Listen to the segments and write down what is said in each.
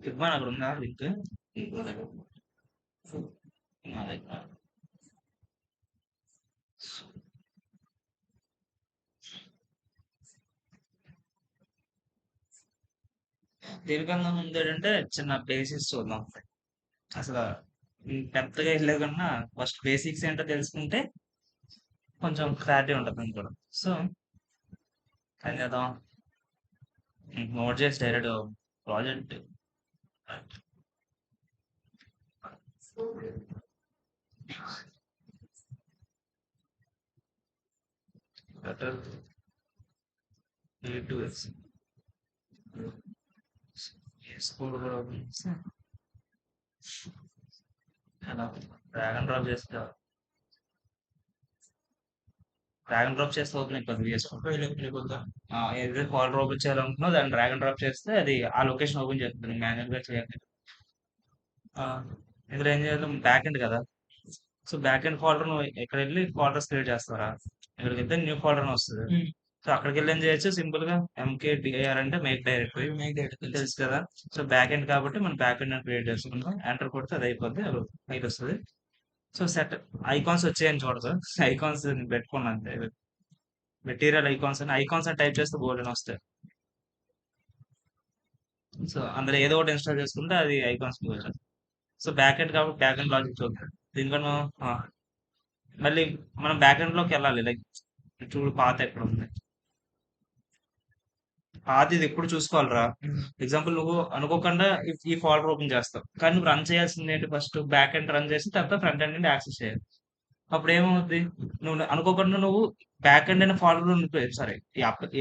ఇవ్వను అక్కడ ఉందా లింక్ నా దగ్గర దీనికన్నా ముందు ఏంటంటే చిన్న బేసిక్స్ చూద్దాం అసలు పెద్దగా వెళ్ళే కన్నా ఫస్ట్ బేసిక్స్ ఏంటో తెలుసుకుంటే కొంచెం క్లారిటీ ఉంటుంది అని కూడా సో ఏం చేద్దాం నోట్ చేసి direct project better to school కూడా open చేసి, అలా డ్రాగ్ అండ్ డ్రాప్ చేస్తే డ్రాగ్ అండ్ డ్రాప్ చేస్తే ఓపెన్ అయిపోతుంది ఏదైతే ఫోల్డర్ ఓపెన్ చేయాలనుకున్నా దాన్ని డ్రాగ్ అండ్ డ్రాప్ చేస్తే అది ఆ లొకేషన్ ఓపెన్ చేస్తుంది మాన్యువల్ గా చేయాలి ఇందులో ఏం చేయాలి బ్యాక్ ఎండ్ కదా సో బ్యాక్ ఎండ్ ఫోల్డర్ నువ్వు ఎక్కడ వెళ్ళి ఫోల్డర్స్ క్రియేట్ చేస్తారా ఇక్కడికి వెళ్తే న్యూ ఫోల్డర్ అని వస్తుంది సో అక్కడికి వెళ్ళి ఏం చేయొచ్చు సింపుల్ గా MKDIR అంటే మేక్ డైరెక్టరీ తెలుసు కదా సో బ్యాక్ ఎండ్ కాబట్టి మనం బ్యాక్ ఎండ్ క్రియేట్ చేసుకుంటాం ఎంటర్ కొడితే అది అయిపోద్ది అది అయితే వస్తుంది సో సెట్ ఐకాన్స్ వచ్చాయని చూడదు ఐకాన్స్ పెట్టుకున్నాను అంతే మెటీరియల్ ఐకాన్స్ అని ఐకాన్స్ అని టైప్ చేస్తే బోల్డ్ అని వస్తాయి సో అందులో ఏదో ఒకటి ఇన్స్టాల్ చేసుకుంటే అది ఐకాన్స్ సో బ్యాక్ ఎండ్ కాబట్టి బ్యాక్ ఎండ్ లాజిక్ చూద్దాం దీనికన్నా మళ్ళీ మనం బ్యాక్ ఎండ్ లోకి వెళ్ళాలి లైక్ చూడు పాత ఎక్కడ ఉంది పాత ఇది ఎప్పుడు చూసుకోవాలిరా ఎగ్జాంపుల్ నువ్వు అనుకోకుండా ఈ ఫోల్డర్ ఓపెన్ చేస్తావు కానీ నువ్వు రన్ చేయాల్సింది ఏంటి ఫస్ట్ బ్యాక్ ఎండ్ రన్ చేసి తర్వాత ఫ్రంట్ ఎండ్ నుండి యాక్సెస్ చేయాలి అప్పుడు ఏమవుతుంది నువ్వు అనుకోకుండా నువ్వు బ్యాక్ ఎండ్ అయిన ఫోల్డర్ ఉండిపోయావు సరే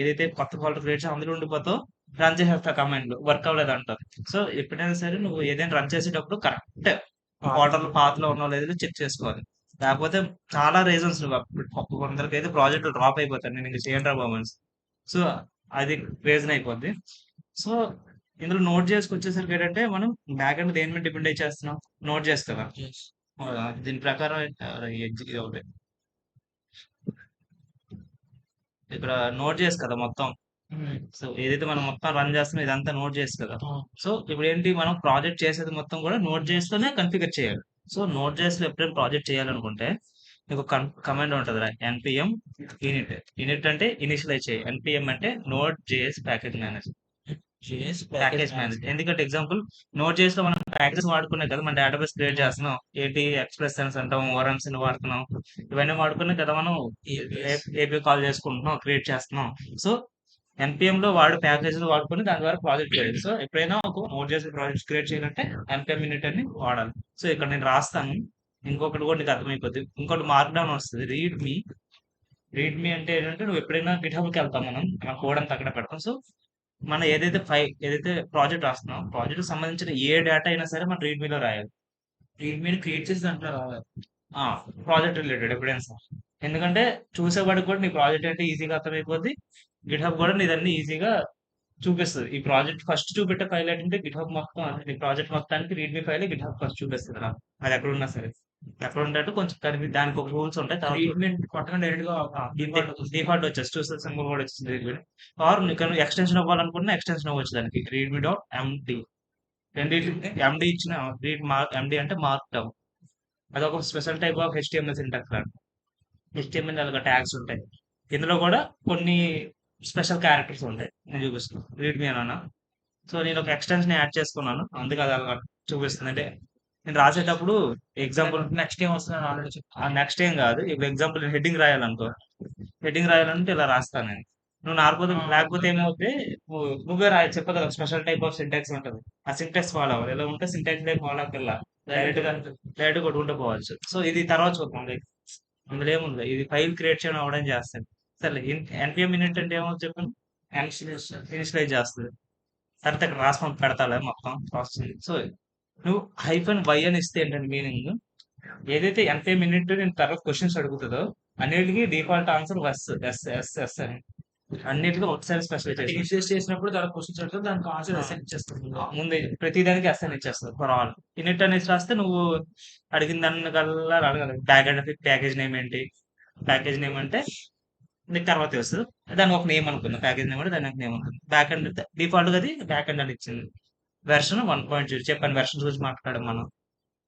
ఏదైతే కొత్త ఫోల్డర్ క్రియేట్ చేసి అందులో ఉండిపోతావు రన్ చేసేస్తా కమాండ్ వర్క్ అవ్వలేదు అంటారు సో ఎప్పుడైనా సరే నువ్వు ఏదైనా రన్ చేసేటప్పుడు కరెక్ట్ ఫోల్డర్ పాతలో ఉన్న లేదో చెక్ చేసుకోవాలి లేకపోతే చాలా రీజన్స్ కొందరికైతే ప్రాజెక్ట్ డ్రాప్ అయిపోతాయి నేను ఇంకా చేయండి రా బాబు సో అది రీజన్ అయిపోద్ది సో ఇందులో నోట్ చేసుకు వచ్చేసరికి ఏంటంటే మనం బ్యాక్ ఎండ్ దేని మీద డిపెండ్ అయి చేస్తున్నాం నోట్ చేస్తావా దీని ప్రకారం ఒకటి ఇక్కడ నోట్ చేసి కదా మొత్తం సో ఏదైతే మనం మొత్తం రన్ చేస్తున్నాం ఇదంతా నోట్ చేసి కదా సో ఇప్పుడు ఏంటి మనం ప్రాజెక్ట్ చేసేది మొత్తం కూడా నోట్ చేస్తూనే కన్ఫిగర్ చేయాలి సో నోట్ చేసి ఎప్పుడైనా ప్రాజెక్ట్ చేయాలనుకుంటే మీకు కమాండ్ ఉంటుంది రా npm init init అంటే ఇనిషియలైజ్ చేయి npm అంటే note JS package manager package manager ఎందుకంటే ఎగ్జాంపుల్ నోట్ చేసి మనం ప్యాకేజ్ వాడుకునే కదా మన డేటాబేస్ క్రియేట్ చేస్తున్నాం ఏంటి ఎక్స్ప్రెషన్స్ అంటాం ఓరమ్స్ వాడుతున్నాం ఇవన్నీ వాడుకునే కదా మనం ఏపీ కాల్ చేసుకుంటున్నాం క్రియేట్ చేస్తున్నాం సో npm లో వాడు ప్యాకేజ్ వాడుకొని దాని ద్వారా ప్రాజెక్ట్ చేయాలి సో ఎప్పుడైనా ఒక నోట్ చేసి ప్రాజెక్ట్ క్రియేట్ చేయాలంటే npm init అని వాడాలి సో ఇక్కడ నేను రాస్తాను ఇంకొకటి కూడా నీకు అర్థమైపోద్ది ఇంకోటి మార్క్ డౌన్ వస్తుంది రీడ్ మీ అంటే ఏంటంటే నువ్వు ఎప్పుడైనా గిట్హబ్కి వెళ్తాం మనం మన కోడ్ అంతా అక్కడ పెడతాం సో మనం ఏదైతే ప్రాజెక్ట్ రాస్తున్నాం ప్రాజెక్ట్ సంబంధించిన ఏ డేటా అయినా సరే మనం రీడ్మీలో రాయాలి రీడ్మీని క్రియేట్ చేసి దాంట్లో రాయాలి ప్రాజెక్ట్ రిలేటెడ్ ఎప్పుడైనా సార్ ఎందుకంటే చూసేవాడికి కూడా నీ ప్రాజెక్ట్ అంటే ఈజీగా అర్థమైపోద్ది గిట్హబ్ కూడా నీదన్నీ ఈజీగా చూపిస్తుంది ఈ ప్రాజెక్ట్ ఫస్ట్ చూపెట్టే ఫైల్ ఏంటంటే గిట్హబ్ మొత్తం నీ ప్రాజెక్ట్ మొత్తానికి రీడ్మీ ఫైల్ గిట్హబ్ ఫస్ట్ చూపిస్తుంది రా అది ఎక్కడ ఉన్నా సరే ఎక్కడ ఉన్నట్టు కొంచెం దానికి ఒక రూల్స్ ఉంటాయి కొట్టగా డైరెక్ట్ గా డిఫాల్ట్ వచ్చేసి చూస్తే సింబల్ కూడా వచ్చేసింది రీడ్మీ ఆర్ నీకు ఎక్స్టెన్షన్ అవ్వాలనుకున్నా ఎక్స్టెన్షన్ అవ్వచ్చు దానికి రీడ్మీ డాట్ ఎండి రెండింటికి ఎండి ఇచ్చిన ఎండి అంటే మార్క్ డౌన్ అదొక special type of HTML syntax HTML అలాగ ట్యాగ్స్ ఉంటాయి ఇందులో కూడా కొన్ని స్పెషల్ క్యారెక్టర్స్ ఉంటాయి నేను చూపిస్తాను రీడ్మీ అన్నా సో నేను ఒక ఎక్స్టెన్షన్ యాడ్ చేసుకున్నాను అందుకే అది అలా చూపిస్తుంది అంటే నేను రాసేటప్పుడు ఎగ్జాంపుల్ నెక్స్ట్ ఏం వస్తుంది ఆల్రెడీ నెక్స్ట్ ఏం కాదు ఇప్పుడు ఎగ్జాంపుల్ నేను హెడ్డింగ్ రాయాలనుకో హెడ్డింగ్ రాయాలంటే ఇలా రాస్తాను నేను నువ్వు లేకపోతే ఏమవుతుంది నువ్వే చెప్పదు కదా స్పెషల్ టైప్ ఆఫ్ సింటాక్స్ ఉంటుంది ఆ సింటాక్స్ ఫాలో అవ్వాలి ఇలా ఉంటే సింటాక్స్ టైప్ ఫాలో అవ్వకల్లా డైరెక్ట్ కొట్టుకుంటూ పోవచ్చు సో ఇది తర్వాత చూద్దాం లైక్ అందులో ఏముంది ఇది ఫైల్ క్రియేట్ చేయడం అవడం చేస్తాను సరే npm init అంటే ఏమో చెప్పాను ఇనిషియలైజ్ చేస్తుంది తర్వాత ఇక్కడ రాసుకొని పెడతాలే మొత్తం ప్రాసెస్ సో నువ్వు -y అని ఇస్తే ఏంటంటే మీనింగ్ ఏదైతే npm init నేను తర్వాత క్వశ్చన్స్ అడుగుతుందో అన్నిటికీ డిఫాల్ట్ ఆన్సర్ ఎస్ అని అన్నిటికీ ఒకసారి స్పెషలైజ్ చేసినప్పుడు దాని క్వశ్చన్స్ అడిగితే దానికి ఆన్సర్ ఎస్ అని ఇచ్చేస్తుంది ముందే ప్రతి దానికి ఎస్ అని ఇచ్చేస్తుంది ఫర్ ఆల్ ఇనిట్ అనేసి రాస్తే నువ్వు అడిగిన దాని కల్లా అడగాలి ప్యాకేజ్ నేమ్ ఏంటి ప్యాకేజ్ నేమ్ అంటే నీకు తర్వాత వస్తుంది దానికి ఒక నేమ్ అనుకుంది ప్యాకేజ్ నేమ్ అంటే దానికి నేమ్ అనుకుంది బ్యాక్ అండ్ డిఫాల్ట్ గా అది బ్యాక్ అండ్ అని ఇచ్చింది వెర్షన్ 1.0 చెప్పాను. వెర్షన్ గురించి మాట్లాడాం మనం.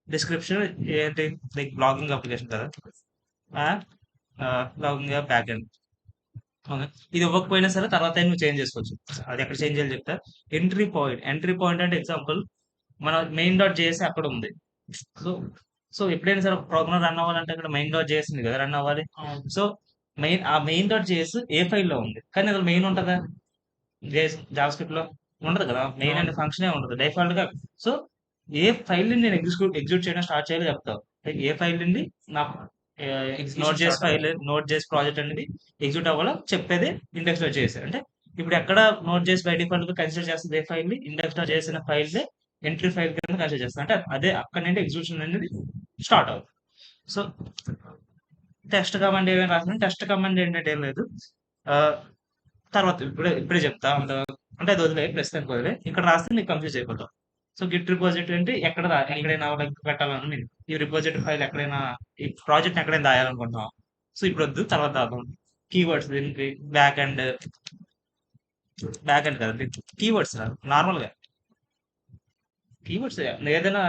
డిస్క్రిప్షన్ ఏంటి, లైక్ బ్లాగింగ్ అప్లికేషన్ కదా, బ్లాగింగ్ బ్యాక్ ఎండ్. ఓకే, ఇది ఇవ్వకపోయినా సరే తర్వాత నువ్వు చేంజ్ చేసుకోవచ్చు. అది ఎక్కడ చేంజ్ చేయాలి చెప్తా. ఎంట్రీ పాయింట్ అంటే ఎగ్జాంపుల్ మన మెయిన్ డాట్ జేఎస్ అక్కడ ఉంది. సో సో ఎప్పుడైనా సరే ఒక ప్రోగ్రామ్ రన్ అవ్వాలంటే అక్కడ మెయిన్ డాట్ జేఎస్ ఉంది కదా రన్ అవ్వాలి. సో మెయిన్ డాట్ జేఎస్ ఏ ఫైల్లో ఉంది, కానీ అక్కడ మెయిన్ ఉంటుందా జేఎస్ జావా స్క్రిప్ట్ లో? ఉండదు కదా, మెయిన్ అనే ఫంక్షనే ఉండదు డిఫాల్ట్ గా. సో ఏ ఫైల్ ని నేను ఎగ్జిక్యూట్ చేయడం స్టార్ట్ చేయాలో చెప్తావు. Like ఏ ఫైల్ నుండి నా నోట్ చేసి ప్రాజెక్ట్ అనేది ఎగ్జిక్యూట్ అవ్వాలో చెప్పేది ఇండెక్స్ లో చేసి. అంటే ఇప్పుడు ఎక్కడ నోట్ చేసి బై డిఫాల్ట్ గా కన్సిడర్ చేస్తుంది ఏ ఫైల్ ని, ఇండెక్స్ లో చేసిన ఫైల్ ఎంట్రీ ఫైల్ కింద కన్సిడర్ చేస్తుంది. అంటే అదే అక్కడ నుండి ఎగ్జిక్యూషన్ అనేది స్టార్ట్ అవుతుంది. సో టెస్ట్ కమాండ్ ఏమైనా రాసిన, టెస్ట్ కమాండ్ ఏంటంటే ఏం లేదు, ఆ, తర్వాత ఇప్పుడే చెప్తా అంటే అది వదిలే, ప్రస్తుతానికి వదిలే. ఇక్కడ రాస్తే నీకు కన్ఫ్యూజ్ అయిపోతావు. సో గిట్ రిపోజిటరీ అంటే ఎక్కడైనా పెట్టాలని మీన్, ఈ రిపోజిటరీ ఫైల్ ఎక్కడైనా, ఈ ప్రాజెక్ట్ ఎక్కడైనా దాయాలనుకుంటున్నాం. సో ఇప్పుడు వద్దు, తర్వాత దాదాం. కీవర్డ్స్ దీనికి బ్యాక్ అండ్ కదా, కీవర్డ్స్ నార్మల్ గా కీవర్డ్స్ ఏదైనా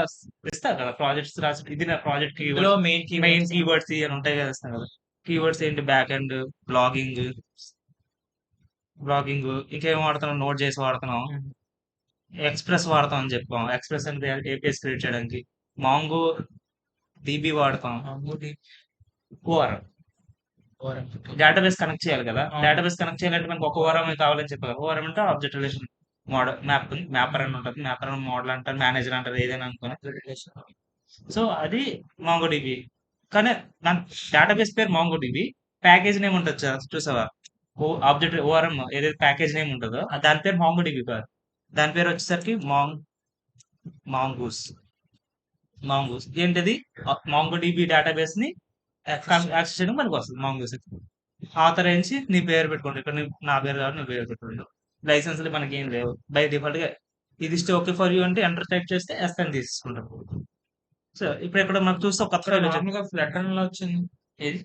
ఇస్తా కదా, ప్రాజెక్ట్స్ రాసి ఇది నా ప్రాజెక్ట్ కీవర్డ్, మెయిన్ కీవర్డ్స్ అని ఉంటాయి కదా, ఇస్తాం కదా. కీవర్డ్స్ ఏంటి, బ్యాక్ అండ్, బ్లాగింగ్, ఇంకేం వాడుతున్నాం, నోట్ చేసి వాడుతున్నాం, ఎక్స్ప్రెస్ వాడతాం అని చెప్పాం. ఎక్స్ప్రెస్ అంటే ఏపీఎస్ క్రియేట్ చేయడానికి. మాంగో డిబి వాడతాం. ఓఆర్ఎం డేటాబేస్ కనెక్ట్ చేయాలి కదా, డేటాబేస్ కనెక్ట్ చేయాలంటే మనకు ఒక ఓఆర్ఎం కావాలని చెప్పారు. ఓఆర్ఎం అంటే ఆబ్జెక్ట్ రిలేషన్ మోడల్ మ్యాపర్ అని ఉంటుంది. మ్యాపర్ అని మోడల్ అంటారు, మేనేజర్ అంటారు, ఏదైనా అనుకుని. సో అది మాంగో డిబి. కానీ దాని డేటాబేస్ పేరు మాంగో డిబి, ప్యాకేజ్ నేమ్ ఉంటుంది చూసావా, ఆబ్జెక్ట్ ఓఆర్ఎం ఏదైతే ప్యాకేజ్ నేమ్ ఉంటుందో దాని పేరు మాంగో డిబి కాదు. దాని పేరు వచ్చేసరికి మాంగూస్. ఏంటిది, మాంగో డిబి డేటాబేస్ ని యాక్సెస్ చేయడం మనకు వస్తుంది. మాంగూస్ ఆథరైజ్ నీ పేరు పెట్టుకోండి. ఇక్కడ నా పేరు కాదు, నీ పేరు పెట్టుకోండి. లైసెన్స్లు మనకి ఏం లేవు బై డిఫాల్ట్ గా. ఇది ఇస్తే ఓకే ఫర్ యూ అంటే ఎంటర్ టైప్ చేస్తే ఎస్ఎన్ తీసుకుంటాం. సో ఇప్పుడు ఇక్కడ మనకు చూస్తే ఒక కొత్త ఫైల్ వచ్చింది. ఫ్లటర్ లో వచ్చింది ఏది,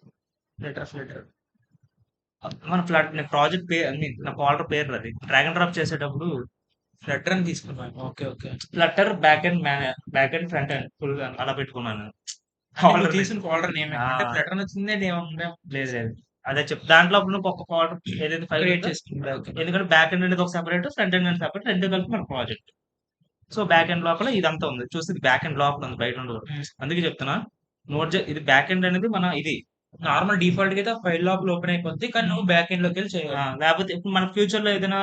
ఫ్లటర్ మన ప్రాజెక్ట్ పేరు అన్ని నా ఫోల్డర్ పేరు అది డ్రాగన్ డ్రాప్ చేసేటప్పుడు ఫ్లటర్ అని తీసుకున్నాను. Okay Flutter back and front and full అలా పెట్టుకున్నాను. తీసిన ఫోల్డర్ నేమ్ ఫ్లటర్ వచ్చిందే లేదు. అదే చెప్పు, దాంట్లో ఒక ఫోల్డర్ ఏదైతే ఫైల్ క్రియేట్ చేసుకుంటాం. ఎందుకంటే బ్యాక్ ఎండ్ అనేది ఒక సెపరేట్, ఫ్రంట్ ఎండ్ అనేది సెపరేట్, రెండు కలిపి మన ప్రాజెక్ట్. సో బ్యాక్ ఎండ్ లోపల ఇదంతా ఉంది, చూస్తే బ్యాక్ ఎండ్ లోపల ఉంది, బయట ఉండదు. అందుకే చెప్తున్నా, ఇది బ్యాక్ ఎండ్ అనేది మన ఇది నార్మల్ డిఫాల్ట్ గా ఫైల్ లోపల ఓపెన్ అయిపోద్ది, కానీ నువ్వు బ్యాక్ ఎండ్ లోకి వెళ్ళి చేయాలి. లేకపోతే ఇప్పుడు మన ఫ్యూచర్ లో ఏదైనా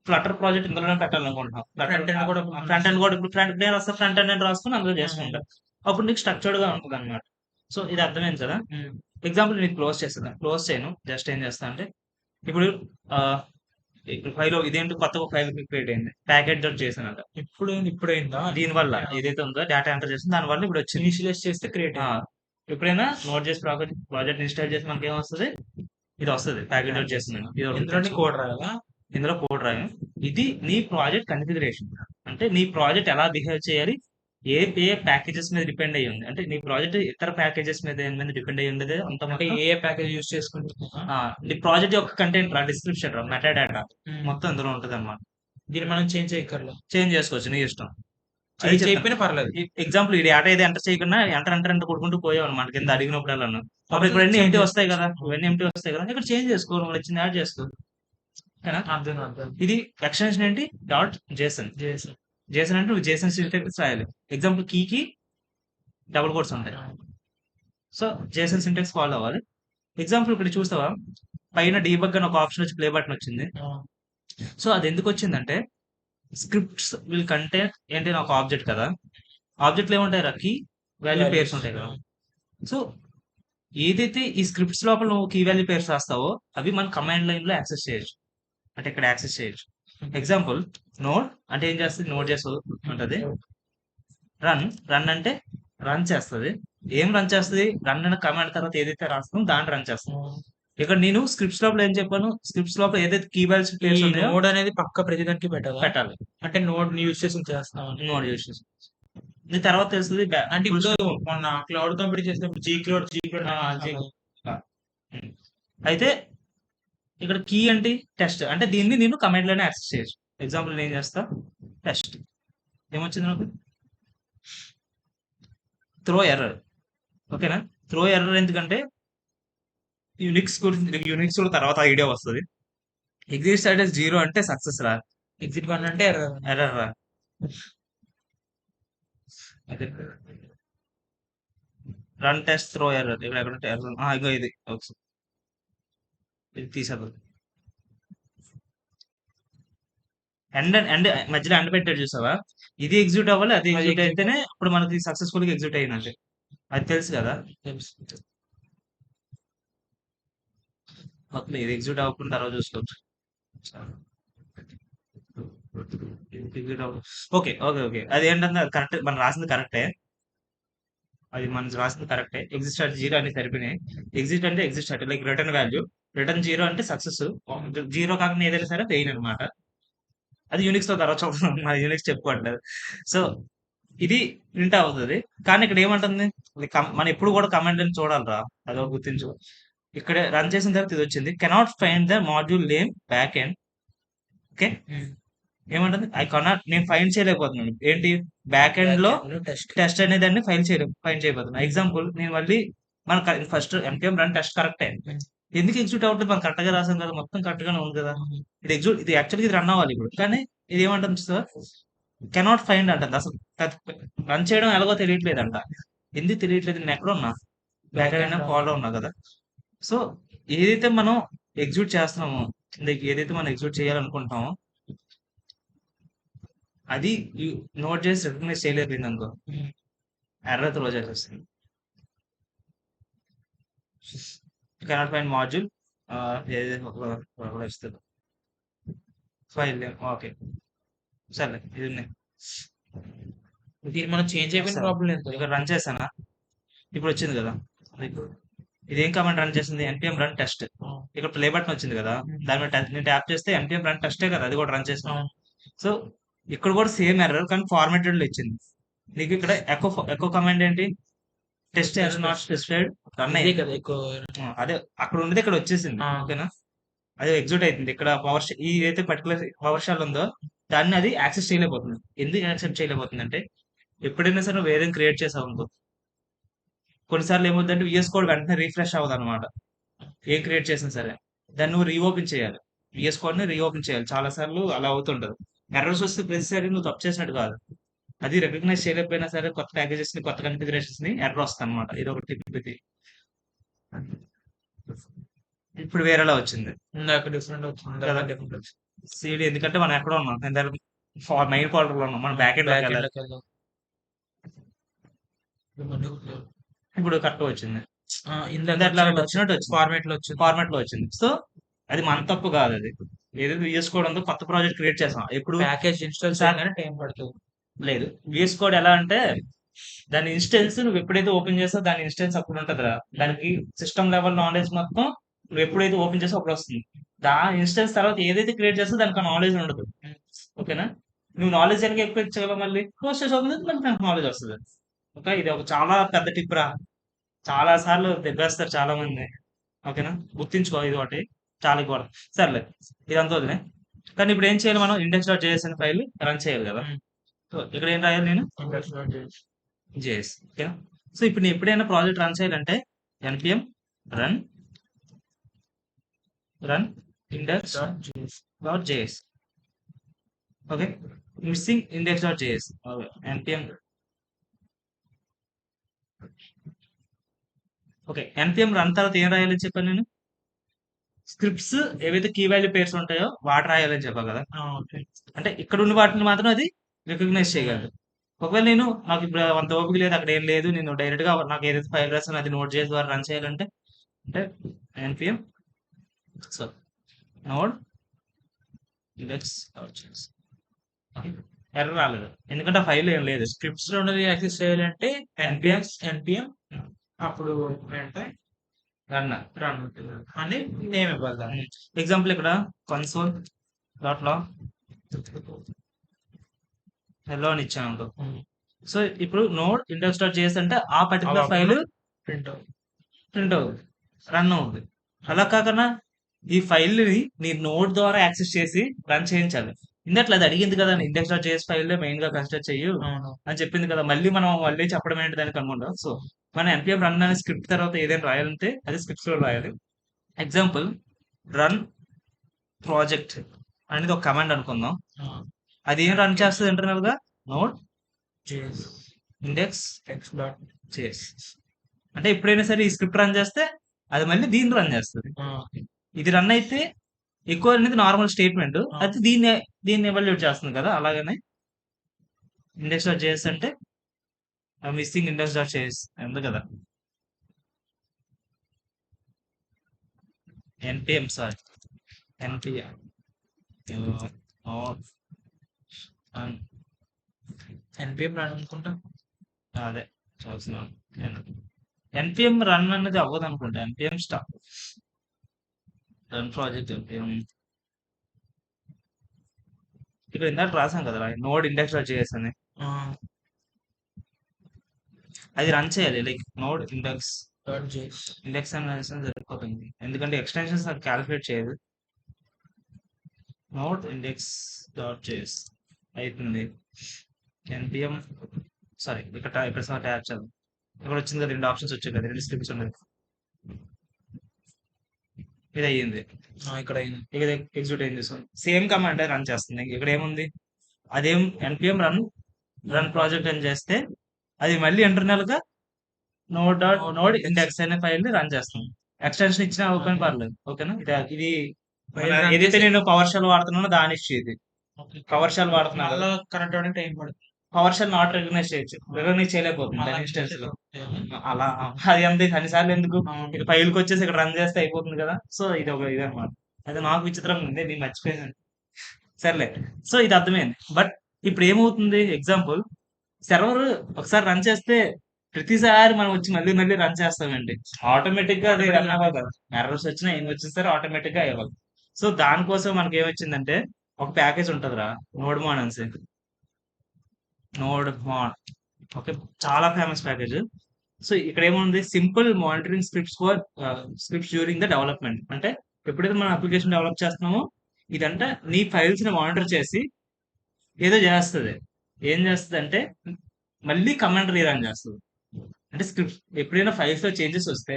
ఫ్లటర్ ప్రాజెక్ట్ ఇందులోనే పెట్టాలనుకుంటున్నాం. ఫ్రంట్ ఎండ్ కూడా ఇప్పుడు ఫ్రంట్ ఎండ్ రాసుకుని అందులో చేసుకుంటాం. అప్పుడు నీకు స్ట్రక్చర్డ్ గా ఉంటుంది అనమాట. సో ఇది అర్థమైంది కదా. ఎగ్జాంపుల్ నేను క్లోజ్ చేయను, జస్ట్ ఏం చేస్తా అంటే ఇప్పుడు ఫైల్ ఇదేంటి కొత్తగా ఫైల్ క్రియేట్ అయింది, ప్యాకెట్ డాట్ చేసానంట. ఇప్పుడు అయిందా, దీని వల్ల ఏదైతే ఉందో డేటా ఎంటర్ చేసింది, దాని వల్ల ఇప్పుడు వచ్చింది. ఇనిషియలైజ్ చేస్తే క్రియేట్. ఎప్పుడైనా నోట్ చేసి ప్రాజెక్ట్ ఇన్స్టాల్ చేసి మనకి ఏం వస్తుంది, ఇది వస్తుంది, ప్యాకెట్ డాట్ చేస్తున్నాను. ఇది కోడ్ రాయాలా, ఇందులో కోడ్ రాయం. ఇది నీ ప్రాజెక్ట్ కన్ఫిగరేషన్, అంటే నీ ప్రాజెక్ట్ ఎలా బిహేవ్ చేయాలి, ఏ ప్యాకేజెస్ మీద డిపెండ్ అయ్యి ఉంది, అంటే నీ ప్రాజెక్ట్ ఇతర ప్యాకేజెస్ మీద డిపెండ్ అయ్యి ఉండేది అంత. ఏ ప్యాకేజ్ యూస్ చేసుకుంటున్నా నీ ప్రాజెక్ట్ యొక్క కంటెంట్ డిస్క్రిప్షన్ మెటా డేటా మొత్తం అందులో ఉంటుంది అనమాట. దీన్ని మనం చేంజ్ చేసుకోవచ్చు నీ ఇష్టం. చెప్పిన పర్లేదు. ఎగ్జాంపుల్ ఈ డేటా ఏది ఎంటర్ చేయకుండా ఎంటర్ కొడుకుంటూ పోయావు అనమాట, కింద అడిగినప్పుడు అలా అప్పుడు ఇప్పుడు అన్ని ఎంటీ వస్తాయి కదా, ఇవన్నీ ఎంటీ వస్తాయి కదా, ఇక్కడ చేంజ్ చేసుకో, వచ్చింది యాడ్ చేసుకో. ఇది ఎక్స్టెన్షన్ ఏంటి, డాట్ జేసన్ అంటే నువ్వు జేసన్ సింటాక్స్ రాయాలి. ఎగ్జాంపుల్ కీకి డబుల్ కోట్స్ ఉంటాయి, సో జేసన్ సింటాక్స్ ఫాలో అవ్వాలి. ఎగ్జాంపుల్ ఇక్కడ చూస్తావా, పైన డీబగ్ అని ఒక ఆప్షన్ వచ్చి ప్లే బటన్ వచ్చింది. సో అది ఎందుకు వచ్చిందంటే స్క్రిప్ట్స్ విల్ కంటైన్ ఏంటి, ఒక ఆబ్జెక్ట్ కదా, ఆబ్జెక్ట్లు ఏముంటాయి రా, కీ వాల్యూ పేర్స్ ఉంటాయి కదా. సో ఏదైతే ఈ స్క్రిప్ట్స్ లోపల నువ్వు కీ వాల్యూ పేర్స్ రాస్తావో అవి మన కమాండ్ లైన్ లో యాక్సెస్ చేయొచ్చు, అంటే ఇక్కడ యాక్సెస్ చేయొచ్చు. ఎగ్జాంపుల్ నోడ్ అంటే ఏం చేస్తుంది, నోడ్ చేసి ఉంటుంది. రన్ అంటే రన్ చేస్తుంది. ఏం రన్ చేస్తుంది, రన్ అనే కమాండ్ తర్వాత ఏదైతే రాస్తుందో దాన్ని రన్ చేస్తుంది. ఇక్కడ నేను స్క్రిప్ట్స్ లోపల ఏం చెప్పాను, స్క్రిప్ట్స్ లోపల ఏదైతే కీ వాల్యూస్ ప్లేస్ ఉన్నాయో నోడ్ అనేది పక్క ప్రతిదానికి పెట్టాలి. అంటే నోడ్ యూస్ చేసి చేస్తాం, నోడ్ యూస్ చేసి తర్వాత తెలుస్తుంది. అంటే ఇప్పుడు మొన్న క్లౌడ్ కంప్యూటర్ చేసినప్పుడు జీ క్లౌడ్ అయితే ఇక్కడ కీ అంటే టెస్ట్, అంటే దీన్ని నేను కమాండ్ లోనే యాక్సెస్ చేయొచ్చు. ఎగ్జాంపుల్ నేను చేస్తా టెస్ట్, ఏమొచ్చింది నాకు? Throw error. ఓకేనా? త్రో ఎర్రర్ ఎందుకంటే యూనిక్స్ గురించి, యూనిక్స్ కూడా తర్వాత ఐడియా వస్తుంది. ఎగ్జిట్ స్టేటస్ 0 అంటే సక్సెస్ రా. ఎగ్జిట్ 1 అంటే ఎర్రర్. ఎర్రర్ రా. అదే రన్ టెస్ట్ త్రో ఎర్రర్. ఇక్కడ ఎక్కడ ఎర్రర్? ఇగో ఇది ఒకసారి ఇది తీసేద్దాం. ఎండ్ మధ్యలో ఎండ్ పెట్టాడు చూసావా? ఇది ఎగ్జిక్యూట్ అవ్వాలి, అది ఎగ్జిక్యూట్ execute అయితేనే ఇప్పుడు మనకి సక్సెస్ఫుల్ గా ఎగ్జిక్యూట్ అయినట్టే. అది తెలుసు కదా. తెలుసు. మొత్తం ఇది ఎగ్జిక్యూట్ అవ్వకుండా తర్వాత చూసుకోవచ్చు. ఓకే ఓకే ఓకే, అది ఏంటంటే అది కరెక్ట్, మనం రాసింది కరెక్టే. అది మనం రాసింది కరెక్టే. ఎగ్జిట్ స్టార్ట్ 0 అని సరిపోయినాయి. ఎగ్జిట్ అంటే exit start like return value. Return 0 అంటే సక్సెస్. 0 కాకుండా ఏదైనా సరే ఫెయిల్ అనమాట. అది యూనిక్స్ తో తర్వాత చూద్దాం. మన యూనిక్స్ చెప్పుకోవట్లేదు. సో ఇది ప్రింట్ అవుతుంది. కానీ ఇక్కడ ఏమంటుంది, మనం ఎప్పుడు కూడా కమాండ్ అని చూడాలిరా, అదో గుర్తించు. ఇక్కడ రన్ చేసిన తర్వాత ఇది వచ్చింది, cannot find the module name back end. Okay, ఏమంటుంది, ఐ కెనాట్, నేను ఫైండ్ చేయలేకపోతున్నాను. ఏంటి, బ్యాక్ ఎండ్ లో టెస్ట్ అనే దాన్ని ఫైండ్ చేయబోతున్నా. ఎగ్జాంపుల్ నేను మళ్ళీ మన ఫస్ట్ npm రన్ టెస్ట్ కరెక్టే. ఎందుకు ఎగ్జిక్యూట్ అవుతుంది, మనం కరెక్ట్ గా రాసాం కదా, మొత్తం కరెక్ట్ గానే ఉంది కదా. ఇది ఎగ్జిక్యూట్, ఇది యాక్చువల్గా ఇది రన్ అవ్వాలి ఇప్పుడు, కానీ ఇది ఏమంటుంది సార్, కెనాట్ ఫైండ్ అంటుంది. అసలు రన్ చేయడం ఎలాగో తెలియట్లేదంట. ఎందుకు తెలియట్లేదు, నేను ఎక్కడ ఉన్నా, బ్యాక్ అయినా ఫాలో ఉన్నా కదా. సో ఏదైతే మనం ఎగ్జిక్యూట్ చేస్తున్నామో, ఏదైతే మనం ఎగ్జిక్యూట్ చేయాలనుకుంటామో అది నోట్ చేసి రికగ్నైజ్ చేయలేకపోయింది అనుకో, ఎర్రర్ త్రో చేసేస్తుంది. కెనాట్ ఫైండ్ మాడ్యూల్ ఇస్తుంది ఫైల్. ఓకే సరే, ఇది ఉన్నాయి. దీన్ని మనం చేంజ్ అయిపోయిన ప్రాబ్లం లేదు. ఇక్కడ రన్ చేశానా, ఇప్పుడు వచ్చింది కదా. ఇదేం కమాండ్ రన్ చేసింది, npm రన్ టెస్ట్. ఇక్కడ ప్లే బటన్ వచ్చింది కదా, దాని మీద నేను ట్యాప్ చేస్తే npm రన్ టెస్టే కదా, అది కూడా రన్ చేసాను. సో ఇక్కడ కూడా సేమ్ ఎర్రర్, కానీ ఫార్మాటెడ్ లో ఇచ్చింది. నీకు ఇక్కడ ఎకో ఎకో కమాండ్ ఏంటి, test error not specified run అయ్యింది కదా. అదే అక్కడ ఉండేది ఇక్కడ వచ్చేసింది. ఓకేనా, అదే ఎగ్జిక్యూట్ అవుతుంది. ఇక్కడ ఈ ఏదైతే పర్టికులర్ పవర్ షెల్ ఉందో దాన్ని అది యాక్సెస్ చేయలేకపోతుంది. ఎందుకు యాక్సెప్ట్ చేయలేకపోతుంది అంటే, ఎప్పుడైనా సరే నువ్వు వేరే క్రియేట్ చేసావు అనుకో, కొన్నిసార్లు ఏమవుతుందంటే విఎస్ కోడ్ వెంటనే రీఫ్రెష్ అవ్వదు అనమాట. ఏం క్రియేట్ చేసినా సరే దాన్ని నువ్వు రీఓపెన్ చేయాలి, విఎస్ కోడ్ ని రీఓపెన్ చేయాలి. చాలా సార్లు అలా అవుతుంటది. ఎర్రర్స్ వస్తే ప్రతిసారి నువ్వు తప్పు చేసినట్టు కాదు, అది రికగ్నైజ్ చేయలేకపోయినా సరే కొత్త ప్యాకేజెస్ ని, కొత్త కన్ఫిగరేషన్స్ ని ఎర్రర్ వస్తుంది అనమాట. ఇది ఒకటి ఇది. ఇప్పుడు వేరేలా వచ్చింది, డిఫరెంట్ వచ్చింది కదా. సిడి ఎందుకంటే మనం ఎక్కడ ఉన్నాం, మెయిన్ ఫోల్డర్ లో ఉన్నాం, మనం బ్యాక్ ఎండ్ లోకి వెళ్ళాలి. ఇప్పుడు కరెక్ట్ వచ్చింది, వచ్చినట్టు వచ్చింది, ఫార్మాట్ లో వచ్చింది. సో అది మన తప్పు కాదు, అది ఏదైతే విఎస్ కోడ్ ఉందో కొత్త ప్రాజెక్ట్ క్రియేట్ చేసాం, ఎప్పుడు ప్యాకేజ్ ఇన్స్టాల్ చేయగానే టైం పడుతుంది. లేదు, విఎస్ కోడ్ ఎలా అంటే దాని ఇన్స్టెన్స్ నువ్వు ఎప్పుడైతే ఓపెన్ చేస్తావు దాని ఇన్స్టెన్స్ అప్పుడు ఉంటది. దానికి సిస్టమ్ లెవెల్ నాలెడ్జ్ మొత్తం నువ్వు ఎప్పుడైతే ఓపెన్ చేస్తావు అప్పుడు వస్తుంది. దాని ఇన్స్టెన్స్ తర్వాత ఏదైతే క్రియేట్ చేస్తావు దానికి ఆ నాలెడ్జ్ ఉండదు. ఓకేనా, నువ్వు నాలెడ్జ్ కనుక ఎక్కువ ఇచ్చగలవు, మళ్ళీ ప్రాసెస్ అవుతుంది, మళ్ళీ నాకు నాలెడ్జ్ వస్తుంది. ఓకే, ఇది ఒక చాలా పెద్ద టిప్ రా, చాలా సార్లు దెబ్బేస్తారు చాలా మంది. ఓకేనా, గుర్తించుకో ఇది ఒకటి చాలా కూడా. సర్లే, ఇదంతా వదిలే. కానీ ఇప్పుడు ఏం చేయాలి, మనం ఇండెక్స్ డాట్ జేఎస్ అనే ఫైల్ రన్ చేయాలి కదా. సో ఇక్కడ ఏం రాయాలి, నేను జేఎస్. ఓకేనా, సో ఇప్పుడు నేను ఎప్పుడైనా ప్రాజెక్ట్ రన్ చేయాలంటే npm run index dot JS. Okay, missing index dot JS. npm okay, npm run తర్వాత ఏం రాయాలని చెప్పాను నేను, స్క్రిప్ట్స్ ఏవైతే కీ వాల్యూ పేర్స్ ఉంటాయో వాటి రాయాలని చెప్పాలి కదా. అంటే ఇక్కడ ఉన్న వాటిని మాత్రం అది రికగ్నైజ్ చేయగలదు. ఒకవేళ నేను నాకు ఇప్పుడు అంత ఓపిక లేదు, అక్కడ ఏం లేదు, నేను డైరెక్ట్ గా నాకు ఏదైతే ఫైల్ రాసాను అది నోట్ చేసి ద్వారా రన్ చేయాలంటే అంటే npm so node index error రాలేదు, ఎందుకంటే ఆ ఫైల్ ఏం లేదు. స్క్రిప్ట్స్ లో ఉన్నది యాక్సెస్ చేయాలంటే npm అప్పుడు అంటే రన్ రన్ అని నేమ్ ఇవ్వాలి. ఎగ్జాంపుల్ ఇక్కడ కన్సోల్ డాట్ లో హెల్లో అని ఇచ్చాను అనుకో. సో ఇప్పుడు నోడ్ ఇండెక్స్ డాట్ జేఎస్ అంటే ఆ పర్టికులర్ ఫైల్ ప్రింట్ అవుతుంది, రన్ అవుతుంది. అలా కాకుండా ఈ ఫైల్ ని నీ నోడ్ ద్వారా యాక్సెస్ చేసి రన్ చేయించాలి. ఇందట్లో అది అడిగింది కదా index dot JS file main గా కన్సిడర్ చెయ్యు అవును. అని చెప్పింది కదా, మళ్ళీ చెప్పడం ఏంటి దానికి అనుకుంటా. సో మన npm రన్ అనే స్క్రిప్ట్ తర్వాత ఏదైనా రాయాలంటే అది స్క్రిప్ట్స్ లో రాయాలి. ఎగ్జాంపుల్ రన్ ప్రాజెక్ట్ అనేది ఒక కమాండ్ అనుకుందాం. ఆ! అది ఏం రన్ చేస్తుంది ఇంటర్నల్ గా node JS index text dot చేసి, అంటే ఎప్పుడైనా సరే ఈ స్క్రిప్ట్ రన్ చేస్తే అది మళ్ళీ దీన్ని రన్ చేస్తుంది. ఆ! ఇది రన్ అయితే ఎక్కువ అనేది నార్మల్ స్టేట్మెంట్, ఆ! అది దీన్ని ఎవాల్యూట్ చేస్తుంది కదా. అలాగనే ఇండెక్స్ డాట్ జేఎస్ అంటే మిస్సింగ్ ఇండెక్స్ డాట్ జేఎస్ ఉంది కదా, npm sorry npm NPM run అనుకుంటా. అదే చూస్తున్నాను. npm రన్ అనేది అవ్వదు అనుకుంటా, npm stop run project npm. ఇక్కడ ఇందాక రాసాం కదా నోడ్ ఇండెక్స్ డాట్ జేఎస్ అని, ఆ! అది రన్ చేయాలి. Like node index dot JS. Index అని రాసిన సరిపోతుంది, ఎందుకంటే ఎక్స్టెన్షన్స్ నాకు క్యాలిక్యులేట్ చేయదు. నోడ్ ఇండెక్స్ డాట్ జేఎస్ అవుతుంది. npm సారీ ఇక్కడ ట్యాబ్ చదువు, ఇక్కడ వచ్చింది కదా, రెండు ఆప్షన్స్ వచ్చాయి కదా, రెండు స్క్రిప్ట్స్ ఉన్నాయి. ఇది అయ్యింది. ఇక్కడ అయింది. ఇక ఎగ్జిక్యూట్ ఏం చేస్తుంది, సేమ్ కమాండ్ రన్ చేస్తుంది. ఇక్కడ ఏముంది, అదేం npm రన్ ప్రాజెక్ట్ అని చేస్తే అది మళ్ళీ ఇంటర్నల్ గా నోడ్ ఇండెక్స్ అనే ఫైల్ ని రన్ చేస్తుంది. ఎక్స్టెన్షన్ ఇచ్చినా ఓపెన్ పర్లేదు. ఓకేనా, ఇది ఏదైతే నేను పవర్ షెల్ వాడుతున్నానో దాని ఇష్యూ ఇది. పవర్ షెల్ వాడుతున్నా మళ్ళా కనెక్ట్ అవ్వడానికి టైం పడుతుంది. పవర్ షెల్ నాట్ రికగ్నైజ్ చేయొచ్చు, రికగ్నైజ్ చేయలేకపోతుంది మళ్ళా దాని ఇన్స్టెన్స్ లో. చేయాలి. అలా అది అంతే అన్నిసార్లు ఎందుకు, అవును. ఇక ఫైల్కి వచ్చేసి ఇక్కడ రన్ చేస్తే అయిపోతుంది కదా. సో ఇది ఒక ఇది అనమాట. అది నాకు విచిత్రంగా ఉంది, నేను మర్చిపోయాను. సర్లే, సో ఇది అర్థమైంది. బట్ ఇప్పుడు ఏమవుతుంది, ఎగ్జాంపుల్ సర్వర్ ఒకసారి రన్ చేస్తే ప్రతిసారి మనం వచ్చి మళ్ళీ మళ్ళీ రన్ చేస్తామండి. ఆటోమేటిక్ గా అది రన్ అవ్వాలి కదా, ఎర్రర్స్ వచ్చినా ఏం వచ్చినా సరే ఆటోమేటిక్ గా అవ్వాలి. సో దానికోసం మనకి ఏమొచ్చిందంటే ఒక ప్యాకేజ్ ఉంటుందిరా, నోడ్ మాన్ అనేసి. నోడ్ మాన్ ఓకే, చాలా ఫేమస్ ప్యాకేజ్. సో ఇక్కడ ఏముంది, simple monitoring scripts during the development. అంటే ఎప్పుడైతే మనం అప్లికేషన్ డెవలప్ చేస్తున్నామో ఇదంటే నీ ఫైల్స్ ని మానిటర్ చేసి ఏదో చేస్తుంది. ఏం చేస్తుంది అంటే మళ్ళీ కమాండ్ రీరన్ చేస్తుంది. అంటే స్క్రిప్ట్ ఎప్పుడైనా ఫైల్స్ లో చేంజెస్ వస్తే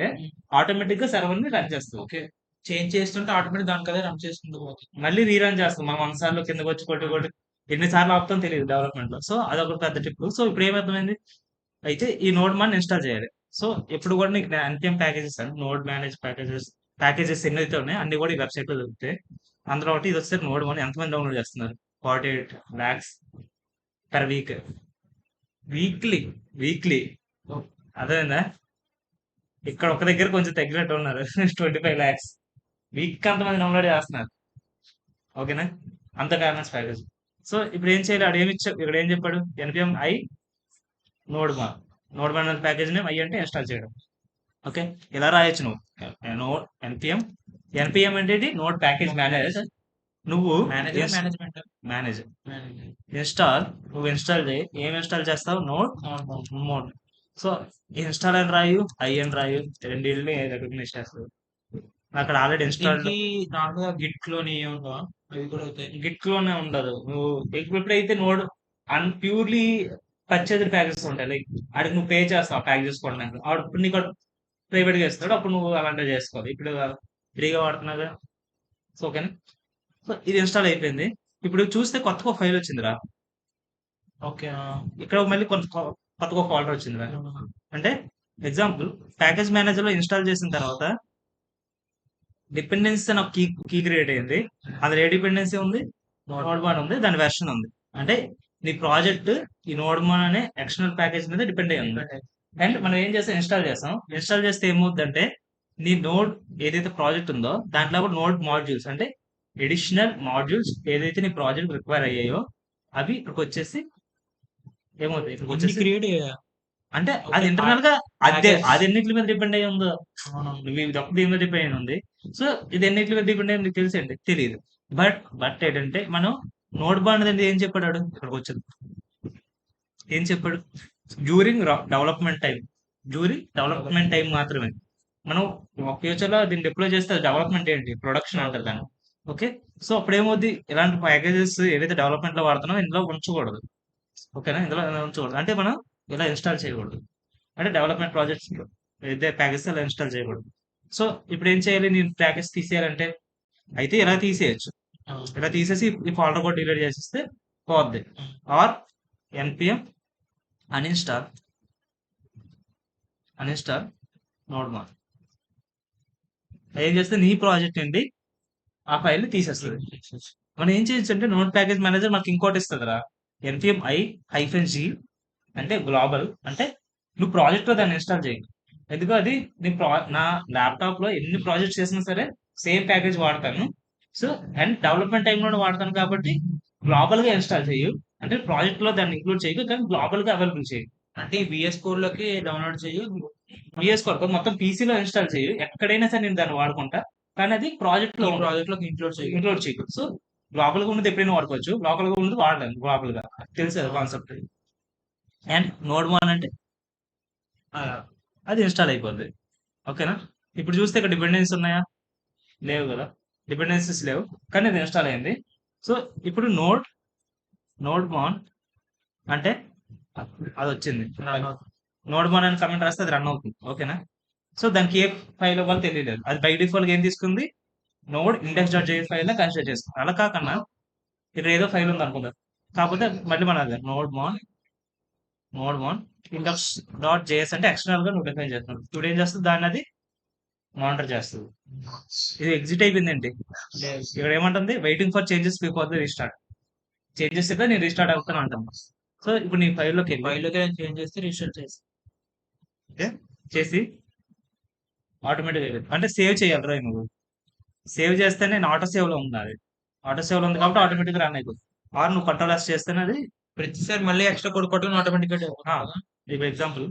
ఆటోమేటిక్ గా సర్వర్ ని రన్ చేస్తుంది. ఓకే. చేంజ్ చేస్తుంటే ఆటోమేటిక్ దానికి అదే రన్ చేసుకుంటూ పోతుంది. మళ్ళీ రీరన్ చేస్తుంది. మనం 100 సార్లు కిందకి వచ్చి కొట్టి ఎన్నిసార్లు ఆపుతాం తెలియదు డెవలప్మెంట్ లో. సో అదొక పెద్ద టిప్. సో ఇప్పుడు ఏమర్థమైంది, అయితే ఈ నోడ్ మాన్ ఇన్స్టాల్ చేయాలి. సో ఎప్పుడు కూడా నీకు npm ప్యాకేజెస్ అని నోడ్ మేనేజ్ ప్యాకేజెస్ ఎన్నైతే ఉన్నాయి అన్ని కూడా ఈ వెబ్సైట్ లో దొరుకుతాయి. అందులో ఒకటి ఇది వస్తే నోడ్ మాన్ ఎంతమంది డౌన్లోడ్ చేస్తున్నారు, 48 lakhs పర్ వీక్. వీక్లీ అదేనా, ఇక్కడ ఒక దగ్గర కొంచెం తగ్గినట్టు ఉన్నారు 25 lakhs వీక్ అంతమంది డౌన్లోడ్ చేస్తున్నారు. ఓకేనా, అంత ఫేమస్ ప్యాకేజ్. సో ఇప్పుడు ఏం చేయాలి, ఆడు ఏమి ఇచ్చాడు, ఇక్కడ ఏం చెప్పాడు, npm ఐ నోడ్ మాన్ అనే ప్యాకేజ్ నేమ్ ఐ అంటే ఇన్స్టాల్ చేయడం. ఓకే, ఇలా రాయొచ్చు నువ్వు, నోడ్ npm అంటే నోడ్ ప్యాకేజ్ మేనేజ్. నువ్వు మేనేజ్మెంట్ మేనేజ్ నువ్వు ఇన్స్టాల్ చేయి. ఏం ఇన్స్టాల్ చేస్తావు, నోడ్. సో ఇన్స్టాల్ అని రాయు, ఐ అని రాయు, రెండింటిని రికగ్నైజ్ చేస్తావు. అక్కడ ఆల్రెడీ ఇన్స్టాల్ నార్మల్గా గిట్ క్లోన్ ఏముండవా, అవి కూడా అవుతాయి. గిట్ లోనే ఉండదు. నువ్వు ఎప్పుడైతే నోడ్ ప్యూర్లీ పర్చేజ్డ్ ప్యాకేజెస్ ఉంటాయి, లైక్ ఆడికి నువ్వు పే చేస్తావు ప్యాక్ చేసుకోవడానికి, అప్పుడు నీకు ప్రైవేట్ గా ఇస్తాడు, అప్పుడు నువ్వు అలాంటివి చేసుకోవాలి. ఇప్పుడు ఫ్రీగా వాడుతున్నాగా. సో ఓకేనా, సో ఇది ఇన్స్టాల్ అయిపోయింది. ఇప్పుడు చూస్తే కొత్తగా ఫైల్ వచ్చిందిరా. ఓకే. ఇక్కడ మళ్ళీ కొత్తగా ఫోల్డర్ వచ్చిందిరా. అంటే ఎగ్జాంపుల్ ప్యాకేజ్ మేనేజర్ లో ఇన్స్టాల్ చేసిన తర్వాత డిపెండెన్సీ నాకు కీ క్రియేట్ అయింది. అందులో ఏ డిపెండెన్సీ ఉంది, నోడ్ మాన్ ఉంది, దాని వెర్షన్ ఉంది. అంటే నీ ప్రాజెక్ట్ ఈ నోడ్ మాన్ అనే ఎక్స్టర్నల్ ప్యాకేజ్ మీద డిపెండ్ అయ్యి ఉంది. అండ్ మనం ఏం చేస్తాం, ఇన్స్టాల్ చేస్తే ఏమవుతుందంటే నీ నోడ్ ఏదైతే ప్రాజెక్ట్ ఉందో దాంట్లో కూడా నోడ్ మాడ్యూల్స్ అంటే ఎడిషనల్ మాడ్యూల్స్ ఏదైతే నీ ప్రాజెక్ట్ రిక్వైర్ అయ్యాయో అవి ఇక్కడికి వచ్చేసి ఏమవుతాయి, ఇక్కడికి వచ్చేసి క్రియేట్ అంటే Okay, అది ఇంటర్నల్ గా package. అది ఎన్నిటి మీద డిపెండ్ అయ్యి ఉందో, నువ్వు ఇది ఒక్క దీని మీద డిపెండ్ అయి ఉంది. సో ఇది ఎన్నిటి మీద డిపెండ్ అయ్యి నీకు తెలిసి తెలియదు. బట్ ఏంటంటే మనం నోట్ బాండ్ అనేది ఏం చెప్పాడు వాడు? ఇక్కడికి వచ్చింది ఏం చెప్పాడు, డ్యూరింగ్ డెవలప్మెంట్ టైం మాత్రమే. మనం ఫ్యూచర్ లో దీన్ని డిప్లోయ్ చేస్తే డెవలప్మెంట్ ఏంటి, ప్రొడక్షన్ అంటారు దాన్ని. ఓకే, సో అప్పుడేమవుద్ది, ఇలాంటి ప్యాకేజెస్ ఏవైతే డెవలప్మెంట్ లో వాడుతున్నామో ఇందులో ఉంచకూడదు. ఓకేనా, ఇందులో ఉంచకూడదు అంటే మనం ఇలా ఇన్స్టాల్ చేయకూడదు. అంటే డెవలప్మెంట్ ప్రాజెక్ట్స్ ఏదైతే ప్యాకేజ్ అలా ఇన్స్టాల్ చేయకూడదు. సో ఇప్పుడు ఏం చేయాలి, నేను ప్యాకేజ్ తీసేయాలంటే అయితే ఇలా తీసేయచ్చు. ఇలా తీసేసి ఈ ఫోల్డర్ కూడా డిలీట్ చేసేస్తే పోద్ది. ఆర్ npm అన్ఇన్స్టాల్ నోడ్మాన్ ఏం చేస్తే నీ ప్రాజెక్ట్ నుండి ఆ ఫైల్ తీసేస్తుంది. మనం ఏం చేయొచ్చు అంటే నోడ్ ప్యాకేజ్ మేనేజర్ మనకి ఇంకోటి ఇస్తుందిరా, npm i-g అంటే గ్లోబల్, అంటే నువ్వు ప్రాజెక్ట్ లో దాన్ని ఇన్స్టాల్ చేయి. ఎందుకు అది నా ల్యాప్టాప్ లో ఎన్ని ప్రాజెక్ట్స్ చేసినా సరే సేమ్ ప్యాకేజ్ వాడతాను. సో అండ్ డెవలప్మెంట్ టైంలో వాడతాను కాబట్టి గ్లోబల్ గా ఇన్స్టాల్ చేయు, అంటే ప్రాజెక్ట్ లో దాన్ని ఇంక్లూడ్ చేయకు కానీ గ్లోబల్ గా అవైలబుల్ చేయు. అంటే విఎస్ కోడ్ లోకి డౌన్లోడ్ చేయు. విఎస్ కోడ్ మొత్తం పీసీలో ఇన్స్టాల్ చేయు, ఎక్కడైనా సరే నేను దాన్ని వాడుకుంటా కానీ అది ప్రాజెక్ట్ లో ప్రాజెక్ట్ లోకి ఇంక్లూడ్ చేయకు. సో గ్లోబల్ గా ఉన్నది ఎప్పుడైనా వాడుకోవచ్చు, లోకల్ గా ఉన్నది వాడలేను గ్లోబల్ గా. తెలుసు కదా కాన్సెప్ట్. అండ్ నోడ్ వన్ అంటే అది ఇన్స్టాల్ అయిపోద్ది. ఓకేనా, ఇప్పుడు చూస్తే ఇక్కడ డిపెండెన్సీస్ ఉన్నాయా, లేవు కదా, డిపెండెన్సీస్ లేవు కానీ అది ఇన్స్టాల్ అయింది. సో ఇప్పుడు నోడ్ మాన్ అంటే అది వచ్చింది, నోడ్ మాన్ అని కమెంట్ రాస్తే అది రన్ అవుతుంది. ఓకేనా, సో దానికి ఏ ఫైల్ అవ్వాలో తెలియలేదు, అది బై డిఫాల్ట్ ఏం తీసుకుంది, నోడ్ index.js ఫైల్ కన్సిడర్ చేసుకుంది. అలా కాకుండా ఇక్కడ ఏదో ఫైల్ ఉంది అనుకుందాం, కాకపోతే మళ్ళీ మన నోడ్ మాన్ index.js అంటే ఎక్స్టర్నల్ గా నువ్వు డిఫైన్ చేస్తున్నావు. ఇప్పుడు ఏం చేస్తుంది, దాన్ని అది మానిటర్ చేస్తుంది. ఇది ఎగ్జిట్ అయిపోయిందండి. ఇక్కడ ఏమంటుంది, waiting for changes before the restart. Changes అయితే నేను రీస్టార్ట్ అవుతాను అంటాను. సో ఇప్పుడు నీ ఫైల్లోకి చేంజ్ చేస్తే రీస్టార్ట్ చేసి ఆటోమేటిక్ అంటే సేవ్ చేయాలి రా నువ్వు. సేవ్ చేస్తే నేను ఆటో సేవ్ లో ఉంది, అది ఆటో సేవ్ లో ఉంది కాబట్టి ఆటోమేటిక్ రన్ అయిపోతుంది. ఆర్ నువ్వు కంట్రోల్ ఎస్ చేస్తేనే అది ప్రతిసారి మళ్ళీ ఎక్స్ట్రా కోడ్ కొట్టుకుని ఆటోమేటిక్ గా ఇప్పుడు ఎగ్జాంపుల్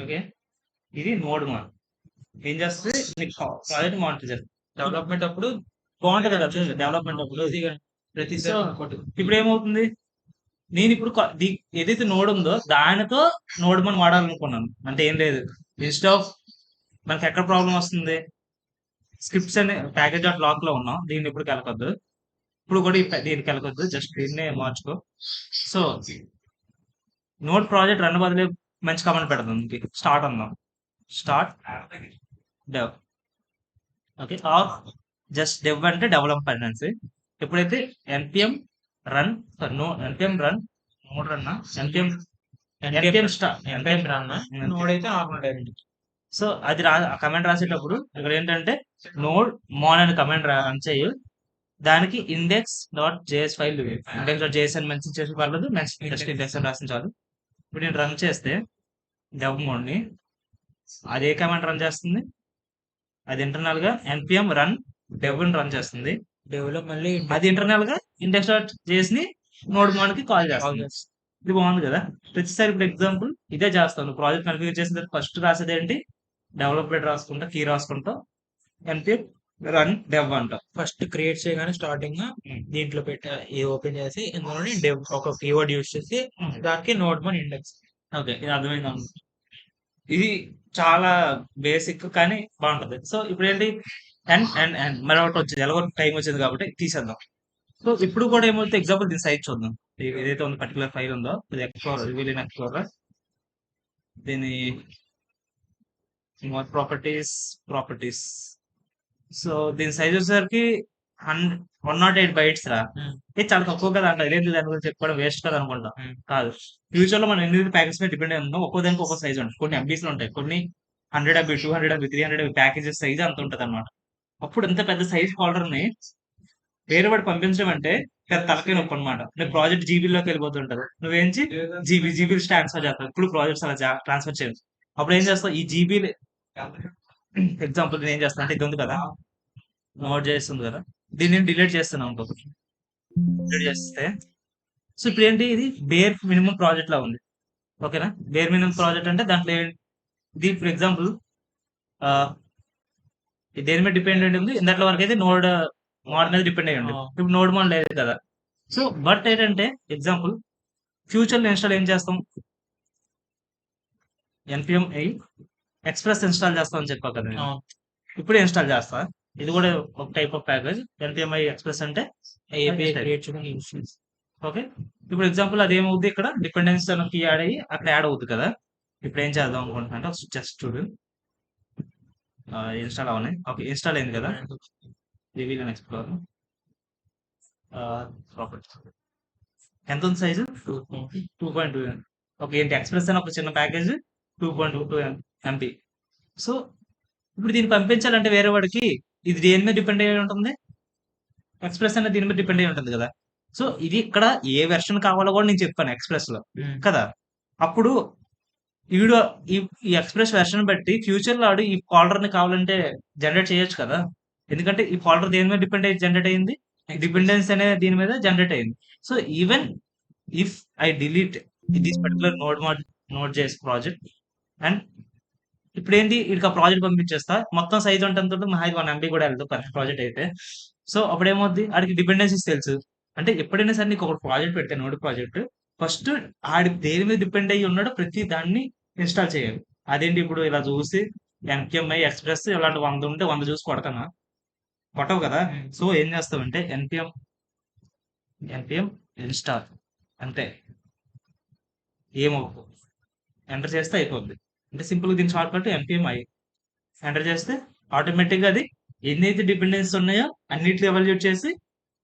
ఓకే, ఇది నోడ్ మాన్ ఏం చేస్తుంది, నీకు ప్రాజెక్ట్ మానిటర్ చేస్తుంది. డెవలప్మెంట్ అప్పుడు బాగుంటుంది కదా డెవలప్మెంట్ అప్పుడు. ప్రతిసారి ఇప్పుడు ఏమవుతుంది, నేను ఇప్పుడు ఏదైతే నోడ్ ఉందో దానితో నోడ్ మనం వాడాలనుకున్నాను అంటే ఏం లేదు, ఇన్స్టెడ్ ఆఫ్ మనకి ఎక్కడ ప్రాబ్లం వస్తుంది, స్క్రిప్ట్స్ అనే ప్యాకేజ్ డాట్ లాక్ లో ఉన్నాం, దీన్ని ఇప్పుడు కలపద్దు, ఇప్పుడు కూడా దీనికి కలపద్దు, జస్ట్ దీన్నే మార్చుకో. సో నోడ్ ప్రాజెక్ట్ రన్ బదులు మంచి కమెంట్ పెడుతుంది, స్టార్ట్ అందాం, start dev. Okay, or just dev అంటే డెవలప్మెంట్ అనేసి. ఎప్పుడైతే npm run npm run node run npm start node అయితే నార్మల్ డైరెక్ట్. సో అది కమెంట్ రాసేటప్పుడు ఇక్కడ ఏంటంటే నోడ్ మాన్ అనే కమెంట్ రన్ చేయు, దానికి index.js ఫైల్ index.js అని మెన్షన్ చేసి పర్లేదు, జస్ట్ ఇండెక్స్ అని రాసిన చాలు. ఇప్పుడు నేను రన్ చేస్తే డెవ్ మోడ్ ని అది ఏ కమెంట్ రన్ చేస్తుంది, అది ఇంటర్నల్ గా npm రన్ డెవ్ ని రన్ చేస్తుంది. డెవలప్ మళ్ళీ అది ఇంటర్నల్ గా index.js ని నోడ్ మాన్ కి కాల్ చేస్తుంది. ఇది బాగుంది కదా. ప్రతిసారి ఇప్పుడు ఎగ్జాంపుల్ ఇదే చేస్తాను, ప్రాజెక్ట్ కన్ఫిగర్ చేసిన తర్వాత ఫస్ట్ రాసేది ఏంటి, డెవలప్మెంట్ రాసుకుంటా, కీ రాసుకుంటా, npm రన్ డెవ్ అంట. ఫస్ట్ క్రియేట్ చేయగానే స్టార్టింగ్ దీంట్లో ఇది ఓపెన్ చేసి ఇందులోని డెవ్ ఒక కీవర్డ్ యూస్ చేసి దానికి నోడ్ మాన్ ఇండెక్స్. ఓకే, ఇది అర్థమైంది. ఇది చాలా బేసిక్ కానీ బాగుంటది. సో ఇప్పుడు ఏంటి, అండ్ అండ్ అండ్ మరొకటి వచ్చింది, ఎలాగో టైం వచ్చింది కాబట్టి తీసేద్దాం. సో ఇప్పుడు కూడా ఏమవుతుంది, ఎగ్జాంపుల్ దీని సైజ్ చూద్దాం, ఏదైతే ఉంది పర్టికులర్ ఫైల్ ఉందో ఇది ఎక్స్ప్లోరర్ దీని ప్రాపర్టీస్. సో దీని సైజ్ వచ్చేసరికి 108 బైట్స్ రా, ఇది చాలా తక్కువ కదా అంట, లేదు దాని గురించి చెప్పుకోవడం వేస్ట్ కదా అనుకుంటా. కాదు, ఫ్యూచర్ లో మనం ఎన్ని ప్యాకెట్స్ మీద డిపెండ్ అయి ఉన్నాం, ఒక్కో దానికి ఒక్కో సైజ్ ఉంటుంది. కొన్ని ఎంబీస్ ఉంటాయి, కొన్ని 100 MB 200 MB 300 MB packages size అంత ఉంటుంది అనమాట. అప్పుడు ఇంత పెద్ద సైజ్ ఫోల్డర్ ని వేరే వాడు పంపించడం అంటే పెద్ద తలకాయ నొప్పి అనమాట. నువ్వు ప్రాజెక్ట్ జీబీలోకి వెళ్ళిపోతుంటది, నువ్వేంచి జీబీ ట్రాన్స్ఫర్ చేస్తావు. ఇప్పుడు ప్రాజెక్ట్స్ అలా ట్రాన్స్ఫర్ చేయదు. అప్పుడు ఏం చేస్తావు, ఈ జీబీ ఎగ్జాంపుల్ నేను ఏం చేస్తాను అంటే ఇది ఉంది కదా, నోట్ చేస్తుంది కదా, దీన్ని నేను డిలీట్ చేస్తున్నాను ఇంకొకటి, డిలీట్ చేస్తే సో ఇప్పుడు ఏంటి, ఇది బేర్ మినిమం ప్రాజెక్ట్ లా ఉంది. ఓకేనా, బేర్ మినిమం ప్రాజెక్ట్ అంటే దాంట్లో ఇది ఫర్ ఎగ్జాంపుల్ దేని మీద డిపెండ్ అయి ఉంది, ఇందాక వరకు అయితే నోడ్ మీద డిపెండ్ అయ్యి ఉంది. ఇప్పుడు నోడ్ మాన్ లేదు కదా. సో బట్ ఏంటంటే ఎగ్జాంపుల్ ఫ్యూచర్ లో ఇన్స్టాల్ ఏం చేస్తాం, npm ఎక్స్ప్రెస్ ఇన్స్టాల్ చేస్తాం అని చెప్పా కదా. ఇప్పుడు ఇన్స్టాల్ చేస్తా. ఇది కూడా ఒక టైప్ ఆఫ్ ప్యాకేజ్. ఎన్పిఎంఐ ఎక్స్ప్రెస్ అంటే ఏపీఐ type. క్రియేట్ చేయడం యూస్ చేసి ఓకే. ఇప్పుడు ఎగ్జాంపుల్ అదేమవుద్ది ఇక్కడ డిపెండెన్స్ కీ యాడ్ అయ్యి అక్కడ యాడ్ అవుద్ది కదా. ఇప్పుడు ఏం చేద్దాం అనుకుంటున్నా అంటే జస్ట్ చూడు. ఇన్స్టాల్ అవనాయి. ఓకే, ఇన్స్టాల్ అయింది కదా. రివీల్ అండ్ ఎక్స్ప్లోర్ ప్రాపర్టీస్ ఎంత ఉంది సైజు? 2.2 ఓకే. ఏంటి ఎక్స్ప్రెస్ అని ఒక చిన్న ప్యాకేజ్ 2.22 ఎంపీ. సో ఇప్పుడు దీన్ని పంపించాలంటే వేరే వాడికి ఇది దేని మీద డిపెండ్ అయ్యి ఉంటుంది? ఎక్స్ప్రెస్ అనేది దీని మీద డిపెండ్ అయ్యి ఉంటుంది కదా. సో ఇది ఇక్కడ ఏ వెర్షన్ కావాలో కూడా నేను చెప్పాను ఎక్స్ప్రెస్ లో కదా. అప్పుడు ఈడు ఈ ఈ ఎక్స్ప్రెస్ వెర్షన్ బట్టి ఫ్యూచర్ లో ఆడు ఈ ఫోల్డర్ ని కావాలంటే జనరేట్ చేయొచ్చు కదా. ఎందుకంటే ఈ ఫోల్డర్ దేని మీద డిపెండ్ అయ్యి జనరేట్ అయింది? డిపెండెన్స్ అనే దీని మీద జనరేట్ అయింది. So even if I delete this particular node JS project and ఇప్పుడు ఏంటి ఇక ప్రాజెక్ట్ పంపించేస్తా, మొత్తం సైజ్ ఉంటుంది మహా 1 MB కూడా వెళ్తుంది ప్రతి ప్రాజెక్ట్ అయితే. సో అప్పుడు ఏమవుద్ది, ఆడికి డిపెండెన్సీస్ తెలుసు. అంటే ఎప్పుడైనా సరే నీకు ఒక ప్రాజెక్ట్ పెడితే నోడ్ ప్రాజెక్ట్ ఫస్ట్ ఆడి దేని మీద డిపెండ్ అయ్యి ఉన్నాడో ప్రతి దాన్ని ఇన్స్టాల్ చేయాలి. అదేంటి ఇప్పుడు ఇలా చూసి ఎన్పిఎంఐ ఎక్స్ప్రెస్ ఇలాంటి 100 ఉంటే 100 చూసి కొడతానా? కొట్టవు కదా. సో ఏం చేస్తావంటే ఎన్పిఎం ఇన్స్టాల్ అంతే. ఏమవు ఎంటర్ చేస్తే అయిపోద్ది. అంటే సింపుల్గా దీని షార్ట్ కట్ ఎన్పిఎంఐ ఎంటర్ చేస్తే ఆటోమేటిక్గా అది ఎన్నైతే డిపెండెన్స్ ఉన్నాయో అన్నిట్లు ఎవాల్యూట్ చేసి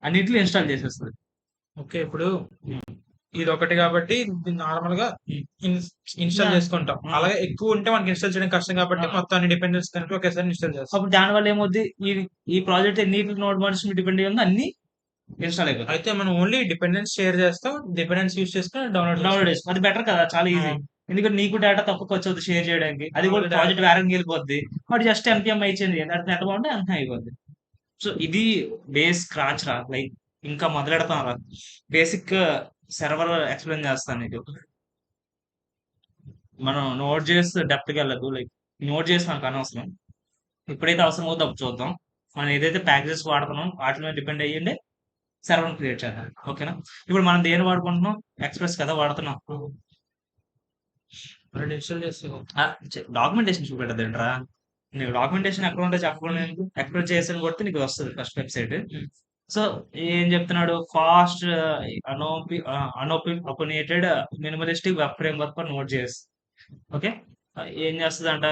అన్నిట్లు ఇన్స్టాల్ చేసేస్తుంది. ఓకే. ఇప్పుడు ఇది ఒకటి కాబట్టి నార్మల్ గా ఇన్స్టాల్ చేసుకుంటాం. అలాగే ఎక్కువ ఉంటే మనకి ఇన్స్టాల్ చేయడం కష్టం కాబట్టి మొత్తం అన్ని డిపెండెన్స్ కనుక ఒకేసారి ఇన్స్టాల్ చేస్తాం. అప్పుడు దానివల్ల ఏమవుద్ది, ఈ ప్రాజెక్ట్ ఎన్నిటి నోడ్ మాడ్యూల్స్ మీద డిపెండ్ అయ్యి ఉందో అన్ని ఇన్స్టాల్ అయిపోతాయి. అయితే మనం ఓన్లీ డిపెండెన్స్ షేర్ చేస్తాం, డిపెండెన్స్ యూస్ చేసుకుని డౌన్లోడ్ చేసుకో. అది బెటర్ కదా, చాలా ఈజీ. ఎందుకంటే నీకు డేటా తక్కువ ఖర్చు అవుతుంది షేర్ చేయడానికి. అది కూడా ప్రాజెక్ట్ వేరంగా వెళ్ళిపోద్ది. వాడు జస్ట్ ఎన్పిఎం ఇచ్చింది అంటే ఎంత బాగుంటే అంత అయిపోద్ది. సో ఇది బేస్ స్క్రాచ్ రా. లైక్ ఇంకా మొదలెడతాం రా. బేసిక్ సర్వర్ ఎక్స్ప్లెయిన్ చేస్తాను నీకు. మనం నోట్ చేసి డెప్త్కి వెళ్ళదు. లైక్ నోట్ చేసి మనకు అనవసరం. ఎప్పుడైతే అవసరం అవుతుందో అప్పుడు చూద్దాం. మనం ఏదైతే ప్యాకేజెస్ వాడుతున్నాం వాటి మీద డిపెండ్ అయ్యిండే సర్వర్ క్రియేట్ చేద్దాం. ఓకేనా. ఇప్పుడు మనం దేని వాడుకుంటున్నాం? ఎక్స్ప్రెస్ కదా వాడుతున్నాం. ఇన్స్టాల్ చేస్తాం. డాక్యుమెంటేషన్ చూపెట్టదు ఏంట్రా. నీకు డాక్యుమెంటేషన్ ఎక్కడ ఉంటే చెప్పకుండా ఎక్స్ప్రెస్ చేసి కొడితే నీకు వస్తుంది ఫస్ట్ వెబ్సైట్. సో ఏం చెప్తున్నాడు? Fast unopinionated minimalistic web framework for Node JS. Okay. ఏం చేస్తుంది అంట?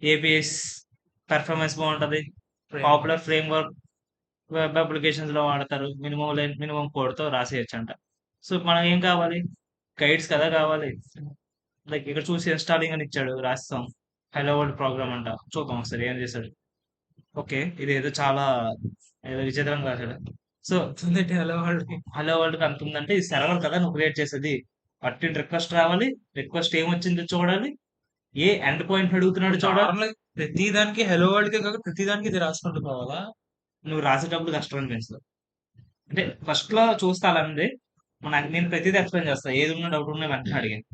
ఏపీఎస్ పెర్ఫార్మెన్స్ బాగుంటది. Popular framework web applications లో వాడతారు. మినిమం కోడ్ తో రాసేయచ్చు అంట. సో మనకి ఏం కావాలి? గైడ్స్ కదా కావాలి. లైక్ ఇక్కడ చూసి ఇన్స్టాలింగ్ అని ఇచ్చాడు, రాస్తాం. హలో వరల్డ్ ప్రోగ్రామ్ అంట. చూద్దాం ఒకసారి ఏం చేశాడు. ఓకే, ఇది ఏదో చాలా ఏదో విచిత్రంగా రాశాడు. సో హలో వరల్డ్ అంత ఉందంటే ఇది సర్వర్ కదా నువ్వు క్రియేట్ చేసేది. పట్టిన రిక్వెస్ట్ రావాలి, రిక్వెస్ట్ ఏమొచ్చిందో చూడాలి, ఏ ఎండ్ పాయింట్ అడుగుతున్నాడు చూడాలి. ప్రతి దానికి హలో వరల్డ్ కే కాక ప్రతి దానికి ఇది రాసుకుంటూ పోవాలా? నువ్వు రాసేటప్పుడు కష్టం అనిపిస్తుంది. అంటే ఫస్ట్ లో చూస్తా అలాంటి నేను ప్రతిదీ ఎక్స్ప్లెయిన్ చేస్తా. ఏది ఉన్నా డౌట్ ఉన్నా వెంటనే అడిగాను.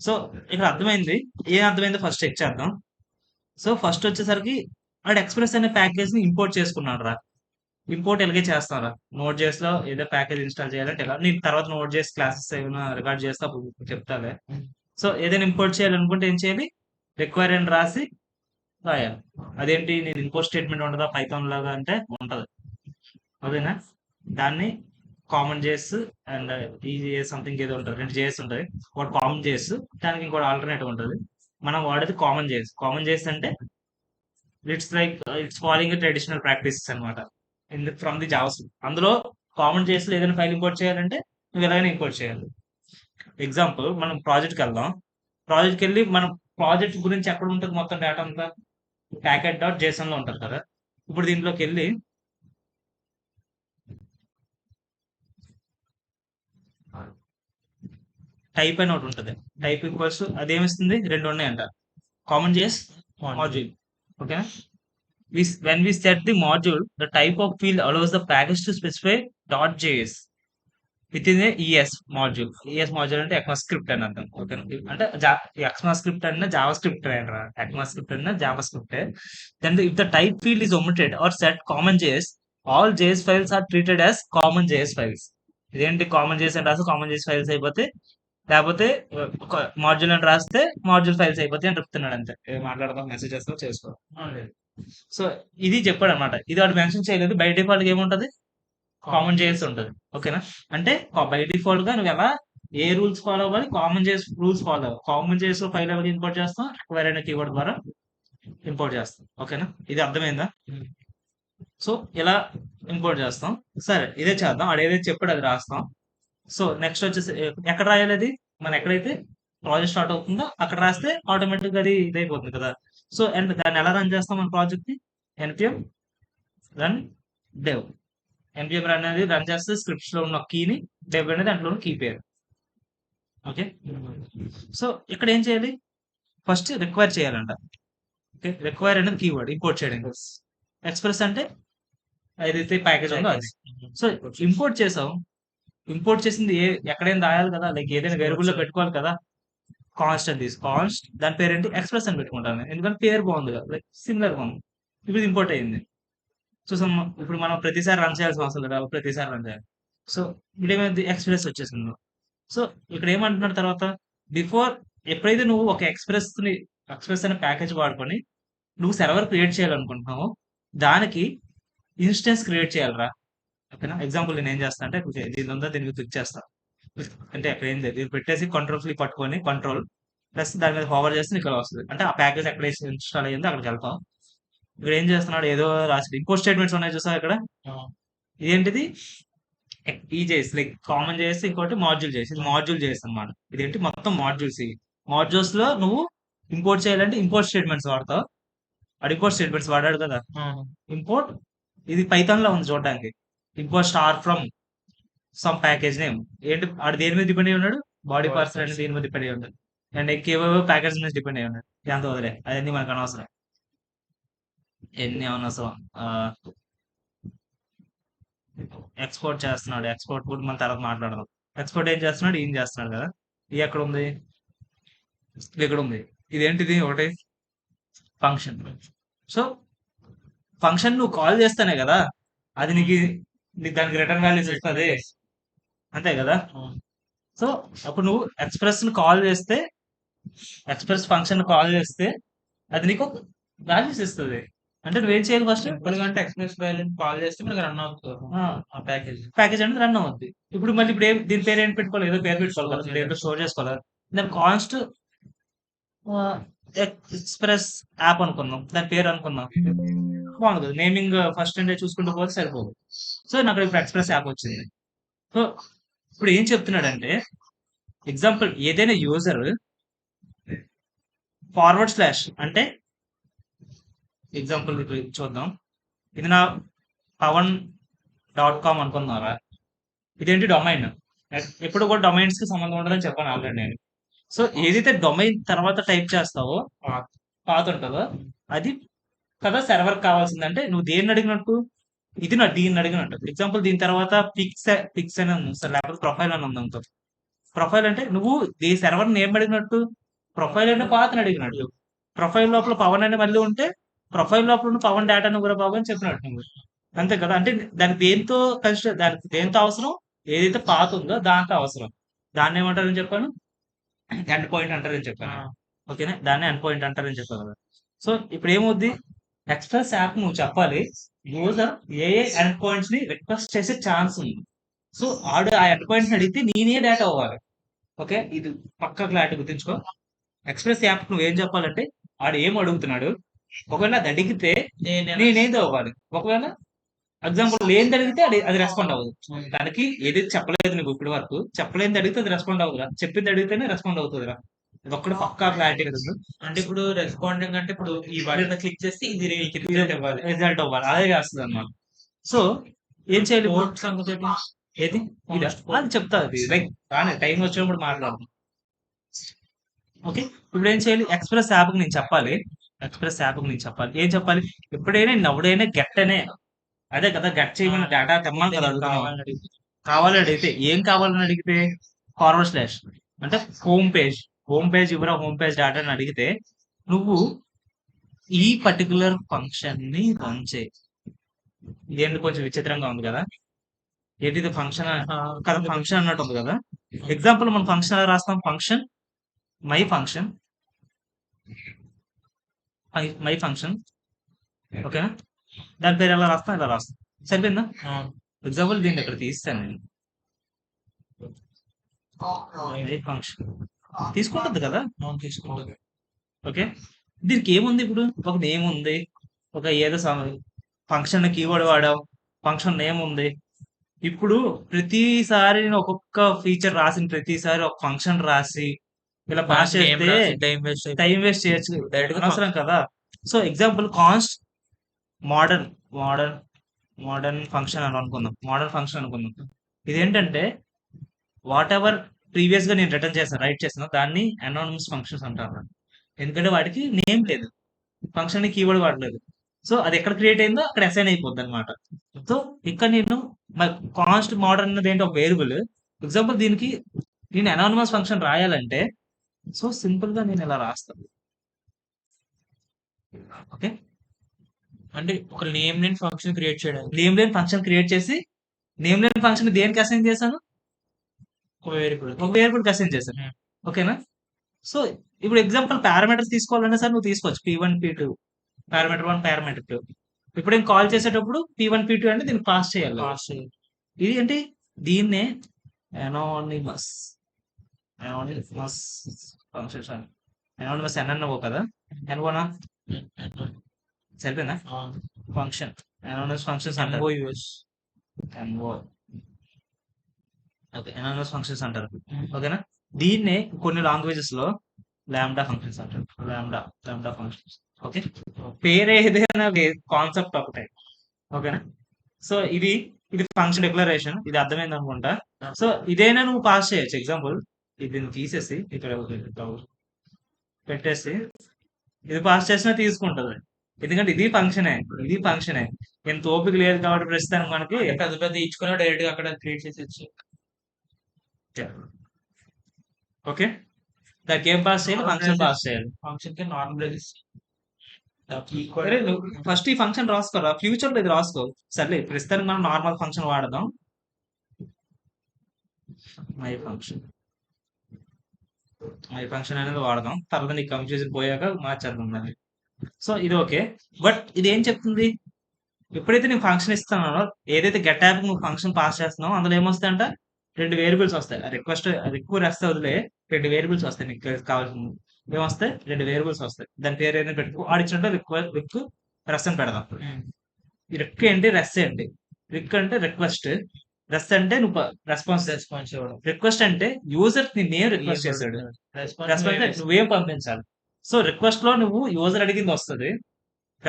సో ఇక్కడ అర్థమైంది. ఏం అర్థమైందో ఫస్ట్ చెక్ చేద్దాం. సో ఫస్ట్ వచ్చేసరికి వాడు ఎక్స్ప్రెస్ అనే ప్యాకేజ్ ని ఇంపోర్ట్ చేసుకున్నాడు రా. ఇంపోర్ట్ ఎలాగే చేస్తారా? నోట్ జేస్ లో ఏదో ప్యాకేజ్ ఇన్స్టాల్ చేయాలంటే ఎలా, నేను తర్వాత నోట్ చేసి క్లాసెస్ ఏమైనా రికార్డ్ చేస్తా అప్పుడు చెప్తాలే. సో ఏదైనా ఇంపోర్ట్ చేయాలనుకుంటే ఏం చేయాలి? రిక్వైర్ అని రాసి రాయాలి. అదేంటి నేను ఇంపోర్ట్ స్టేట్మెంట్ ఉంటుందా పైథాన్ లాగా అంటే ఉంటది. అదేనా? దాన్ని కామన్ జేస్ అండ్ ఈ సంథింగ్ ఏదో ఉంటుంది, 2 జేఎస్ ఉంటుంది. ఒకటి కామన్ జేస్, దానికి ఇంకోటి ఆల్టర్నేటివ్ ఉంటుంది. మనం వాడేది కామన్ జేస్. కామన్ జేస్ అంటే ఇట్స్ ఫాలోయింగ్ ట్రెడిషనల్ ప్రాక్టీసెస్ అనమాట ఫ్రమ్ ది జావా. అందులో కామన్ జేస్ లో ఏదైనా ఫైల్ ఇంపోర్ట్ చేయాలంటే నువ్వు ఎలాగైనా ఇంపోర్ట్ చేయాలి. ఎగ్జాంపుల్ మనం ప్రాజెక్ట్కి వెళ్దాం. ప్రాజెక్ట్కి వెళ్ళి మనం ప్రాజెక్ట్ గురించి ఎక్కడ ఉంటుంది మొత్తం డేటా అంతా packet.json లో ఉంటుంది కదా. ఇప్పుడు దీంట్లోకి వెళ్ళి టైప్ అని ఒకటి ఉంటుంది. Type equals అదేమిస్తుంది? 2 ఉన్నాయంట. Common JS module. ఓకేనా. when we set the module, the type of field allows the package to specify .js within a ES module. ES module అంటే ECMAScript అని అర్థం. ఓకే, అంటే ECMAScript అన్న జావా స్క్రిప్ట్ అయినా ECMAScript అన్న Java script. then if the type field is omitted or set common JS, all JS files are treated as common JS files. ఇదేంటి common JS అని రాస్తే కామన్ JS ఫైల్స్ అయిపోతే, లేకపోతే module అని రాస్తే module files అయిపోతాయి అని చెప్తున్నాడు. అంతే. మాట్లాడదాం, మెసేజ్ చేస్తాం, చేసుకో. సో ఇది చెప్పాడు అనమాట. ఇది వాడు మెన్షన్ చేయలేదు. బై డిఫాల్ట్ ఏముంటది, కామన్ జేఎస్ ఉంటది. ఓకేనా? అంటే బై డిఫాల్ట్ గా నువ్వు ఎలా ఏ రూల్స్ ఫాలో అవ్వాలి, కామన్ జేఎస్ రూల్స్ ఫాలో అవ్వాలి. కామన్ జేఎస్ లో ఫైల్ ఎవరు ఇంపోర్ట్ చేస్తాం, రిక్వైర్ అనే కీవర్డ్ ద్వారా ఇంపోర్ట్ చేస్తాం. ఓకేనా? ఇది అర్థమైందా? సో ఇలా ఇంపోర్ట్ చేస్తాం. సరే ఇదే చేద్దాం. ఆడు ఏదైతే చెప్పాడు అది రాస్తాం. సో నెక్స్ట్ వచ్చేసి ఎక్కడ రాయాలి అది, మనం ఎక్కడైతే ప్రాజెక్ట్ స్టార్ట్ అవుతుందో అక్కడ రాస్తే ఆటోమేటిక్ అది ఇదైపోతుంది కదా. సో అండ్ దాన్ని ఎలా రన్ చేస్తాం మన ప్రాజెక్ట్ ని, npm run dev. npm run అనేది రన్ చేస్తే స్క్రిప్ట్స్ లో ఉన్న కీని, డెవ్ అనేది దాంట్లో కీ పేరు. ఓకే, సో ఇక్కడ ఏం చేయాలి, ఫస్ట్ రిక్వైర్ చేయాలంట. ఓకే, రిక్వైర్ అనేది కీవర్డ్ ఇంపోర్ట్ చేయడానికి. ఎక్స్ప్రెస్ అంటే ఏదైతే ప్యాకేజ్ ఉందో అది. సో ఇంపోర్ట్ చేసాం, ఇంపోర్ట్ చేసింది ఎక్కడైనా రాయాలి కదా, లైక్ ఏదైనా వేరియబుల్ లో పెట్టుకోవాలి కదా. కాన్స్ట్ అని కాన్స్ట్ దాని పేరు ఏంటి, ఎక్స్ప్రెస్ అని పెట్టుకుంటాను నేను. ఎందుకంటే పేరు బాగుంది కదా, లైక్ సిమిలర్ గా ఉంది. ఇప్పుడు ఇంపోర్ట్ అయింది. సో ఇప్పుడు మనం ప్రతిసారి రన్ చేయాల్సిన అవసరం లేదు, ప్రతిసారి రన్ చేయాలి. సో ఇప్పుడు ఏమైంది, ఎక్స్ప్రెస్ వచ్చేసింది. సో ఇక్కడ ఏమంటున్నాడు తర్వాత, బిఫోర్ ఎప్పుడైతే నువ్వు ఒక ఎక్స్ప్రెస్ అనే ప్యాకేజ్ వాడుకొని నువ్వు సర్వర్ క్రియేట్ చేయాలనుకుంటున్నావు, దానికి ఇన్స్టెన్స్ క్రియేట్ చేయాలరా. ఓకేనా? ఎగ్జాంపుల్ నేను ఏం చేస్తా అంటే, దీని ఉందా దీనికి క్లిక్ చేస్తా. అంటే అక్కడ ఏం లేదు, ఇది పెట్టేసి కంట్రోల్ ఫ్లిప్ పట్టుకొని కంట్రోల్ ప్లస్ దాని మీద హోవర్ చేస్తే ఇక్కడ వస్తుంది. అంటే ఆ ప్యాకేజ్ ఎక్కడ ఇన్స్టాల్ అయ్యిందో అక్కడికి వెళ్తాం. ఇక్కడ ఏం చేస్తున్నాడు, ఏదో రాసి ఇంపోర్ట్ స్టేట్మెంట్స్ ఉన్నాయి చూసా ఇక్కడ. ఇదేంటిది, ఈజేస్ లైక్ కామన్ చేసి ఇంకోటి మాడ్యూల్ చేసి, ఇది మాడ్యూల్ చేసి అనమాట. ఇదేంటి మొత్తం మాడ్యూల్స్. ఈ మాడ్యూల్స్ లో నువ్వు ఇంపోర్ట్ చేయాలంటే ఇంపోర్ట్ స్టేట్మెంట్స్ వాడతావు. అది ఇంపోర్ట్ స్టేట్మెంట్స్ వాడాడు కదా, ఇంపోర్ట్. ఇది పైథాన్ లో ఉంది చూడడానికి. Import star from some package name. ఏంటి ఆడు దేని మీద డిపెండ్ అయి ఉన్నాడు, బాడీ పార్ట్స్ అనేది దేని మీద డిపెండ్ అయి ఉన్నాడు, అండ్ ఇంకేవో ప్యాకేజ్ మీద డిపెండ్ అయి ఉన్నాడు. ఎంత వదిలే, అవన్నీ మనకు అనవసరం, ఎన్ని అనవసరం. ఎక్స్పోర్ట్ చేస్తున్నాడు, ఎక్స్పోర్ట్ కూడా మన తర్వాత మాట్లాడదాం. ఎక్స్పోర్ట్ ఏం చేస్తున్నాడు, ఏం చేస్తున్నాడు కదా. ఇది ఎక్కడ ఉంది, ఇది ఎక్కడ ఉంది. ఇదేంటిది, ఒకటి ఫంక్షన్. సో ఫంక్షన్ నువ్వు కాల్ చేస్తానే కదా అది నీకు దానికి రిటర్న్ వాల్యూస్ ఇస్తుంది, అంతే కదా. సో అప్పుడు నువ్వు ఎక్స్ప్రెస్ ని కాల్ చేస్తే, ఎక్స్ప్రెస్ ఫంక్షన్ కాల్ చేస్తే అది నీకు వాల్యూస్ ఇస్తుంది. అంటే నువ్వేం చేయాలి, ఫస్ట్ ఎందుకంటే ఎక్స్ప్రెస్ వాల్యూ కాల్ చేస్తే మనకి రన్ అవుతుంది ఆ ప్యాకేజ్. ప్యాకేజ్ అనేది రన్ అవుద్ది. ఇప్పుడు మళ్ళీ ఇప్పుడు దీని పేరు ఏంటి పెట్టుకోవాలి, ఏదో పేరు పెట్టుకోవాలి కదా, ఏంటో స్టోర్ చేసుకోవాలి. దాని కాన్స్ట్ ఎక్స్ప్రెస్ యాప్ అనుకుందాం, దాని పేరు అనుకుందాం, బాగుంది. నేమింగ్ ఫస్ట్ అంటే చూసుకుంటూ పోతే సరిపోదు. సో నాకు ఇప్పుడు ఎక్స్ప్రెస్ యాప్ వచ్చింది. సో ఇప్పుడు ఏం చెప్తున్నాడంటే, ఎగ్జాంపుల్ ఏదైనా యూజర్ ఫార్వర్డ్ స్లాష్ అంటే, ఎగ్జాంపుల్ ఇప్పుడు చూద్దాం. ఇది నా పవన్.com అనుకుందారా. ఇదేంటి డొమైన్, ఎప్పుడు కూడా డొమైన్స్ కి సంబంధం ఉండదని చెప్పాను ఆల్రెడీ నేను. సో ఏదైతే డొమైన్ తర్వాత టైప్ చేస్తావో, పాత్ ఉంటుందో అది కదా సర్వర్ కావాల్సిందంటే, నువ్వు దేన్ని అడిగినట్టు, ఇది నా దీన్ని అడిగినట్టు. ఎగ్జాంపుల్ దీని తర్వాత పిక్స్ అని ఉంది సార్, లేకపోతే ప్రొఫైల్ అని ఉంది అనుకో. ప్రొఫైల్ అంటే నువ్వు ఈ సర్వర్ నేమ్ అడిగినట్టు, ప్రొఫైల్ అంటే పాతని అడిగినట్టు. ప్రొఫైల్ లోపల పవన్ అని మళ్ళీ ఉంటే, ప్రొఫైల్ లోపల ఉన్న పవన్ డేటాను కూడా బాబు అని చెప్పినట్టు నువ్వు, అంతే కదా. అంటే దానికి దేంతో దానికి దేంతో అవసరం, ఏదైతే పాత ఉందో దాంతో అవసరం. దాన్ని ఏమంటారని చెప్పాను, ఎండ్ పాయింట్ అంటారని చెప్పాను. ఓకేనా, దాన్ని ఎండ్ పాయింట్ అంటారని చెప్పాను కదా. సో ఇప్పుడు ఏమవుద్ది, ఎక్స్ప్రెస్ యాప్ నువ్వు చెప్పాలి, యూజర్ ఏ ఎండ్ పాయింట్స్ ని రిక్వెస్ట్ చేసే ఛాన్స్ ఉంది. సో ఆడు ఆ ఎండ్ పాయింట్స్ అడిగితే నేనే డేటా అవ్వాలి. ఓకే, ఇది పక్క క్లారిటీ గుర్తుంచుకో. ఎక్స్ప్రెస్ యాప్ నువ్వు ఏం చెప్పాలంటే, ఆడు ఏం అడుగుతున్నాడు, ఒకవేళ అది అడిగితే నేనేది అవ్వాలి. ఒకవేళ ఎగ్జాంపుల్ లేనిది అడిగితే అది రెస్పాండ్ అవ్వదు. దానికి ఏదైతే చెప్పలేదు నీకు ఇప్పటి వరకు, చెప్పలేనిది అడిగితే అది రెస్పాండ్ అవ్వదురా, చెప్పింది అడిగితేనే రెస్పాండ్ అవుతుందిరా. ఇది ఒక్కటి పక్కా క్లారిటీ కదా. అంటే ఇప్పుడు రెస్పాండింగ్ అంటే ఇప్పుడు ఈ బటన్ క్లిక్ చేస్తే ఇది రిజల్ట్ ఇవ్వాలి, రిజల్ట్ అవ్వాలి, అదే చేస్తుంది అన్నమాట. సో ఏం చేయాలి, సంగతి ఏది ఇది అది చెప్తా, అది లైక్ కానీ టైం వచ్చినప్పుడు మాట్లాడదాం. ఓకే, ఇప్పుడు ఏం చేయాలి, ఎక్స్ప్రెస్ యాప్ నేను చెప్పాలి, ఎక్స్ప్రెస్ యాప్ నేను చెప్పాలి. ఏం చెప్పాలి, ఎప్పుడైనా ఎవడైనా గెట్ అనే, అదే కదా గెట్ చేయమని డేటా తెమ్మని కదా అడుగుతున్నావు. కావాలని అడిగితే ఏం కావాలని అడిగితే, ఫార్వర్డ్ స్లాష్ అంటే హోమ్ పేజ్ ఇవ్వరా, హోమ్ పేజ్ డేటా అని అడిగితే నువ్వు ఈ పర్టికులర్ ఫంక్షన్ ని రన్ చేయి. ఇదేంటి కొంచెం విచిత్రంగా ఉంది కదా, ఏంటిది ఫంక్షన్ కదా, ఫంక్షన్ అన్నట్టు ఉంది కదా. ఎగ్జాంపుల్ మనం ఫంక్షన్ ఎలా రాస్తాం, ఫంక్షన్ మై ఫంక్షన్ ఓకేనా? దాని పేరు ఎలా రాస్తాం? ఇలా రాస్తాం. సరిపోయిందా? ఎగ్జాంపుల్ దీన్ని ఇక్కడ తీస్తాను నేను. ఫంక్షన్ తీసుకుంటుంది కదా. తీసుకుంటుంది. ఓకే, దీనికి ఏముంది ఇప్పుడు? ఒక నేమ్ ఉంది, ఒక ఏదో ఫంక్షన్ కీవర్డ్ వాడాం, ఫంక్షన్ నేమ్ ఉంది. ఇప్పుడు ప్రతిసారి నేను ఒక్కొక్క ఫీచర్ రాసిన ప్రతిసారి ఒక ఫంక్షన్ రాసి ఇలా పాస్ చేస్తే టైం వేస్ట్ చేయొచ్చు, అనవసరం కదా. So example const modern modern modern function అని అనుకుందాం. మోడర్న్ ఫంక్షన్ అనుకుందాం. ఇదేంటంటే వాట్ ఎవర్ ప్రీవియస్ గా నేను రిటర్న్ చేశాను, రైట్ చేసిన దాన్ని అనానిమస్ ఫంక్షన్స్ అంటారు. ఎందుకంటే వాటికి నేమ్ లేదు, ఫంక్షన్ కీవర్డ్ వాడలేదు. సో అది ఎక్కడ క్రియేట్ అయిందో అక్కడ అసైన్ అయిపోద్ది అనమాట. సో ఇక్కడ నేను కాన్స్ట్ మోడర్న్ అనేది ఏంటి, ఒక వేరియబుల్. ఎగ్జాంపుల్ దీనికి నేను అనానిమస్ ఫంక్షన్ రాయాలంటే సో సింపుల్ గా నేను ఇలా రాస్తాను. ఓకే, అంటే ఒక నేమ్ లేని ఫంక్షన్ క్రియేట్ చేయడానికి. నేమ్ లేని ఫంక్షన్ క్రియేట్ చేసి నేమ్ లేని ఫంక్షన్ దేనికి అసైన్ చేశాను? ఒక వేరియబుల్. ఒక వేరియబుల్ కి అసైన్ చేశాను. ఓకేనా? సో ఇప్పుడు ఎగ్జాంపుల్ పారామీటర్స్ తీసుకోవాలంటే సార్ నువ్వు తీసుకోవచ్చు P1 P2, పారామీటర్ 1 పారామీటర్ 2. ఇప్పుడు నేను కాల్ చేసేటప్పుడు P1 P2 అంటే దీన్ని పాస్ చేయాలి. ఇది ఏంటి? దీన్నే అనానిమస్ అనానిమస్ ఫంక్షన్స్ అని. అనానిమస్ ఎన్ అన్నావు కదా, ఎన్వనా సరిపోయిందా? ఫంక్షన్ అనానిమస్ ఫంక్షన్స్ అంటారు. ఓకే, అనానిమస్ ఫంక్షన్స్ అంటారు. ఓకేనా? దీన్నే కొన్ని లాంగ్వేజెస్ లో లాంబ్డా ఫంక్షన్స్ అంటారు. Lambda functions. ఓకే, పేరు ఏదైనా కాన్సెప్ట్ ఒకటే. ఓకేనా? సో ఇది ఫంక్షన్ డిక్లరేషన్. ఇది అర్థమైంది అనుకుంటా. సో ఇదైనా నువ్వు పాస్ చేయొచ్చు. ఎగ్జాంపుల్ దీన్ని తీసేసి ఇక్కడ పెట్టేసి ఇది పాస్ చేసినా తీసుకుంటది, ఎందుకంటే ఇది ఫంక్షనే. ఎంత ఓపిక లేదు కాబట్టి ప్రస్తుతానికి మనకి పెద్ద పెద్ద ఇచ్చుకుని డైరెక్ట్ గా అక్కడ క్రియేట్ చేసి. ఓకే, దానికి ఏం పాస్ చేయాలి? ఫంక్షన్ పాస్ చేయాలి. ఫంక్షన్ కి నార్మల్ ఫస్ట్ ఈ ఫంక్షన్ రాసుకోరా, ఫ్యూచర్ లో ఇది రాసుకో. సర్లే ప్రస్తుతానికి మనం నార్మల్ ఫంక్షన్ వాడదాం. మై ఫంక్షన్ అనేది వాడదాం, తర్వాత నీకు కన్ఫ్యూజన్ పోయాక మార్చేద్దాం దాన్ని. సో ఇది ఓకే, బట్ ఇది ఏం చెప్తుంది? ఎప్పుడైతే నేను ఫంక్షన్ ఇస్తున్నానో, ఏదైతే గెట్ యాప్ నువ్వు ఫంక్షన్ పాస్ చేస్తున్నావు అందులో ఏమొస్తాయంట? 2 వేరియబుల్స్ వస్తాయి. రిక్వెస్ట్ అది ఎక్కువ రెస్ట్ వదిలే 2 వేరియబుల్స్ వస్తాయి. నీకు కావాల్సింది ఏమొస్తాయి? 2 వేరియబుల్స్ వస్తాయి. దాని పేరు ఏదైనా పెట్టుకో, ఆడిచ్చినట్టు రిక్ రెస్ట్ అని పెడదాం. ఈ రిక్ ఏంటి, రెస్ట్ ఏంటి? రిక్ అంటే రిక్వెస్ట్, రెస్ట్ అంటే నువ్వు రెస్పాన్స్ ఇవ్వడం. రిక్వెస్ట్ అంటే యూజర్ ని నేమ్ రిక్వెస్ట్ చేశాడు, రెస్పాన్స్ అంటే నువ్వేం పంపించాలి. సో రిక్వెస్ట్ లో నువ్వు యూజర్ అడిగింది వస్తుంది,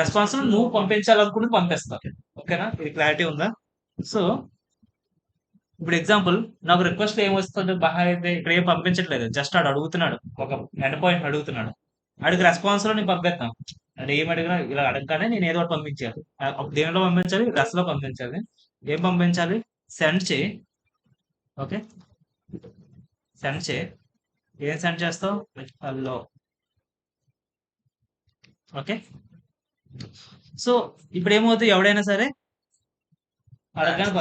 రెస్పాన్స్ లో నువ్వు పంపించాలనుకుంటే పంపిస్తావు. ఓకేనా? ఇది క్లారిటీ ఉందా? సో ఇప్పుడు ఎగ్జాంపుల్ నాకు రిక్వెస్ట్ ఏం వస్తుంది, బాగా అయితే ఇక్కడ ఏం పంపించట్లేదు, జస్ట్ ఆడు అడుగుతున్నాడు, ఒక ఎండ్ పాయింట్ అడుగుతున్నాడు. అడిగి రెస్పాన్స్ లో నేను పంపిస్తాను. అది ఏం అడిగినా ఇలా అడగగానే నేను ఏదో ఒకటి పంపించాలి. దేనిలో పంపించాలి? రెస్ట్ లో పంపించాలి. ఏం పంపించాలి? సెండ్ చేయి. ఓకే, సెండ్ చేయి. ఏం సెండ్ చేస్తావు? హలో. ఓకే, సో ఇప్పుడు ఏమవుతుంది, ఎవడైనా సరే అడగగానే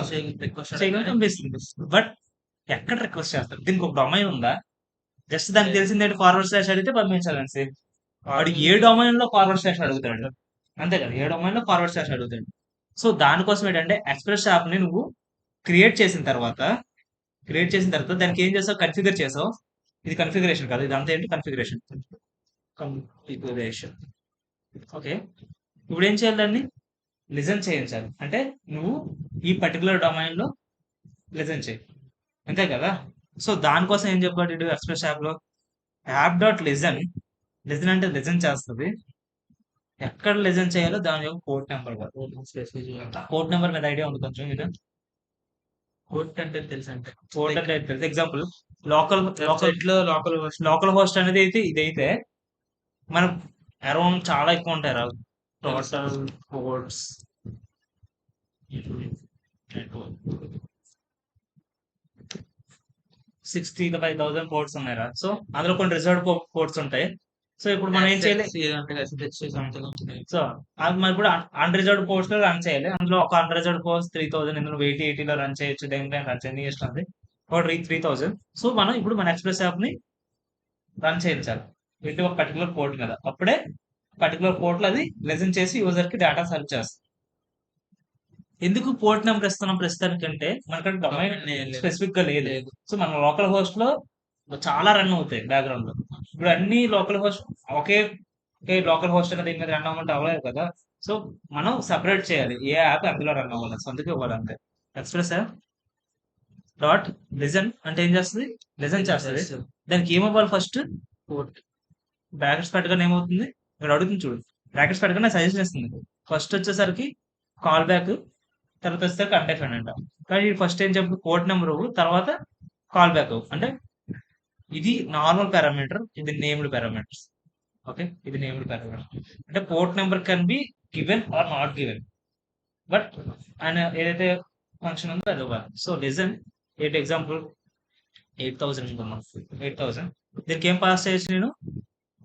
పంపిస్తుంది. బట్ ఎక్కడ రిక్వెస్ట్ చేస్తారు? దీనికి ఒక డొమైన్ ఉందా? జస్ట్ దానికి తెలిసింది ఏంటి, ఫార్వర్డ్ స్లాష్ అడిగితే పంపించాలని సేమ్. వాడు ఏ డొమైన్ లో ఫార్వర్డ్ స్లాష్ అడుగుతాడు, అంతే కదా, ఏ డొమైన్ లో ఫార్వర్డ్ స్లాష్ అడుగుతాడు. సో దానికోసం ఏంటంటే ఎక్స్ప్రెస్ యాప్ ని నువ్వు క్రియేట్ చేసిన తర్వాత దానికి ఏం చేస్తావు? కన్ఫిగర్ చేసావు. ఇది కన్ఫిగరేషన్ కాదు, ఇదంతా ఏంటి? కన్ఫిగరేషన్. ఓకే, ఇప్పుడు ఏం చేయాలి? దాన్ని లిజన్ చేయించాలి. అంటే నువ్వు ఈ పర్టికులర్ డొమైన్ లో లిజన్ చేయి, అంతే కదా. సో దానికోసం ఏం చెప్పాడు ఎక్స్ప్రెస్ యాప్ లో? App dot listen. లిజన్ అంటే లిజన్ చేస్తుంది. ఎక్కడ లిజన్ చేయాలో దాని యొక్క పోర్ట్ నెంబర్. పోర్ట్ నెంబర్ మీద ఐడియా ఉంది కొంచెం? ఇది పోర్ట్ అంటే తెలుసు. అంటే పోర్ట్ అంటే తెలుసు. ఎగ్జాంపుల్ లోకల్ హోస్ట్ అనేది అయితే ఇదైతే మనం అరౌండ్ చాలా ఎక్కువ ఉంటాయి రా, టోటల్ పోర్ట్స్ 65,000 పోర్ట్స్ ఉన్నాయిరా. సో అందులో కొన్ని రిజర్వ్డ్ పోర్ట్స్ ఉంటాయి. సో ఇప్పుడు మనం ఏం చేయాలి? సో అది మనం ఇప్పుడు అన్రిజర్వ్డ్ పోర్ట్స్ లో రన్ చేయాలి. అందులో ఒక అన్రిజర్వ్డ్ పోర్ట్స్ 3,000, ఇందులో 80 లో రన్ చేయొచ్చు, దేని రన్ చేయని ఇష్టం ఉంది. ఒక 3,000. సో మనం ఇప్పుడు మన ఎక్స్ప్రెస్ యాప్ ని రన్ చేయించాలి ఏంటి, ఒక పర్టికులర్ పోర్ట్ మీద. అప్పుడే పర్టికులర్ పోర్ట్ లో అది లెజన్ చేసి యూజర్ కి డేటా సర్వ్ చేస్తుంది. ఎందుకు పోర్ట్ నెంబర్ ఇస్తున్నాం ప్రస్తుతానికంటే మనకి డొమైన్ స్పెసిఫిక్ గా లేదు. సో మన లోకల్ హోస్ట్ లో చాలా రన్ అవుతాయి బ్యాక్గ్రౌండ్ లో. ఇప్పుడు అన్ని లోకల్ హోస్ట్ ఒకే లోకల్ హోస్ట్ అనేది దీని మీద రన్ అవ్వమంటే అవ్వలేదు కదా. సో మనం సపరేట్ చేయాలి ఏ యాప్ అందులో రన్ అవ్వాలి, సో అందుకే ఇవ్వాలంటే ఎక్స్ప్రెస్ డాట్ లిజన్ అంటే ఏం చేస్తుంది, లిజన్ చేస్తుంది. దానికి ఏమవ్వాలి ఫస్ట్, పోర్ట్ బ్రాకెట్స్ పెట్టగానే ఏమవుతుంది, ఇక్కడ అడుగుతుంది చూడు, బ్రాకెట్స్ పెట్టగానే సజెషన్ ఇస్తుంది. ఫస్ట్ వచ్చేసరికి కాల్ బ్యాక్, తర్వాత వస్తే కంటెక్ట్ అంట. కానీ ఫస్ట్ ఏం చెప్పు, పోర్ట్ నెంబర్ తర్వాత కాల్ బ్యాక్. అంటే ఇది నార్మల్ పారామీటర్, ఇది నేమ్డ్ పారామీటర్స్. ఓకే, ఇది నేమ్డ్ పారామీటర్. అంటే port number can be given or not given, but ఆయన ఏదైతే ఫంక్షన్ ఉందో అది ఇవ్వాలి. సో లిజన్ 8 ఎగ్జాంపుల్ 8000 ఉందమ్మా, 8000. దీనికి ఏం పాస్ చేయొచ్చు నేను,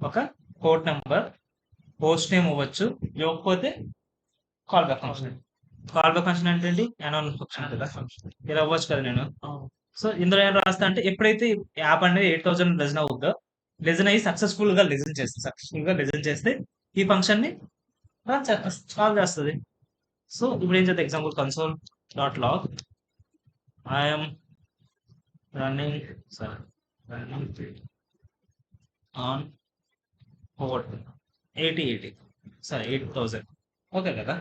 ఒక పోర్ట్ నెంబర్, పోస్ట్ నేమ్ ఇవ్వచ్చు, ఇవ్వకపోతే call back function. Callback function అంటే ఏంటి, అనోన్ ఫంక్షన్ కదా, ఇలా అవ్వచ్చు కదా నేను. సో ఇందులో ఏం రాస్తా అంటే ఎప్పుడైతే యాప్ అనేది 8000 లెజన్ అవుద్దో, లెజన్ అయ్యి సక్సెస్ఫుల్ గా లెజన్ చేస్తే ఈ ఫంక్షన్ ని కాల్ చేస్తుంది. సో ఇప్పుడు ఏం చేద్దాం, example console dot log I'm running on port 8080, సరే 8000. ఓకే కదా,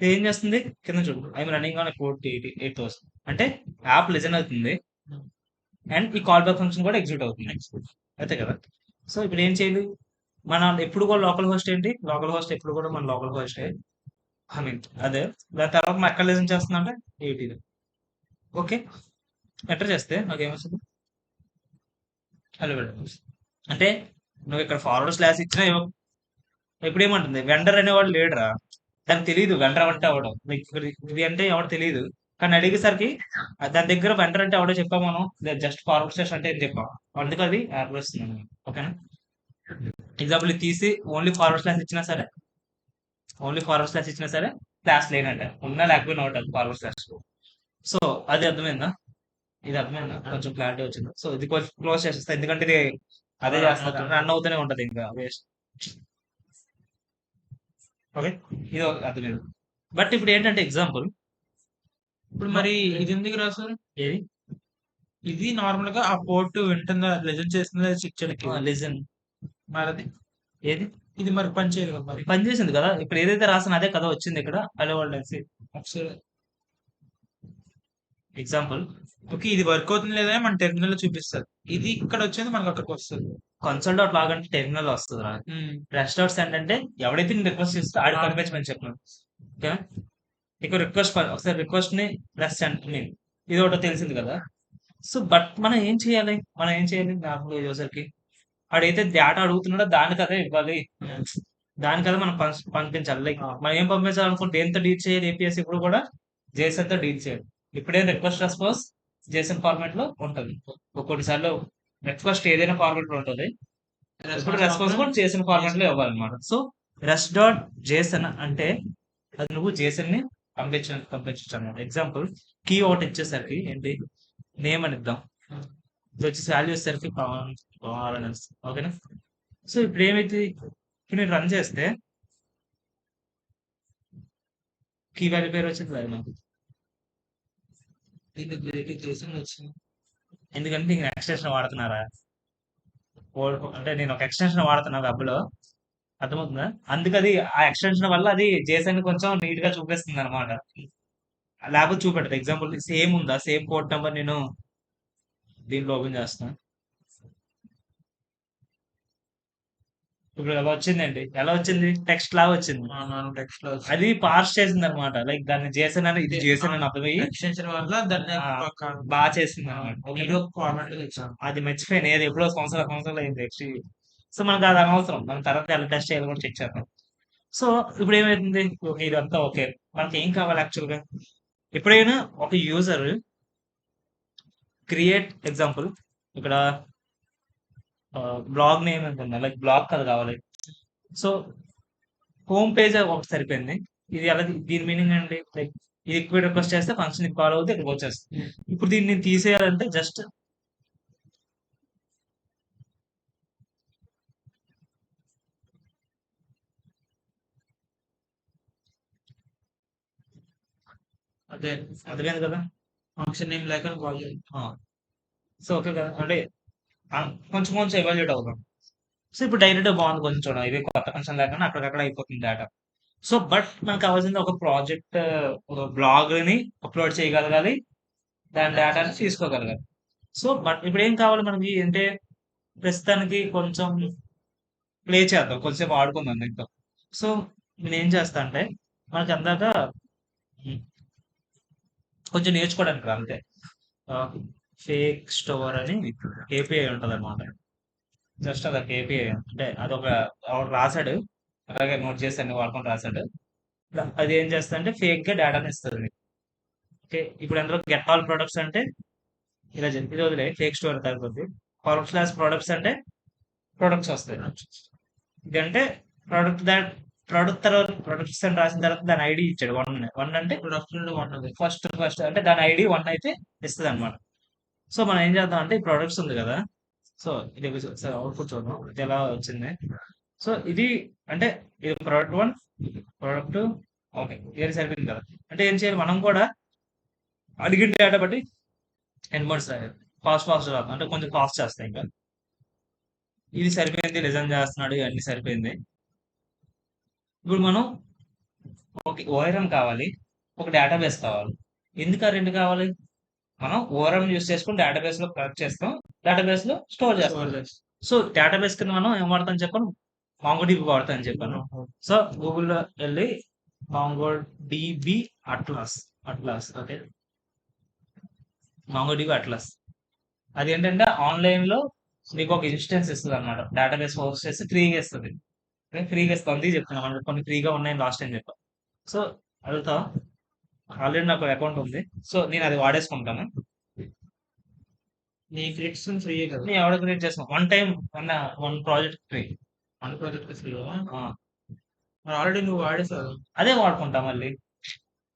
ఇది ఏం చేస్తుంది కింద చూడు, ఐఎమ్ రన్నింగ్ ఆన్ పోర్ట్ 8000 అంటే యాప్ లిజన్ అవుతుంది అండ్ ఈ కాల్ బ్యాక్ ఫంక్షన్ కూడా ఎగ్జిక్యూట్ అవుతుంది, అంతే కదా. సో ఇప్పుడు ఏం చేయాలి, మన ఎప్పుడు కూడా లోకల్ హోస్ట్ ఏంటి, లోకల్ హోస్ట్ ఎప్పుడు కూడా మన లోకల్ హోస్ట్ ఐ మీన్ అదే. దాని తర్వాత మనం ఎక్కడ లిజన్ చేస్తున్నా అంటే 80. ఓకే, ఎంటర్ చేస్తే నాకు ఏమొస్తుంది, హలో అంటే నువ్వు ఇక్కడ ఫార్వర్డ్ స్లాష్ ఇచ్చినా ఇప్పుడు ఏమంటుంది, వెండర్ అనేవాడు లేడురా, దానికి తెలియదు వెండర్ అంటే అవడం, ఇది అంటే ఎవడు తెలియదు. కానీ అడిగేసరికి దాని దగ్గర వెండర్ అంటే ఎవడో చెప్పాం మనం, జస్ట్ ఫార్వర్డ్ స్లాష్ అంటే ఏం చెప్పాం, అందుకు అది యాప్ వస్తుంది. ఓకేనా, ఎగ్జాంపుల్ ఇది తీసి ఓన్లీ ఫార్వర్డ్ స్లాష్ ఇచ్చినా సరే, క్లాస్ లేనంటే ఉన్నా లేకపోయినా ఒకటి ఫార్వర్డ్ స్లాష్. సో అది అర్థమైందా, ఇది అర్థమైందా, కొంచెం క్లారిటీ వచ్చింది. సో ఇది కొంచెం క్లోజ్ చేసేస్తా, ఎందుకంటే ఇది అదే చేస్తా, రన్ అవుతూనే ఉంటది ఇంకా వేస్ట్. ఓకే, ఇది అర్థమైంది. బట్ ఇప్పుడు ఏంటంటే ఎగ్జాంపుల్, ఇప్పుడు మరి ఇది ఎందుకు రాసారు, ఏది ఇది నార్మల్ గా ఆ పోర్ట్ వింటుందా లెజన్ చేస్తుందా చెక్ చేయడానికి, లిజన్, మరి అది ఏది ఇది మరి పని చేయదు కదా మరి. పనిచేసింది కదా, ఇప్పుడు ఏదైతే రాసిన అదే కదా వచ్చింది ఇక్కడ, హలో వరల్డ్ ఒకసారి ఎగ్జాంపుల్. ఓకే, ఇది వర్క్ అవుతుంది లేదా మన టెర్మినల్ లో చూపిస్తారు, ఇది ఇక్కడ వచ్చేది మనకు అక్కడికి వస్తుంది. కన్సోల్ డాట్ లాగ్ అంటే టెర్మినల్ వస్తుంది రా, రెస్ట్ డాట్ సెండ్ అంటే ఎవడైతే నేను రిక్వెస్ట్ చేస్తే ఆడి పంపించమని చెప్పినాను. ఓకే, ఇక రిక్వెస్ట్ ఒకసారి రిక్వెస్ట్ ని ప్లస్ సెండ్ ఇది ఒకటి తెలిసింది కదా. సో బట్ మనం ఏం చేయాలి, నార్మల్ యూజర్ కి ఆడైతే డేటా అడుగుతున్నాడో దానికి అదే ఇవ్వాలి, దానికి అదే మనం పంపించాలి. లైక్ మనం ఏం పంపించాలనుకుంటే దేంతో డీల్ చేయాలి, ఏపీఎస్ ఇప్పుడు కూడా జేసన్ తో డీల్ చేయాలి. ఇప్పుడే రిక్వెస్ట్ రెస్పాన్స్ జేసన్ ఫార్మాట్ లో ఉంటుంది, ఒక్కొక్కసార్లు రిక్వెస్ట్ ఏదైనా ఫార్మాట్ లో ఉంటుంది, ఇప్పుడు రెస్పాన్స్ కూడా జేసన్ ఫార్మాట్ లో ఇవ్వాలన్నమాట. సో రెస్ట్ డాట్ జేసన్ అంటే అది నువ్వు జేసన్ ని పంపించచ్చు అనమాట. ఎగ్జాంపుల్ కీ ఒకటి ఇచ్చేసరికి ఏంటి, నేమ్ అని ఇద్దాం, ఇది వచ్చేసి వాల్యూ వచ్చేసరికి పవన్ అని. ఓకేనా, సో ఇప్పుడు ఏమైతే ఇప్పుడు నేను రన్ చేస్తే కీ వాల్యూ పేరు వచ్చింది అది నాకు, ఎందుకంటే నేను ఎక్స్టెన్షన్ వాడుతున్నారా, అంటే నేను ఒక ఎక్స్టెన్షన్ వాడుతున్నా వెబ్ లో, అర్థమవుతుందా, అందుకది ఆ ఎక్స్టెన్షన్ వల్ల అది జేసన్ కొంచెం నీట్ గా చూపిస్తుంది అనమాట, లేకపోతే చూపెట్టదు. ఎగ్జాంపుల్ సేమ్ ఉందా, సేమ్ పోర్ట్ నెంబర్ నేను దీంట్లో ఓపెన్ చేస్తాను, ఇప్పుడు ఎలా వచ్చింది టెక్స్ట్ లా వచ్చింది, టెక్స్ట్ లో అది పార్స్ చేసింది అనమాట. లైక్ దాన్ని జేసన్ అని, ఇది జేసన్ అని అర్థమయ్యి ఎక్స్టెన్షన్ వల్ల దాన్ని బాగా చేసింది అనమాట. ఏదో ఫార్మాట్ లో తెచ్చాను. అది మర్చిపోయాను, ఏది ఎప్పుడో సంవత్సరాలు అయింది యాక్చువల్లీ. సో మనకు అది అనవసరం, మనం తర్వాత ఎలా టెస్ట్ చేయాలి కూడా చెక్ చేద్దాం. సో ఇప్పుడు ఏమైతుంది, ఇదంతా ఓకే, మనకి ఏం కావాలి యాక్చువల్ గా, ఎప్పుడైనా ఒక యూజర్ క్రియేట్ ఎగ్జాంపుల్ ఇక్కడ బ్లాగ్ నేమ్ అనుకుందా, లైక్ బ్లాగ్ కదా కావాలి. సో హోమ్ పేజ్ ఒకటి సరిపోయింది, ఇది ఎలా, దీని మీనింగ్ అండి లైక్ ఇది ఎక్కువ రిక్వెస్ట్ చేస్తే ఫంక్షన్ కాల్ అవుతుంది, ఇక్కడికి వచ్చేస్తుంది. ఇప్పుడు దీన్ని తీసేయాలంటే జస్ట్ అదే అర్థమైంది కదా. ఫంక్షన్ నేమ్ లేక కాల్ చేయాలి. సో ఓకే కదా, అంటే కొంచెం కొంచెం ఎవాల్యుయేట్ అవుతాం. సో ఇప్పుడు డైరెక్ట్ బాగుంది కొంచెం చూడండి, ఇది కొత్త ఫంక్షన్ లేకుండా అక్కడికక్కడ అయిపోతుంది డేటా. సో బట్ మనకు కావాల్సింది ఒక ప్రాజెక్ట్, ఒక బ్లాగ్ ని అప్లోడ్ చేయగలగాలి, దాని డేటాని తీసుకోగలగాలి. సో బట్ ఇప్పుడు ఏం కావాలి మనకి అంటే, ప్రస్తుతానికి కొంచెం ప్లే చేద్దాం, కొంచెంసేపు ఆడుకుందాం దీంతో. సో నేను ఏం చేస్తా అంటే, మనకి అందాక ఉమ్, కొంచెం నేర్చుకోవడానికి రా అంతే. ఫేక్ స్టోర్ అని ఏపీఐ ఉంటుంది అనమాట. జస్ట్ అదొక ఏపీఐ, అంటే అదొక ఒకడు రాశాడు, అలాగే నోట్ చేసి అన్ని వాడుకొని రాశాడు. అది ఏం చేస్తా అంటే ఫేక్ గా డేటాని ఇస్తుంది మీకు. ఓకే, ఇప్పుడు అందులో గెట్ ఆల్ ప్రొడక్ట్స్ అంటే ఇలా చెప్పి ఇది వదిలే, ఫేక్ స్టోర్ తగ్గుతుంది. ఫార్వర్డ్ స్లాష్ ప్రొడక్ట్స్ అంటే ప్రొడక్ట్స్ వస్తాయి. ఇదంటే ప్రొడక్ట్ దాట్ ప్రొడక్ట్ తర్వాత ప్రొడక్ట్స్ అని రాసిన తర్వాత దాని ఐడి ఇచ్చాడు, వన్ వన్ అంటే ప్రొడక్ట్ నుండి కొన్నది. ఫస్ట్ ఫస్ట్ అంటే దాని ఐడి వన్ అయితే ఇస్తుంది అనమాట. సో మనం ఏం చేద్దాం అంటే, ఈ ప్రొడక్ట్స్ ఉంది కదా, సో ఇది అవుట్పుట్ చూద్దాం ఇది ఎలా వచ్చింది. సో ఇది అంటే ఇది product one, product two. Okay, ఇది సరిపోయింది కదా. అంటే ఏం చేయాలి మనం కూడా, అడిగిన డేటా బట్టి ఎన్వర్డ్స్ రాయాలి. ఫాస్ట్ ఫాస్ట్ రాదు అంటే కొంచెం ఫాస్ట్ చేస్తాయి ఇంకా. ఇది సరిపోయింది, లిజన్ చేస్తున్నాడు, ఇవన్నీ సరిపోయింది. ఇప్పుడు మనం ఓకే ఓఆర్ఎం కావాలి, ఒక డేటాబేస్ కావాలి. ఎందుకు ఆ రెండు కావాలి? మనం ఓఆర్ఎం యూస్ చేసుకుని డేటాబేస్ లో కలెక్ట్ చేస్తాం, డేటాబేస్ లో స్టోర్ చేస్తాం. సో డేటాబేస్ కింద మనం ఏం వాడతాం చెప్పాను, మాంగోడిబి వాడతాం అని చెప్పాను. సో గూగుల్లో వెళ్ళి MongoDB atlas, atlas okay, MongoDB atlas. అది ఏంటంటే ఆన్లైన్ లో మీకు ఒక ఇన్స్టెన్స్ ఇస్తుంది అనమాట, డేటాబేస్ హోస్ట్ చేసి ఫ్రీగా ఇస్తుంది. ఫ్రీగా ఇస్తుంది చెప్తున్నా, మనకి కొన్ని ఫ్రీగా ఉన్నాయని లాస్ట్ టైం చెప్పాను. సో అడుగుతా, ఆల్రెడీ నాకు అకౌంట్ ఉంది, సో నేను అది వాడేసుకుంటాను. నీ క్రెడిట్స్ ఫ్రీయే కదా. నేను ఎవడ క్రియేట్ చేస్తాను one time, one project free. మన ప్రాజెక్ట్ ఫ్రీ మరి ఆల్రెడీ నువ్వు వాడేసావు. అదే వాడుకుంటా మళ్ళీ.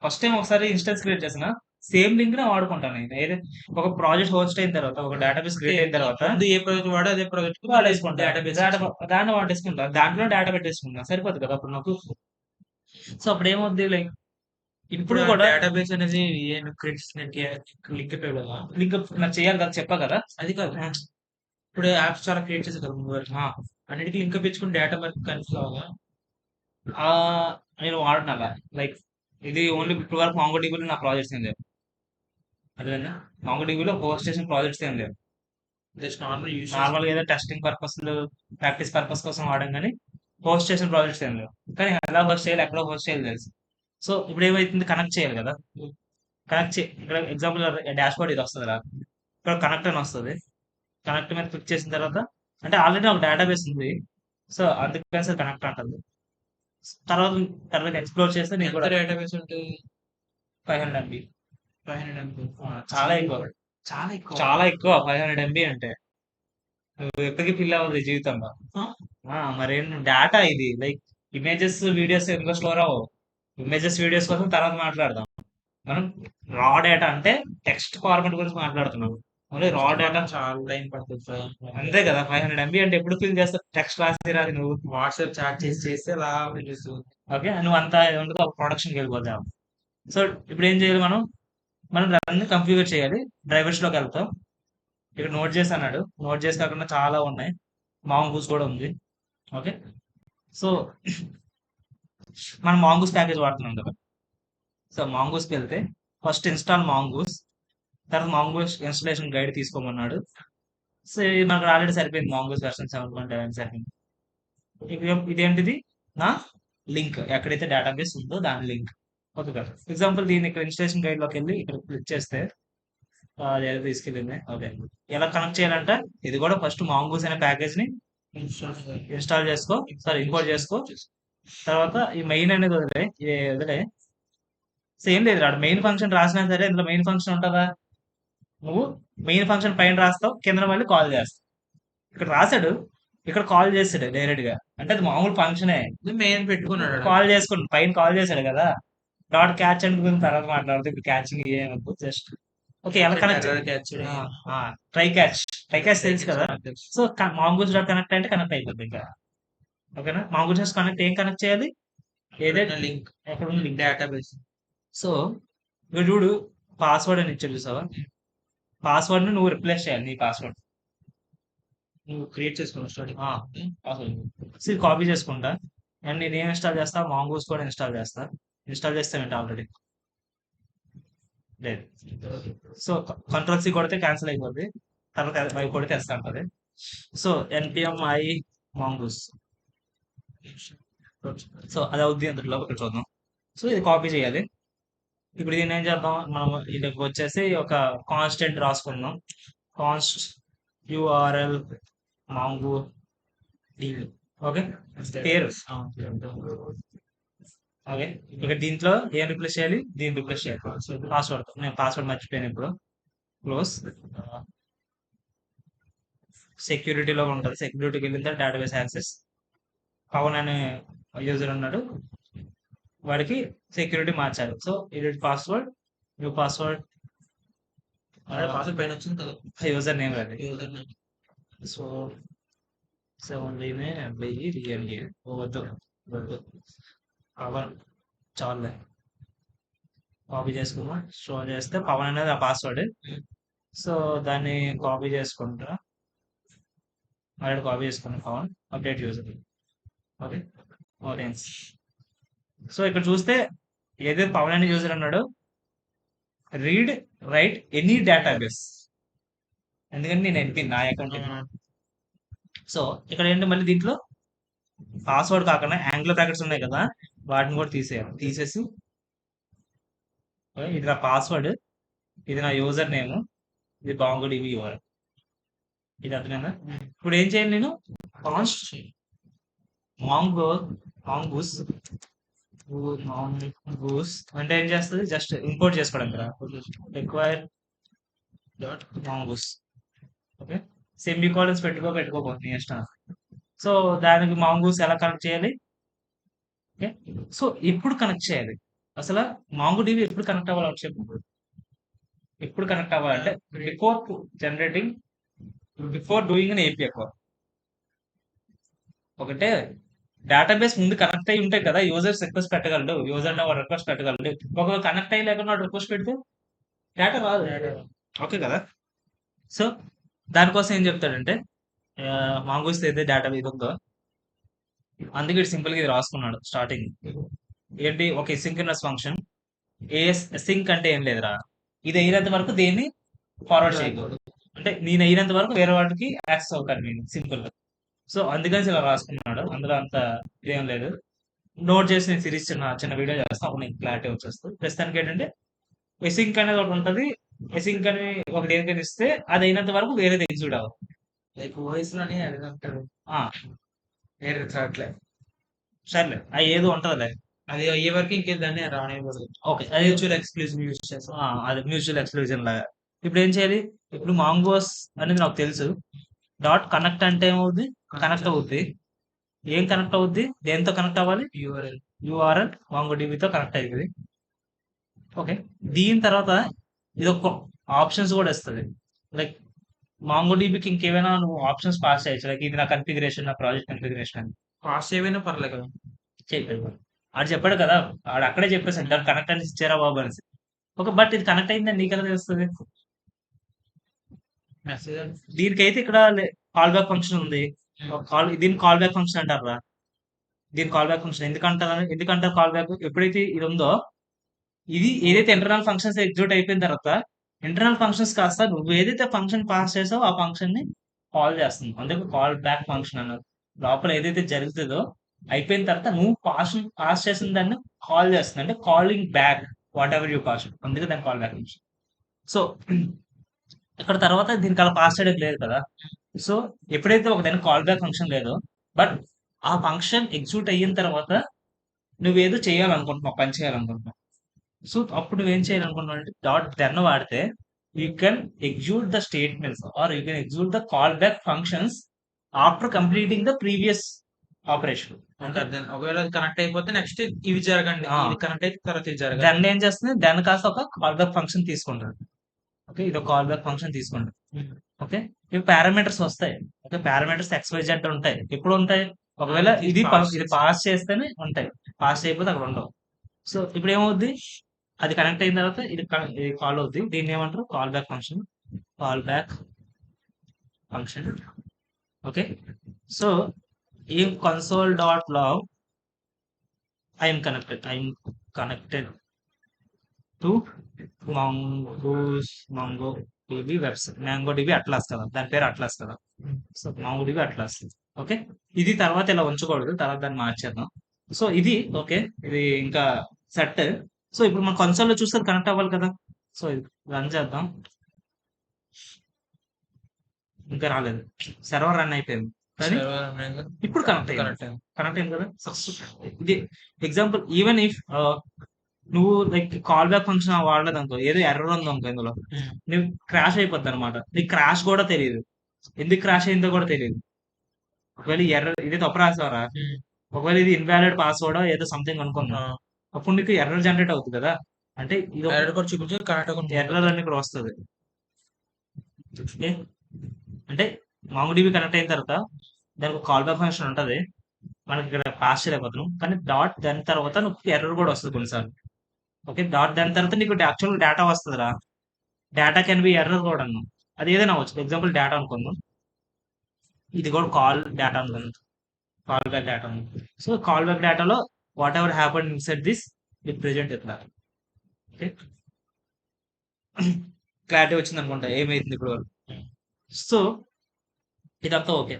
ఫస్ట్ టైం ఒకసారి ఇన్స్టెన్స్ క్రియేట్ చేసిన సేమ్ లింక్ నే వాడుకుంటాను నేను. ఏది ఒక ప్రాజెక్ట్ హోస్ట్ అయిన తర్వాత, ఒక డేటాబేస్ క్రియేట్ అయిన తర్వాత ముందు ఏ ప్రాజెక్ట్ వాడో అదే ప్రాజెక్ట్ వాడేసుకుంటా, డేటాబేస్ దాన్ని వాడేసుకుంటా, దాంట్లో డేటా పెట్టేసుకుంటా, సరిపోతుంది కదా అప్పుడు నాకు. సో అప్పుడు ఏమవుద్ది లైక్, ఇప్పుడు కూడా డేటాబేస్ అనేది క్రెడిట్స్ లింక్ కదా. లింక్ నాకు చేయాలి కదా, చెప్పా కదా. అది కాదు, ఇప్పుడు యాప్స్ చాలా క్రియేట్ చేశారు కదా ముందు వరకు. అన్నిటికీ లింక్ పెంచుకుని డేటా మరి కన్ఫ్యూజ్ అవ్వగా. ఆ, నేను వాడను అలా. లైక్ ఇది ఓన్లీ ఇప్పుడు వరకు మాంగోడిబిలో నా ప్రాజెక్ట్స్ ఏం లేవు, అదేనా మాంగోడిబిలో హోస్ట్ చేసిన ప్రాజెక్ట్స్ ఏం లేవు. జస్ట్ నార్మల్ యూస్ నార్మల్గా ఏదో టెస్టింగ్ పర్పస్, ప్రాక్టీస్ పర్పస్ కోసం వాడడం కానీ హోస్ట్ చేసిన ప్రాజెక్ట్స్ ఏం లేవు. కానీ ఎలా హోస్ట్ చేయాలి, ఎక్కడ హోస్ట్ చేయాలి తెలుసు. సో ఇప్పుడు ఏమైతుంది, కనెక్ట్ చేయాలి కదా. కనెక్ట్ ఇక్కడ ఎగ్జాంపుల్ డాష్ బోర్డ్ ఇది వస్తుంది రా, ఇక్కడ కనెక్ట్ అని వస్తుంది. కనెక్ట్ మీద క్లిక్ చేసిన తర్వాత, అంటే ఆల్రెడీ ఒక డేటాబేస్ ఉంది, సో అందుకని సార్ కనెక్ట్ అంటుంది. తర్వాత తర్వాత ఎక్స్ప్లోర్ చేస్తే నేను కూడా డేటాబేస్ ఉంటుంది 500 MB, 500 MB. చాలా ఎక్కువ, చాలా ఎక్కువ. చాలా ఎక్కువ 500 MB అంటే. నువ్వు ఎప్పటికీ ఫిల్ అవ్వదు ఈ జీవితంలో. మరేం డేటా ఇది, లైక్ ఇమేజెస్ వీడియోస్ ఎందుకు స్టోర్ అవ్వవు. ఇమేజెస్ వీడియోస్ కోసం తర్వాత మాట్లాడదాం. మనం రా డేటా అంటే టెక్స్ట్ ఫార్మాట్ గురించి మాట్లాడుతున్నాం. ఓన్లీ రా డేటా చాలా టైం పడుతుంది. అంతే కదా. 500 MB అంటే ఎప్పుడు ఫిల్ చేస్తావు, టెక్స్ట్ రాసి రాదు నువ్వు, వాట్సాప్ చాట్ చేసి చేస్తే అలా ఓకే నువ్వు అంతా ఉండదు, ఒక ప్రొడక్షన్కి వెళ్ళిపోతావు. సో ఇప్పుడు ఏం చేయాలి మనం, రన్ కంఫిగర్ చేయాలి. డ్రైవర్స్ లోకి వెళ్తాం, ఇక్కడ నోట్ చేసి అన్నాడు, నోట్ చేసి కాకుండా చాలా ఉన్నాయి, మాంగూస్ కూడా ఉంది. ఓకే, సో మనం మాంగూస్ ప్యాకేజ్ వాడుతున్నాం కదా. సో మాంగూస్కి వెళ్తే ఫస్ట్ ఇన్స్టాల్ మాంగూస్, తర్వాత మాంగూస్ ఇన్స్టలేషన్ గైడ్ తీసుకోమన్నాడు. సో ఇది మనకు ఆల్రెడీ సరిపోయింది, మాంగూస్ వెర్షన్ 7.11 సరిపోయింది. ఇదేంటిది, నా లింక్ ఎక్కడైతే డేటాబేస్ ఉందో దాని లింక్. ఓకే కదా, ఎగ్జాంపుల్ దీన్ని ఇక్కడ ఇన్స్టలేషన్ గైడ్ లోకి వెళ్ళి ఇక్కడ క్లిక్ చేస్తే అది ఎలా తీసుకెళ్ళింది. ఓకే, ఎలా కనెక్ట్ చేయాలంటే ఇది కూడా ఫస్ట్ మాంగూస్ అనే ప్యాకేజ్ ని ఇన్స్టాల్ చేసుకో, సారీ ఇంపోర్ట్ చేసుకో. తర్వాత ఈ మెయిన్ అనేది వదిలే. సేమ్ లేదు రాడు, మెయిన్ ఫంక్షన్ రాసినా సరే ఇందులో మెయిన్ ఫంక్షన్ ఉంటుందా, నువ్వు మెయిన్ ఫంక్షన్ పైన రాస్తావు, కింద మళ్ళీ కాల్ చేస్తావు. ఇక్కడ రాశాడు, ఇక్కడ కాల్ చేసాడు డైరెక్ట్ గా, అంటే అది మామూలు ఫంక్షనే. మెయిన్ పెట్టుకున్నాడు, కాల్ చేసుకుని పైన కాల్ చేశాడు కదా. డాట్ క్యాచ్ అండ్ గురించి తర్వాత మాట్లాడుతూ, ఇప్పుడు క్యాచింగ్ ఏమద్దు, జస్ట్ ఓకే ఎలా కనెక్ట్, ట్రై క్యాచ్ తెలుసు కదా. సో మాంగూస్ డాట్ కనెక్ట్ అంటే కనెక్ట్ అయిపోతుంది ఇంకా. ఓకేనా, మాంగూస్ కనెక్ట్ ఏం కనెక్ట్ చేయాలి, ఏదైతే లింక్ ఎక్కడ ఉంది లింక్. డేటాబేస్. సో నువ్వు చూడు పాస్వర్డ్ అని ఇచ్చాడు చూసావా? పాస్వర్డ్ నువ్వు రిప్లేస్ చేయాలి నీ పాస్వర్డ్. నువ్వు క్రియేట్ చేసుకున్నావు స్టార్టింగ్. పాస్వర్డ్ సో ఇది కాపీ చేసుకుంటా అండ్ నేను ఏం ఇన్స్టాల్ చేస్తా, మాంగోస్ కూడా ఇన్స్టాల్ చేస్తా. ఇన్స్టాల్ చేస్తానంటే ఆల్రెడీ లేదు. సో కంట్రోల్ సి కొడితే క్యాన్సిల్ అయిపోద్ది, తర్వాత అవి కొడితే తెస్తా ఉంటుంది. So npm i mongoose, so అది అవుద్ది అందులో ఇక్కడ చూద్దాం. సో ఇది కాపీ చేయాలి. ఇప్పుడు దీన్ని ఏం చేద్దాం, మనం ఇక్కడికి వచ్చేసి ఒక కాన్స్టెంట్ రాసుకుందాం. Const URL Mongo DB. Okay పేరు. ఓకే ఇక్కడ దీంట్లో ఏం రిప్లేస్ చేయాలి, దీన్ని రిప్లేస్ చేయాలి పాస్వర్డ్. నేను పాస్వర్డ్ మర్చిపోయాను ఇప్పుడు. క్లోజ్. సెక్యూరిటీలో ఉంటుంది, సెక్యూరిటీకి వెళ్ళిన తర్వాత డేటాబేస్ యాక్సెస్. పవన్ అనే యూజర్ ఉన్నాడు, వాడికి సెక్యూరిటీ మార్చాలి. So edit password, new password, password పైన వచ్చింది కదా యూజర్ నేమ్ అది. User name. సో 7 వెయ్యి రియల్గా వద్దు వద్దు పవన్ చాలే. కాపీ చేసుకున్నా, షో చేస్తే పవన్ అనేది ఆ పాస్వర్డ్. సో దాన్ని కాపీ చేసుకుంటా, ఆల్రెడీ కాపీ చేసుకున్నా Pavan. Update user. Okay audience. So ఇక్కడ చూస్తే ఏదైతే పవన్ అనే యూజర్ అన్నాడో రీడ్ రైట్ ఎనీ డేటాబేస్, ఎందుకంటే నేను ఎంపీ నా అకౌంట్. సో ఇక్కడ ఏంటి, మళ్ళీ దీంట్లో పాస్వర్డ్ కాకుండా యాంగ్లో బ్రాకెట్స్ ఉన్నాయి కదా, వాటిని కూడా తీసేయాలి. తీసేసి ఇది నా పాస్వర్డ్, ఇది నా యూజర్ నేమ్, ఇది బాంగుడి యూఆర్, ఇది అర్థమైందా? ఇప్పుడు ఏం చేయాలి, నేను కాన్స్ట్ మాంగూస్ అంటే ఏం చేస్తుంది, జస్ట్ ఇంపోర్ట్ చేసుకోవడం కదా. Require dot mongoose. ఓకే సెమీకోలన్స్ పెట్టుకోబోతుంది ఇష్టం. సో దానికి మాంగూస్ ఎలా కనెక్ట్ చేయాలి? ఓకే సో ఎప్పుడు కనెక్ట్ చేయాలి అసలు మాంగోడిబి ఎప్పుడు కనెక్ట్ అవ్వాలి చెప్పు. ఎప్పుడు కనెక్ట్ అవ్వాలంటే బిఫోర్ జనరేటింగ్, బిఫోర్ డూయింగ్ అని ఏపీ ఎక్కువ. ఒకటే డేటాబేస్ ముందు కనెక్ట్ అయ్యి ఉంటాయి కదా, యూజర్స్ రిక్వెస్ట్ పెట్టగలడు, యూజర్ రిక్వెస్ట్ పెట్టగలడు. ఒకవేళ కనెక్ట్ అయ్యి లేకుండా రిక్వెస్ట్ పెడితే డేటా రాదు. ఓకే కదా. సో దానికోసం ఏం చెప్తాడంటే మాంగూస్ అయితే డేటా ఇది ఉందో, అందుకే సింపుల్గా ఇది రాసుకున్నాడు స్టార్టింగ్. ఏంటి, ఒక సింక్రనస్ ఫంక్షన్. సింక్ అంటే ఏం లేదురా, ఇది అయినంత వరకు దేన్ని ఫార్వర్డ్ చేయకూడదు, అంటే నేను అయినంత వరకు వేరే వాటికి యాక్సెస్ అవుతాను నేను సింపుల్ గా. సో అందుకని ఇలా రాసుకున్నాడు, అందులో అంత ఇదేం లేదు. నోట్ చేసి నేను సిరీస్ చిన్న వీడియో చేస్తాను, అప్పుడు నీకు క్లారిటీ వచ్చేస్తుంది. ప్రస్తుతానికి ఏంటంటే ఎసింక్ అనేది ఒకటి ఉంటుంది, ఎసింక్ అని ఒకటి దేనికైనా ఇస్తే అది అయినంత వరకు వేరేది ఎగ్జిక్యూట్ అవ్వదు. లైక్ వాయిస్ లోనే అడిగినట్టు వేరే అట్లే. సర్లే అది ఏదో ఉంటుందిలే, అది అయ్యే వరకు ఇంకేం దాన్ని రానివ్వదు. ఓకే అది మ్యూచువల్ ఎక్స్క్లూజివ్ యూజ్ చేస్తాం. అది మ్యూచువల్ ఎక్స్క్లూజన్ లాగా. ఇప్పుడు ఏం చేయాలి, ఇప్పుడు మాంగోస్ అనేది నాకు తెలుసు. డాట్ కనెక్ట్ అంటే ఏమవుద్ది, కనెక్ట్ అవుద్ది. ఏం కనెక్ట్ అవుద్ది, దేంతో కనెక్ట్ అవ్వాలి, యూఆర్ఎల్. యూఆర్ఎల్ మాంగోడిబితో కనెక్ట్ అవుతుంది. ఓకే దీని తర్వాత ఇది ఒక ఆప్షన్స్ కూడా ఇస్తుంది. లైక్ మాంగోడిబికి ఇంకేమైనా నువ్వు ఆప్షన్స్ పాస్ చేయొచ్చు, లైక్ ఇది నా కన్ఫిగరేషన్, నా ప్రాజెక్ట్ కన్ఫిగరేషన్ అని పాస్ చేయమైనా పర్లేదు కదా. చెప్పాడు ఆడు, చెప్పాడు కదా ఆడు, అక్కడే చెప్పేసాడు దాని కనెక్ట్ అని ఇచ్చారా బాబు అనేసి. ఓకే బట్ ఇది కనెక్ట్ అయిందని నీకెలా తెలుస్తుంది? మెసేజ్ దీనికైతే ఇక్కడ కాల్ బ్యాక్ ఫంక్షన్ ఉంది. దీన్ని కాల్ బ్యాక్ ఫంక్షన్ అంటారా, దీని కాల్ బ్యాక్ ఫంక్షన్ ఎందుకంటారు కాల్ బ్యాక్? ఎప్పుడైతే ఇది ఉందో, ఇది ఏదైతే ఇంటర్నల్ ఫంక్షన్స్ ఎగ్జిక్యూట్ అయిపోయిన తర్వాత ఇంటర్నల్ ఫంక్షన్స్ కాస్త నువ్వు ఏదైతే ఫంక్షన్ పాస్ చేసావో ఆ ఫంక్షన్ ని కాల్ చేస్తుంది, అందుకే కాల్ బ్యాక్ ఫంక్షన్ అన్నారు. లోపల ఏదైతే జరుగుతుందో అయిపోయిన తర్వాత నువ్వు పాస్ చేసిన దాన్ని కాల్ చేస్తుంది, అంటే calling back what ever you pass, అందుకే దాన్ని కాల్ బ్యాక్ ఫంక్షన్. సో ఇక్కడ తర్వాత దీనికి అలా పాస్ చేయడం లేదు కదా. సో ఎప్పుడైతే ఒక దానికి కాల్ బ్యాక్ ఫంక్షన్ లేదో, బట్ ఆ ఫంక్షన్ ఎగ్జిక్యూట్ అయిన తర్వాత నువ్వేదో చేయాలనుకుంటున్నావు, పని చేయాలనుకుంటున్నావు. సో అప్పుడు నువ్వేం చేయాలనుకుంటున్నావు అంటే డాట్ దెన్ వాడితే you can execute the statements or you can execute the call back functions after completing the previous operation. అంటే ఒకవేళ కనెక్ట్ అయిపోతే నెక్స్ట్ ఇవి జరగండి, ఇది కనెక్ట్ అయితే తర్వాత ఇది జరగండి. దాన్ని ఏం చేస్తుంది, దాన్ని కాస్త ఒక కాల్ బ్యాక్ ఫంక్షన్ తీసుకుంటాడు. ఓకే ఇది ఒక కాల్ బ్యాక్ ఫంక్షన్ తీసుకుంటాడు. ఓకే ఇవి పారామీటర్స్ వస్తాయి. ఓకే పారామీటర్స్ XYZ ఉంటాయి. ఎప్పుడు ఉంటాయి, ఒకవేళ ఇది పాస్ చేస్తేనే ఉంటాయి, పాస్ చేయకపోతే అక్కడ ఉండవు. సో ఇప్పుడు ఏమవుద్ది, అది కనెక్ట్ అయిన తర్వాత ఇది కాల్ అవుద్ది. దీన్ని ఏమంటారు? Callback function. Callback function. Okay. So ఈ console dot log I'm connected to Mongo DB website. Mongo DB Atlas కదా, దాని పేరు అట్లాస్ కదా. So Mongo DB Atlas. Okay. ఇది తర్వాత ఇలా ఉంచకూడదు, తర్వాత దాన్ని మార్చేద్దాం. సో ఇది ఓకే, ఇది ఇంకా సెట్. సో ఇప్పుడు మన కన్సోల్ లో చూస్తే కనెక్ట్ అవ్వాలి కదా. సో ఇది రన్ చేద్దాం. ఇంకా రాలేదు, సర్వర్ రన్ అయిపోయింది కానీ ఇప్పుడు కనెక్ట్ అయింది కదా. ఇది ఎగ్జాంపుల్. ఈవెన్ ఇఫ్ నువ్వు లైక్ కాల్ బ్యాక్ ఫంక్షన్ వాడలేదు అనుకో, ఏదో ఎర్రర్ ఉంది అనుకో ఇందులో, నువ్వు క్రాష్ అయిపోద్ది అనమాట. నీకు క్రాష్ కూడా తెలియదు, ఎందుకు క్రాష్ అయిందో కూడా తెలియదు. ఒకవేళ ఎర్రర్ ఇది తప్పు రాసావరా, ఒకవేళ ఇది ఇన్వాలిడ్ పాస్వర్డ్ ఏదో సంథింగ్ అనుకున్నా, అప్పుడు నీకు ఎర్రర్ జనరేట్ అవుతుంది కదా. అంటే ఇది ఎర్రర్ అని కూడా వస్తుంది. అంటే మాంగోడిబి కనెక్ట్ అయిన తర్వాత దానికి కాల్ బ్యాక్ ఫంక్షన్ ఉంటుంది, మనకి ఇక్కడ పాస్ చేయలేకపోతున్నాం. కానీ డాట్ దాని తర్వాత నువ్వు ఎర్రర్ కూడా వస్తుంది కొన్నిసార్లు. ఓకే. డాట్ దాని తర్వాత నీకు యాక్చువల్ డేటా వస్తుందిరా. డేటా కెన్ బి ఎర్రర్ కూడా అన్నాం, అది ఏదైనా అవ్వచ్చు. ఎగ్జాంపుల్ డేటా అనుకుందాం, ఇది కూడా కాల్ డేటా అనుకుందాం, కాల్ బ్యాక్ డేటా ఉంది. సో కాల్ బ్యాక్ డేటాలో what ever happen inside this with present ఇట్లా. ఓకే. క్లారిటీ వచ్చింది అనుకుంటా ఏమైతుంది ఇప్పుడు. సో ఇదంతా ఓకే.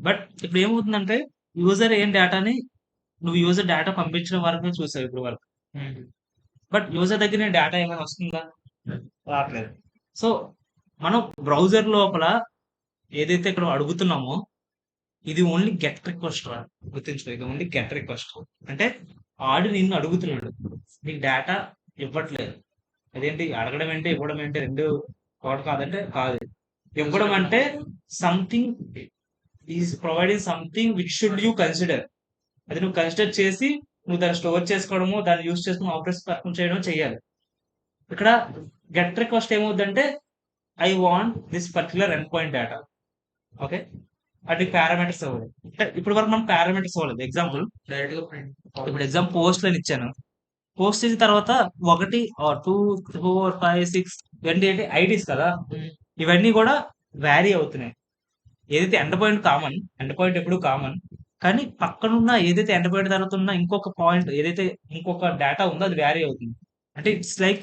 బట్ ఇప్పుడు ఏమవుతుందంటే యూజర్ ఏం డేటాని, నువ్వు యూజర్ డేటా పంపించడం వరకు చూసావు ఇప్పుడు వరకు, బట్ యూజర్ దగ్గర డేటా ఏమైనా వస్తుందా? రావట్లేదు. సో మనం బ్రౌజర్ లోపల ఏదైతే ఇక్కడ అడుగుతున్నామో ఇది ఓన్లీ గెట్ రిక్వెస్ట్. గుర్తుంచుకో, ఇది ఓన్లీ గెట్ రిక్వెస్ట్. అంటే ఆడు నిన్ను అడుగుతున్నాడు, నీకు డేటా ఇవ్వట్లేదు. అదేంటి అడగడం ఏంటి ఇవ్వడం ఏంటి రెండు ఒకటి కాదంటే కాదు. ఇవ్వడం అంటే something is providing something which should you consider. అది నువ్వు కన్సిడర్ చేసి నువ్వు దాన్ని స్టోర్ చేసుకోవడము, దాన్ని యూజ్ చేసుకుని ఆపరేషన్ పర్ఫామ్ చేయడం చేయాలి. ఇక్కడ గెట్ రిక్వెస్ట్ ఏమవుతుందంటే I want this particular end point data. Okay. అది పారామీటర్స్ ఇవ్వాలి. ఇప్పుడు వరకు మనం పారామీటర్స్ ఇవ్వలేదు. ఎగ్జాంపుల్ ఇప్పుడు ఎగ్జాంపుల్ పోస్ట్ అని ఇచ్చాను. పోస్ట్ చేసిన తర్వాత 1 2 4 5 6 ఇవన్నీ ఏంటి ఐడీస్ కదా. ఇవన్నీ కూడా వ్యారీ అవుతున్నాయి. ఏదైతే end point common, end point ఎప్పుడు కామన్, కానీ పక్కనున్న ఏదైతే ఎండ్ పాయింట్ తర్వాత ఉన్న ఇంకొక పాయింట్ ఏదైతే ఇంకొక డేటా ఉందో అది వ్యారీ అవుతుంది. అంటే it's like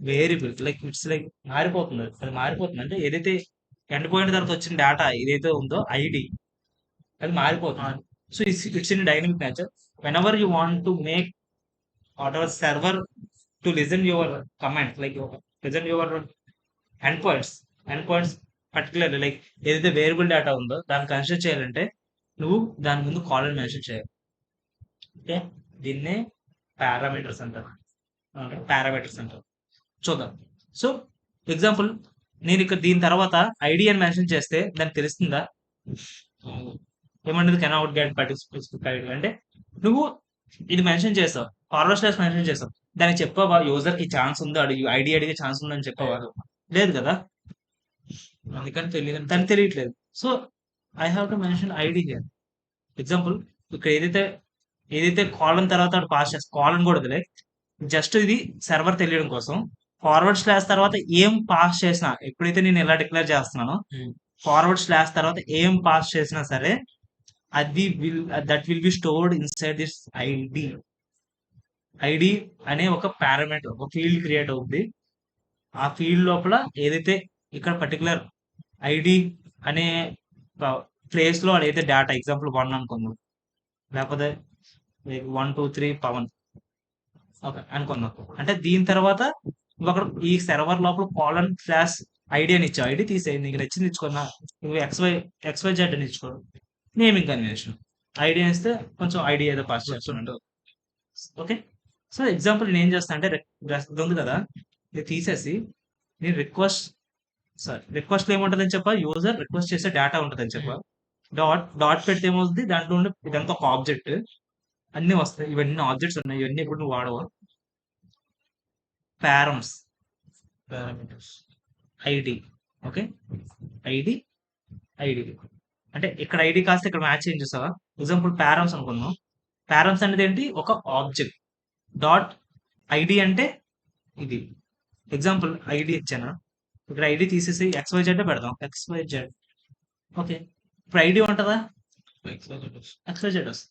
variable, like it's like మారిపోతుంది. అది మారిపోతుంది అంటే ఏదైతే ఎండ్ పాయింట్ తర్వాత వచ్చిన డేటా ఏదైతే ఉందో ఐడి అది మారిపోతుంది. So it's in dynamic nature. When ever you want to make whatever server to listen your comments, like listen your endpoints particularly, like ఏదైతే వేరియబుల్ డేటా ఉందో దాన్ని కన్సిడర్ చేయాలంటే నువ్వు దాని ముందు కాలన్ మెన్షన్ చేయాలి. ఓకే. దీన్నే పారామీటర్స్ అంటారు. చూద్దాం. సో ఎగ్జాంపుల్, నేను ఇక్కడ దీని తర్వాత ఐడి అని మెన్షన్ చేస్తే దానికి తెలుస్తుందా? ఏమంటుంది? Cannot get specific ID. అంటే నువ్వు ఇది మెన్షన్ చేస్తావు, ఫార్వర్డ్ స్లాష్ మెన్షన్ చేస్తావు, దానికి చెప్పవా యూజర్ కి ఛాన్స్ ఉందో ఐడి అడిగే ఛాన్స్ ఉందని చెప్పవా? లేదు కదా, అందుకని తెలియదు, దానికి తెలియట్లేదు. So I have to mention ID here. Example, ఇక్కడ ఏదైతే కాలన్ తర్వాత పాస్ చేస్తా, కాలన్ కూడా లైక్ జస్ట్ ఇది సర్వర్ తెలియడం కోసం. ఫార్వర్డ్ స్లాష్ తర్వాత ఏం పాస్ చేసినా, ఎప్పుడైతే నేను ఇలా డిక్లేర్ చేస్తున్నానో ఫార్వర్డ్ స్లాష్ తర్వాత ఏం పాస్ చేసినా సరే అది that will be stored inside this ID. ID అనే ఒక పారామీటర్, ఒక ఫీల్డ్ క్రియేట్ అవుతుంది. ఆ ఫీల్డ్ లోపల ఏదైతే ఇక్కడ పర్టికులర్ ఐడి అనే ప్లేస్ లో ఏదైతే డేటా, ఎగ్జాంపుల్ 1 అనుకుందాం, లేకపోతే 1 2 3 పవన్ ఓకే అనుకుందాం. అంటే దీని తర్వాత అక్కడ ఈ సర్వర్ లోపల కాలన్ స్లాష్ ఐడి అని ఇచ్చావు. ఐడి తీసేయి, నీకు నచ్చింది ఇచ్చుకున్నా, నువ్వు XY Z అని ఇచ్చుకో, నేమింగ్ కన్వెన్షన్. ఐడి ఇస్తే కొంచెం ఐడి ఏదో పాస్ చేస్తున్నట్టు. ఓకే. సో ఎగ్జాంపుల్ నేను ఏం చేస్తా అంటే ఇది ఉంది కదా, ఇది తీసేసి నేను రిక్వెస్ట్ ఏముంటుందని చెప్పా, యూజర్ రిక్వెస్ట్ చేసే డేటా ఉంటుందని చెప్పా. డాట్ పెడితే ఏమవుతుంది, దాంట్లో ఉండే ఇదంతా ఒక ఆబ్జెక్ట్, అన్ని వస్తాయి. ఇవన్నీ ఆబ్జెక్ట్స్ ఉన్నాయి, ఇవన్నీ ఇప్పుడు నువ్వు వాడవు. Parameters ID. ఓకే. ఐడి అంటే ఇక్కడ ఐడి కాస్త ఇక్కడ మ్యాచ్ చేంజ్ చేస్తావా. ఎగ్జాంపుల్ పారామ్స్ అనుకుందాం. పారామ్స్ అనేది ఏంటి, ఒక ఆబ్జెక్ట్. డాట్ ఐడి అంటే ఇది ఎగ్జాంపుల్ ఐడి ఇచ్చాను. ఇక్కడ ఐడి తీసేసి XYZ పెడదాం. XYZ. ఓకే. ఇప్పుడు ఐడి ఉంటుందా? XYZ వస్తుంది.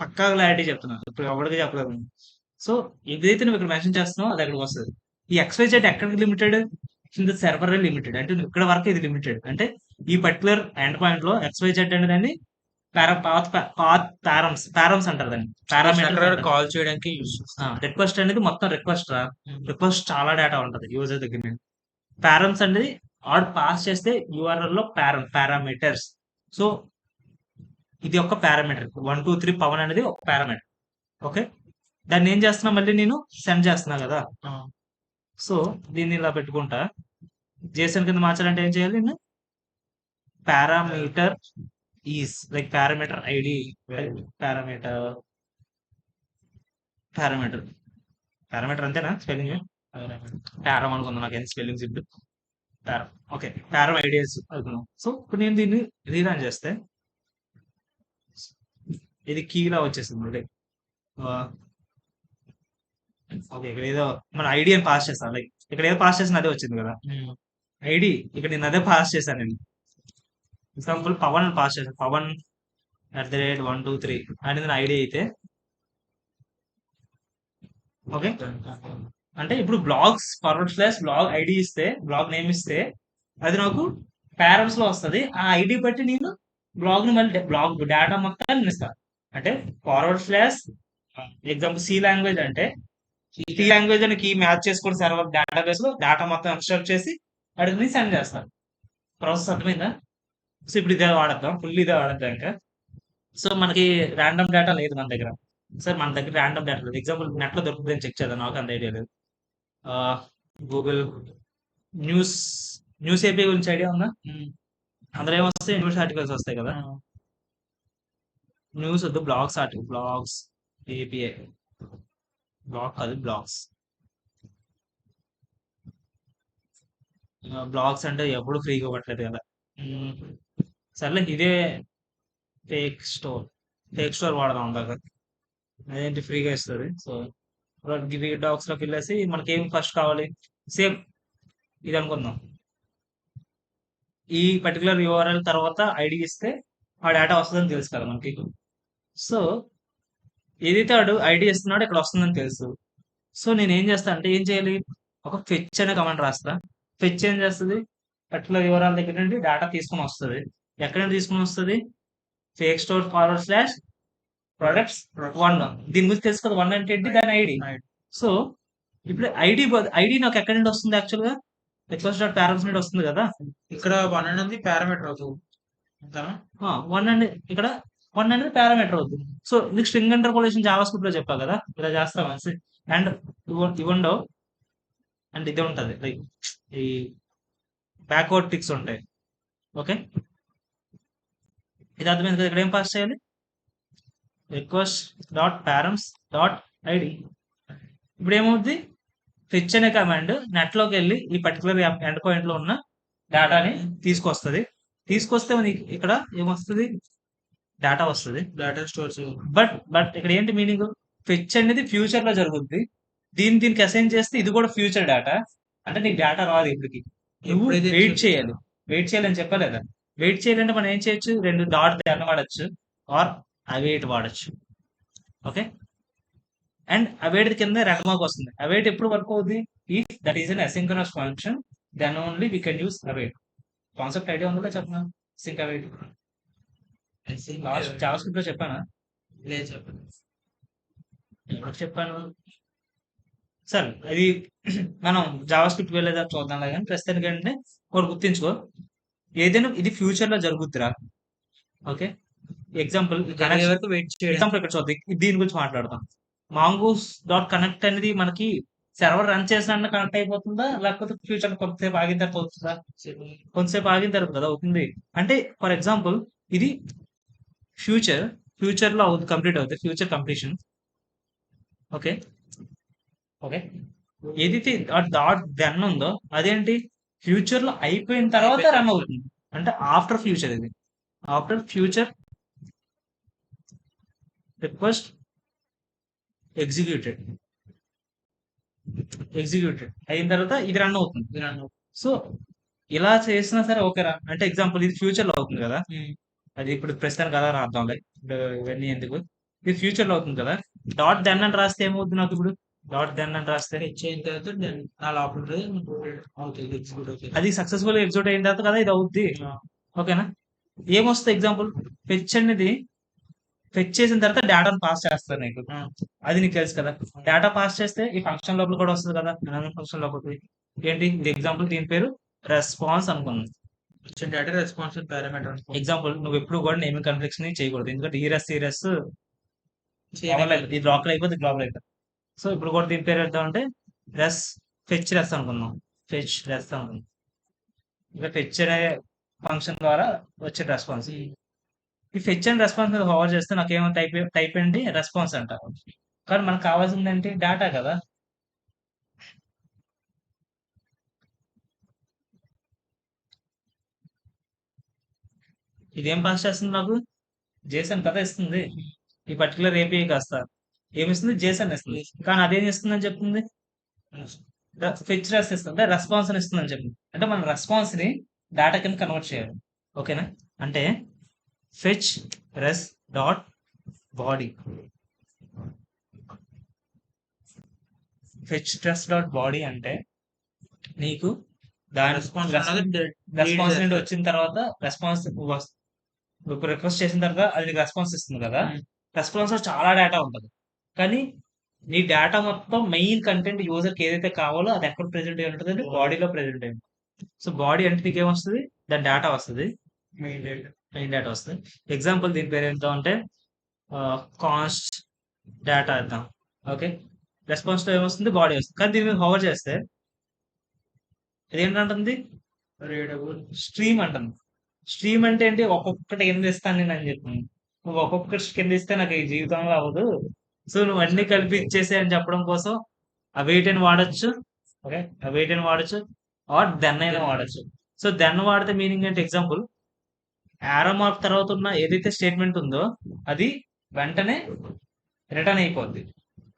పక్కా క్లారిటీ చెప్తున్నాను. ఇప్పుడు ఎవరికి చెప్పలేదు. సో ఏదైతే నువ్వు ఇక్కడ మెన్షన్ చేస్తున్నావు అది అక్కడికి వస్తుంది. ఈ XYZ ఎక్కడికి limited? In the server limited. అంటే నువ్వు ఇక్కడ వరకు ఇది లిమిటెడ్. అంటే ఈ పర్టికులర్ ఎండ్ పాయింట్ లో XYZ అనేది దాన్ని పారమ్స్ అంటారు దాన్ని. పారామీటర్ కాల్ చేయడానికి యూస్ చేస్తాం. రిక్వెస్ట్ అనేది మొత్తం రిక్వెస్ట్ రా. రిక్వెస్ట్ చాలా డేటా ఉంటది యూజర్ దగ్గర నుంచి. పారమ్స్ అనేది ఆడ్ పాస్ చేస్తే URL లో పారామీటర్స్. సో ఇది ఒక పారామీటర్. 1 2 3 పవన్ అనేది ఒక పారామీటర్. ఓకే. దాన్ని ఏం చేస్తున్నా మళ్ళీ నేను సెండ్ చేస్తున్నా కదా. సో దీన్ని ఇలా పెట్టుకుంటా. JSON కింద మార్చాలంటే ఏం చేయాలి? నేను parameter is like parameter ID parameter parameter అంతేనా స్పెల్లింగ్? పారం అనుకుందాం. నాకు ఎంత స్పెల్లింగ్స్ ఇప్పుడు పారం. ఓకే. పారం ఐడియాస్ అనుకున్నాం. సో ఇప్పుడు నేను దీన్ని రీరన్ చేస్తే ఇది కీలా వచ్చేసింది. Like okay. ఇక్కడ ఏదో మన ఐడి అని పాస్ చేస్తాను. లైక్ ఇక్కడ ఏదో పాస్ చేసిన అదే వచ్చింది కదా ఐడి. ఇక్కడ నేను అదే పాస్ చేశాను. నేను ఎగ్జాంపుల్ పవన్ పాస్ చేశాను. పవన్ @1 2 3 అనేది నా ఐడి అయితే ఓకే. అంటే ఇప్పుడు బ్లాగ్స్ బ్లాగ్ ఐడి ఇస్తే బ్లాగ్ నేమ్ ఇస్తే అది నాకు పారమ్స్ లో వస్తుంది. ఆ ఐడి బట్టి నేను బ్లాగ్ ని మళ్ళీ బ్లాగ్ డేటా మొత్తాన్ని ఇస్తాను. అంటే ఎగ్జాంపుల్ సి లాంగ్వేజ్ అంటే సి లాంగ్వేజ్ అని కీ మ్యాచ్ చేసుకుని సర్వర్ డేటాబేస్ లో డేటా మొత్తం ఎక్స్ట్రాక్ట్ చేసి అడిగి సెండ్ చేస్తాను. ప్రాసెస్ అర్థమైందా? సో ఇప్పుడు ఇదే వాడద్దాం. ఫుల్ ఇదే వాడద్దాం ఇంకా. సో మనకి ర్యాండమ్ డేటా లేదు మన దగ్గర. సార్ మన దగ్గర ర్యాండమ్ డేటా లేదు. ఎగ్జాంపుల్ నెట్ లో దొరుకుతుందని చెక్ చేద్దాం. నాకు అంత ఐడియా లేదు. గూగుల్ న్యూస్ ఏపీ గురించి ఐడియా ఉందా? అందులో ఏమొస్తాయి? న్యూస్ ఆర్టికల్స్ వస్తాయి కదా. న్యూస్ వద్దు, blogs article. Blogs API. Blog కాదు, బ్లాగ్స్. బ్లాగ్స్ అంటే ఎప్పుడు ఫ్రీగా ఇవ్వట్లేదు కదా. సర్లే ఇదే ఫేక్ స్టోర్ వాడదాం దాకా. అదేంటి ఫ్రీగా ఇస్తుంది. సో డాక్స్ లోకి వెళ్ళేసి మనకి ఏం ఫస్ట్ కావాలి? సేమ్ ఇది అనుకుందాం. ఈ పర్టికులర్ URL తర్వాత ఐడి ఇస్తే ఆ డేటా వస్తుందని తెలుసు కదా మనకి. సో ఏదైతే వాడు ఐడి ఇస్తున్నాడో ఇక్కడ వస్తుందని తెలుసు. సో నేను ఏం చేస్తా అంటే ఏం చేయాలి? ఒక ఫెచ్ అనే కమాండ్ రాస్తా. ఫెచ్ ఏం చేస్తుంది? పర్టికులర్ URL దగ్గర నుండి డేటా తీసుకొని వస్తుంది. ఎక్కడ నుండి తీసుకొని వస్తుంది? Fake store /products 1. దీని గురించి తెలుసు కదా. 1 అంటే ఏంటి? దాని ఐడి. సో ఇప్పుడు ఐడి నాకు ఎక్కడి నుండి వస్తుంది? యాక్చువల్ గా రిక్వెస్ట్.params నుండి వస్తుంది కదా. ఇక్కడ 1 అనేది పారామీటర్ అవుతుంది. 1 అనేది ఇక్కడ 1 అనేది పారామీటర్ అవుతుంది. సో నీకు స్ట్రింగ్ ఇంటర్పోలేషన్ జావాస్క్రిప్ట్ లో చెప్పా కదా, ఇలా చేస్తాం. అండ్ ఇవ్వండో అండ్ ఇది ఉంటది లైక్ ఈ బ్యాక్వర్డ్ టిక్స్ ఉంటాయి. ఓకే. ఇది అర్థమైంది కదా. ఇక్కడ ఏం పాస్ చేయాలి? request.params.id. ఇప్పుడు ఏమవుద్ది? ఫెచ్ అనే కమాండ్ నెట్ లోకి వెళ్ళి ఈ పర్టికులర్ ఎండ్ పాయింట్ లో ఉన్న డేటాని తీసుకొస్తుంది. తీసుకొస్తే మనకి ఇక్కడ ఏమొస్తుంది? డేటా వస్తుంది. Data stores. బట్ ఇక్కడ ఏంటి మీనింగ్? ఫెచ్ అనేది ఫ్యూచర్ లో జరుగుద్ది. దీనికి అసైన్ చేస్తే ఇది కూడా ఫ్యూచర్ డేటా. అంటే నీకు డేటా రాదు ఇప్పటికి. నువ్వు వెయిట్ చేయాలని చెప్పలేదా? వెయిట్ చేయాలంటే మనం ఏం చేయొచ్చు? 2 డాట్ వాడచ్చు ఆర్ అవైట్ వాడచ్చు. ఓకే. అండ్ అవైట్ కింద రెడ్ మార్క్ వస్తుంది. అవైట్ ఎప్పుడు వర్క్ అవుతుంది? If that is an asynchronous function then only we can use await. Concept idea ఉందో చెప్పనా? సింక్ అవైట్ జావాస్క్రిప్ట్ లో చెప్పానా? లేదు చెప్పండి. ఎప్పుడు చెప్పాను? సరే అది మనం జావాస్క్రిప్ట్ వెళ్ళేదా చూద్దాం. కానీ ప్రస్తుతానికి ఏంటంటే ఒకటి గుర్తించుకో, ఏదైనా ఇది ఫ్యూచర్ లో జరుగుద్దిరా. ఓకే. ఎగ్జాంపుల్ ఎగ్జాంపుల్ ఇక్కడ చూద్దాం. దీని గురించి మాట్లాడతాం. mongoose.connect అనేది మనకి సర్వర్ రన్ చేసిన కనెక్ట్ అయిపోతుందా, లేకపోతే ఫ్యూచర్ కొంతసేపు ఆగిన తర్వాత అవుతుందా? కొంతసేపు ఆగిన తర్వాత కదా అవుతుంది. అంటే ఫర్ ఎగ్జాంపుల్ ఇది ఫ్యూచర్ లో కంప్లీట్ అవుతుంది. Future completion. ఓకే. ఏదైతే డాట్ దెన్ ఉందో అదేంటి? ఫ్యూచర్ లో అయిపోయిన తర్వాత రన్ అవుతుంది. అంటే ఆఫ్టర్ ఫ్యూచర్. ఇది after future request executed. Executed అయిన తర్వాత ఇది రన్ అవుతుంది. సో ఇలా చేసినా సరే ఓకేరా. అంటే ఎగ్జాంపుల్ ఇది ఫ్యూచర్ లో అవుతుంది కదా, అది ఇప్పుడు ప్రస్తుతానికి కదా రాద్దాంలే, ఇప్పుడు ఇవన్నీ ఎందుకు, ఇది ఫ్యూచర్ లో అవుతుంది కదా. డాట్ దెన్ అని రాస్తే ఏమవుతుంది నాకు ఇప్పుడు, డాట్ దెన్ అని రాస్తే అయిన తర్వాత నా లోపల అవుతుంది ఎగ్జిక్యూట్ అవుతుంది. అది సక్సెస్ఫుల్ ఎగ్జిక్యూట్ అయిన తర్వాత కదా ఇది అవుద్ది. ఓకేనా. ఏమొస్తుంది ఎగ్జాంపుల్, ఫెచ్ అనేది ఫెచ్ చేసిన తర్వాత డేటాను పాస్ చేస్తారు నీకు, అది నీకు తెలుసు కదా. డేటా పాస్ చేస్తే ఈ ఫంక్షన్ లోపల కూడా వస్తుంది కదా, ఫంక్షన్ లోపలికి. ఏంటి ఇది ఎగ్జాంపుల్, దీని పేరు రెస్పాన్స్ అనుకున్నాం. వచ్చిన డేటా రెస్పాన్స్ పారామీటర్ ఎగ్జాంపుల్ నువ్వు ఎప్పుడు కూడా నేమింగ్ కాన్ఫ్లిక్ట్స్ ని చేయకూడదు, ఎందుకంటే ఈరస్ ఇది లోకల్ అయిపోతుంది, గ్లోబల్ అయిపోతుంది. సో ఇప్పుడు కూడా దీని పేరు ఎంత అంటే రెస్ ఫెచ్ రెస్ అనుకుందాం, ఫెచ్ రెస్ అనుకుందాం. ఇంకా ఫెచ్ అనే ఫంక్షన్ ద్వారా వచ్చే రెస్పాన్స్, ఈ ఫెచ్ అండ్ రెస్పాన్స్ మీద హోవర్ చేస్తే నాకేమో టైప్ ఏంటి రెస్పాన్స్ అంటారు. కానీ మనకు కావాల్సింది ఏంటి, డేటా కదా. ఇదేం పాస్ చేస్తుంది నాకు, జేసన్ కదా ఇస్తుంది. ఈ పర్టికులర్ ఏపీఐ కాస్త ఏమిస్తుంది, జేసన్ ఇస్తుంది. కానీ అదేం ఇస్తుందని చెప్తుంది, ఫెచ్ రెస్ ఇస్తుంది, అంటే రెస్పాన్స్ అని ఇస్తుందని చెప్తుంది. అంటే మన రెస్పాన్స్ ని డేటా కింద కన్వర్ట్ చేయాలి. ఓకేనా. అంటే fetch res dot body, fetch res dot body అంటే నీకు దాని రెస్పాన్స్ నుండి వచ్చిన తర్వాత రెస్పాన్స్ ఇప్పుడు రిక్వెస్ట్ చేసిన తర్వాత అది నీకు రెస్పాన్స్ ఇస్తుంది కదా. రెస్పాన్స్ లో చాలా డేటా ఉంటుంది, కానీ నీ డేటా మొత్తం మెయిన్ కంటెంట్ యూజర్కి ఏదైతే కావాలో అది ఎక్కడ ప్రెజెంట్ అయి ఉంటుంది, బాడీలో ప్రెజెంట్ అయి ఉంటుంది. సో బాడీ అంటే నీకు ఏమొస్తుంది, దాని డేటా వస్తుంది, మెయిన్ డేటా వస్తుంది. ఎగ్జాంపుల్ దీని పేరు ఎంత అంటే కాన్స్ట్ డేటా ఇద్దాం. ఓకే. రెస్పాన్స్ లో ఏమొస్తుంది, బాడీ వస్తుంది. కానీ దీని మీద హోవర్ చేస్తే ఇది ఏంటంటుంది, స్ట్రీమ్ అంటుంది. స్ట్రీమ్ అంటే ఏంటి, ఒక్కొక్కటి కింద ఇస్తాను నేను అని చెప్తుంది. నువ్వు ఒక్కొక్కటి కింద ఇస్తే నాకు ఈ జీవితంలో అవ్వదు, సో నువ్వు అన్ని కలిపి ఇచ్చేసే అని చెప్పడం కోసం ఆ వెయిట్ అని వాడచ్చు. ఓకే, ఆ వెయిట్ అని వాడచ్చు, ఆర్ దెన్ అయినా వాడచ్చు. సో దెన్ వాడితే మీనింగ్ అంటే ఎగ్జాంపుల్ యారో మార్క్ తర్వాత ఉన్న ఏదైతే స్టేట్మెంట్ ఉందో అది వెంటనే రిటర్న్ అయిపోద్ది.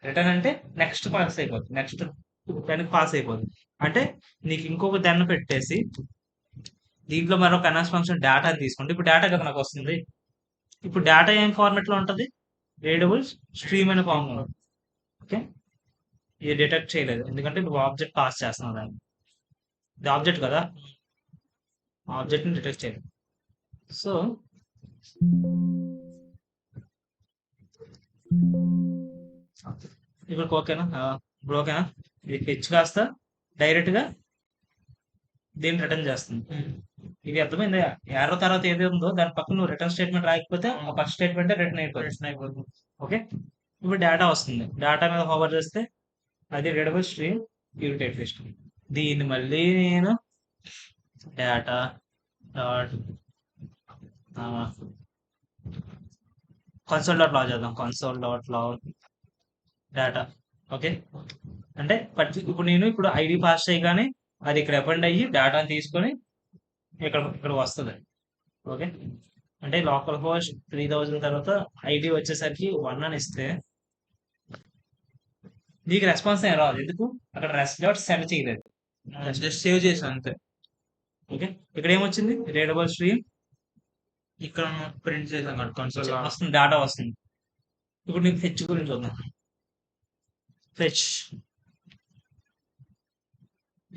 రిటర్న్ అంటే నెక్స్ట్ పాస్ అయిపోద్ది, నెక్స్ట్ దానికి పాస్ అయిపోద్ది. అంటే నీకు ఇంకొక దెన్ పెట్టేసి దీంట్లో మరొక కనెక్ట్ ఫంక్షన్ డేటా తీసుకుంటే, ఇప్పుడు డేటా కదా నాకు వస్తుంది. ఇప్పుడు డేటా ఏం ఫార్మెట్ లో ఉంటుంది, రీడబుల్ స్ట్రీమ్ అనే ఫార్మ్ లో. ఓకే, ఇది డిటెక్ట్ చేయలేదు ఎందుకంటే ఇప్పుడు ఆబ్జెక్ట్ పాస్ చేస్తున్నాం దాన్ని, ఇది ఆబ్జెక్ట్ కదా, ఆబ్జెక్ట్ ని డిటెక్ట్ చేయలేదు. సో ఇప్పుడు ఓకేనా, ఇప్పుడు ఓకేనా. ఇది ఫెచ్ కాస్త డైరెక్ట్ గా దీన్ని రిటర్న్ చేస్తుంది. ఇది అర్థమైందా, యారో తర్వాత ఏది ఉందో దాని పక్కన నువ్వు రిటర్న్ స్టేట్మెంట్ రాయకపోతే ఆ ఫస్ట్ స్టేట్మెంట్ రిటర్న్ అయిపోతుంది. ఓకే, ఇప్పుడు డేటా వస్తుంది, డేటా మీద హోవర్ చేస్తే అది రీడబుల్ స్ట్రీమ్, ఇరిటేట్ లిస్ట్. దీన్ని మళ్ళీ నేను data dot console dot log చేద్దాం, console dot log data. Okay, అంటే ఇప్పుడు నేను ఇప్పుడు ఐడి పాస్ చేయగానే అది ఇక్కడ అపెండ్ అయ్యి డేటాని తీసుకొని ఇక్కడ వస్తుంది. ఓకే, అంటే లోకల్ హోస్ట్ 3000 తర్వాత ఐడి వచ్చేసరికి 1 అని ఇస్తే నీకు రెస్పాన్స్ ఏం రాదు, ఎందుకు అక్కడ రెస్ట్ డాట్ సెండ్ చేయలేదు, జస్ట్ సేవ్ చేసాను అంతే. ఓకే, ఇక్కడ ఏమొచ్చింది, రీడబుల్ స్ట్రీమ్, ఇక్కడ ప్రింట్ చేసాం కన్సోల్ వస్తుంది, డేటా వస్తుంది. ఇప్పుడు నీకు ఫెచ్ గురించి చూద్దాం. ఫెచ్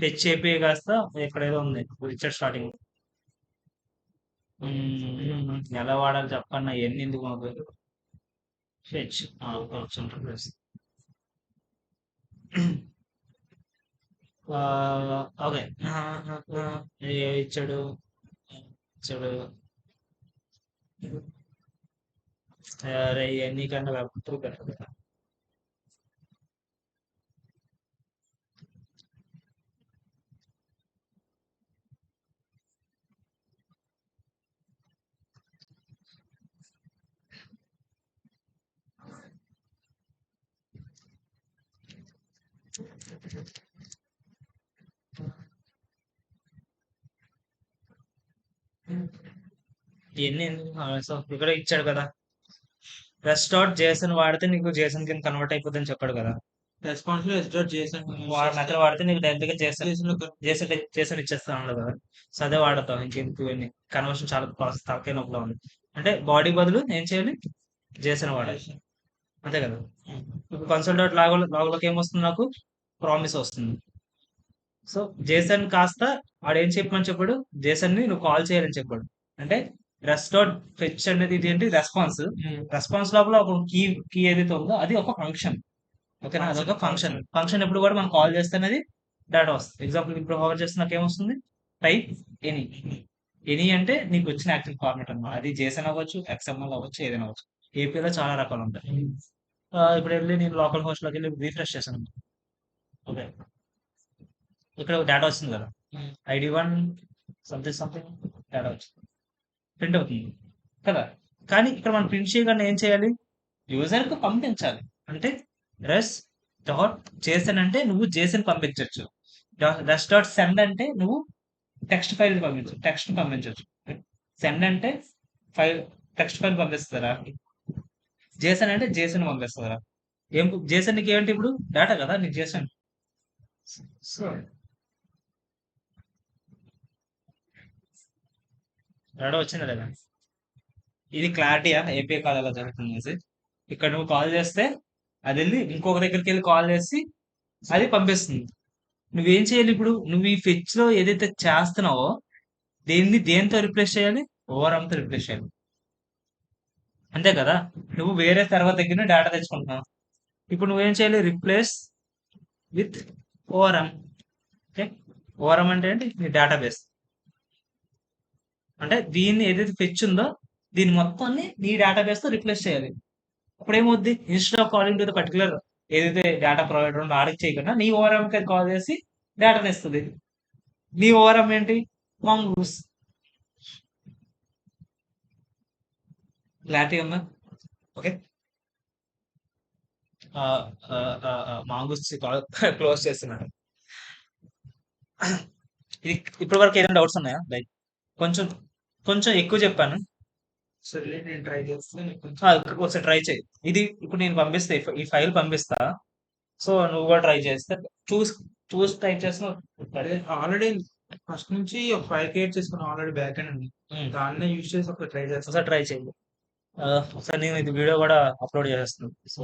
ఫెచ్ ఏపీ కాస్త ఇక్కడ ఏదో ఉంది రిచర్డ్ స్టార్టింగ్, ఎలా వాడాలి చెప్పన్నా, ఎన్ని ఎందుకు మాకు ఫెచ్ ఓకే. ఇచ్చాడు ఇచ్చాడు అరే ఇవన్నీ కన్నా వెబ్ బెటర్. ఇవన్నీ సో ఇక్కడ ఇచ్చాడు కదా, రెస్ట్ డాట్ జేసన్ వాడితే నీకు జేసన్ కింద కన్వర్ట్ అయిపోతుందని చెప్పాడు కదా. రెస్పాన్స్ లో JSON మెథడ్ వాడితే నీకు డైరెక్ట్ గా చేసే ఇచ్చేస్తా ఉండదు కదా. సో అదే వాడతాం. ఇంకెందుకు ఇవన్నీ కన్వర్షన్ చాలా ప్రాసెస్ తలకాయ నొప్పులో ఉంది. అంటే బాడీ బదులు ఏం చేయాలి, జేసన్ వాడాలి, అంతే కదా. ఇప్పుడు కన్సోల్ డాట్ లాగ్లోకి ఏమొస్తుంది నాకు, ప్రామిస్ వస్తుంది. సో జేసన్ కాస్త వాడు ఏం చెప్పమని చెప్పాడు, జేసన్ ని నువ్వు కాల్ చేయాలని చెప్పాడు. అంటే రెస్ట్ డాట్ ఫెచ్ అనేది ఇది ఏంటి, రెస్పాన్స్. రెస్పాన్స్ లోపల ఒక కీ ఏదైతే ఉందో అది ఒక ఫంక్షన్. ఓకేనా, అదొక ఫంక్షన్. ఫంక్షన్ ఎప్పుడు కూడా మనం కాల్ చేస్తే అనేది డేటా వస్తుంది. ఎగ్జాంపుల్ ఇప్పుడు హోవర్ చేస్తే నాకు ఏమొస్తుంది, టైప్ ఎనీ. ఎనీ అంటే నీకు వచ్చిన యాక్చువల్ ఫార్మాట్ అన్నమాట. అది జేసన్ అవ్వచ్చు, XML అవ్వచ్చు, ఏదైనా అవ్వచ్చు. ఏపీలో చాలా రకాలు ఉంటాయి. ఇప్పుడు వెళ్ళి నేను లోకల్ హోస్ట్ లోకి వెళ్ళి రిఫ్రెష్ చేశాను. ఓకే, ఇక్కడ డేటా వస్తుంది కదా, ID1 సంథింగ్ డేటా వచ్చింది, ప్రింట్ అవుతుంది కదా. కానీ ఇక్కడ మనం ప్రింట్ చేయగానే ఏం చేయాలి, యూజర్ కు పంపించాలి. అంటే రెస్ డాట్ జేసన్ అంటే నువ్వు జేసన్ పంపించవచ్చు. రెస్ డాట్ సెండ్ అంటే నువ్వు టెక్స్ట్ ఫైల్ పంపించవచ్చు. సెండ్ అంటే ఫైల్, టెక్స్ట్ ఫైల్ పంపిస్తారా. జేసన్ అంటే జేసన్ పంపిస్తారా. ఏం జేసన్ నీకు ఏంటి, ఇప్పుడు డేటా కదా నీకు జేసన్. సో డేటా వచ్చిందా లేదా, ఇది క్లారిటీయా ఏపీఐ కాల్ ఎలా జరుగుతుంది. ఇక్కడ నువ్వు కాల్ చేస్తే అది వెళ్ళి ఇంకొక దగ్గరికి వెళ్ళి కాల్ చేసి అది పంపిస్తుంది. నువ్వేం చేయాలి, ఇప్పుడు నువ్వు ఈ ఫెచ్ లో ఏదైతే చేస్తున్నావో దేంతో రిప్లేస్ చేయాలి, ఓవరామ్తో రిప్లేస్ చేయాలి, అంతే కదా. నువ్వు వేరే సర్వర్ దగ్గర డేటా తెచ్చుకుంటున్నావు. ఇప్పుడు నువ్వేం చేయాలి, రిప్లేస్ విత్ ఓవరామ్. ఓకే, ఓవరామ్ అంటే ఏంటి, నీ డేటాబేస్. అంటే దీన్ని ఏదైతే ఫెచ్ ఉందో దీన్ని మొత్తాన్ని నీ డేటాబేస్ తో రిప్లేస్ చేయాలి. అప్పుడు ఏమవుద్ది, instead of calling to the particular ఏదైతే డేటా ప్రొవైడర్ ఉందో ఆడికి చేయకుండా నీ ఓవరామ్ కి కాల్ చేసి డేటాని ఇస్తుంది. నీ ఓవరామ్ ఏంటి, మాంగూస్. క్లారిటీ ఉందా. ఓకే, మాంగూస్ క్లోజ్ చేస్తున్నాను. ఇది ఇప్పటి వరకు ఏదైనా డౌట్స్ ఉన్నాయా, లైక్ కొంచెం కొంచెం ఎక్కువ చెప్పాను. సరే నేను ట్రై చేస్తాను. ఒకసారి ట్రై చేయి. ఇది ఇప్పుడు నేను పంపిస్తే ఈ ఫైల్ పంపిస్తా. సో నువ్వు కూడా ట్రై చేస్తే చూసి టైప్ చేస్తున్నావు. ఆల్రెడీ ఫస్ట్ నుంచి ఒక ఫైల్ క్రియేట్ చేసుకున్నాను ఆల్రెడీ బ్యాక్ అండ్ ఉంది. దాన్నే యూజ్ చేసి ఒకసారి ట్రై చేస్తాను. ఒకసారి ట్రై చేయండి. ఒకసారి నేను ఇది వీడియో కూడా అప్లోడ్ చేసేస్తున్నాను. సో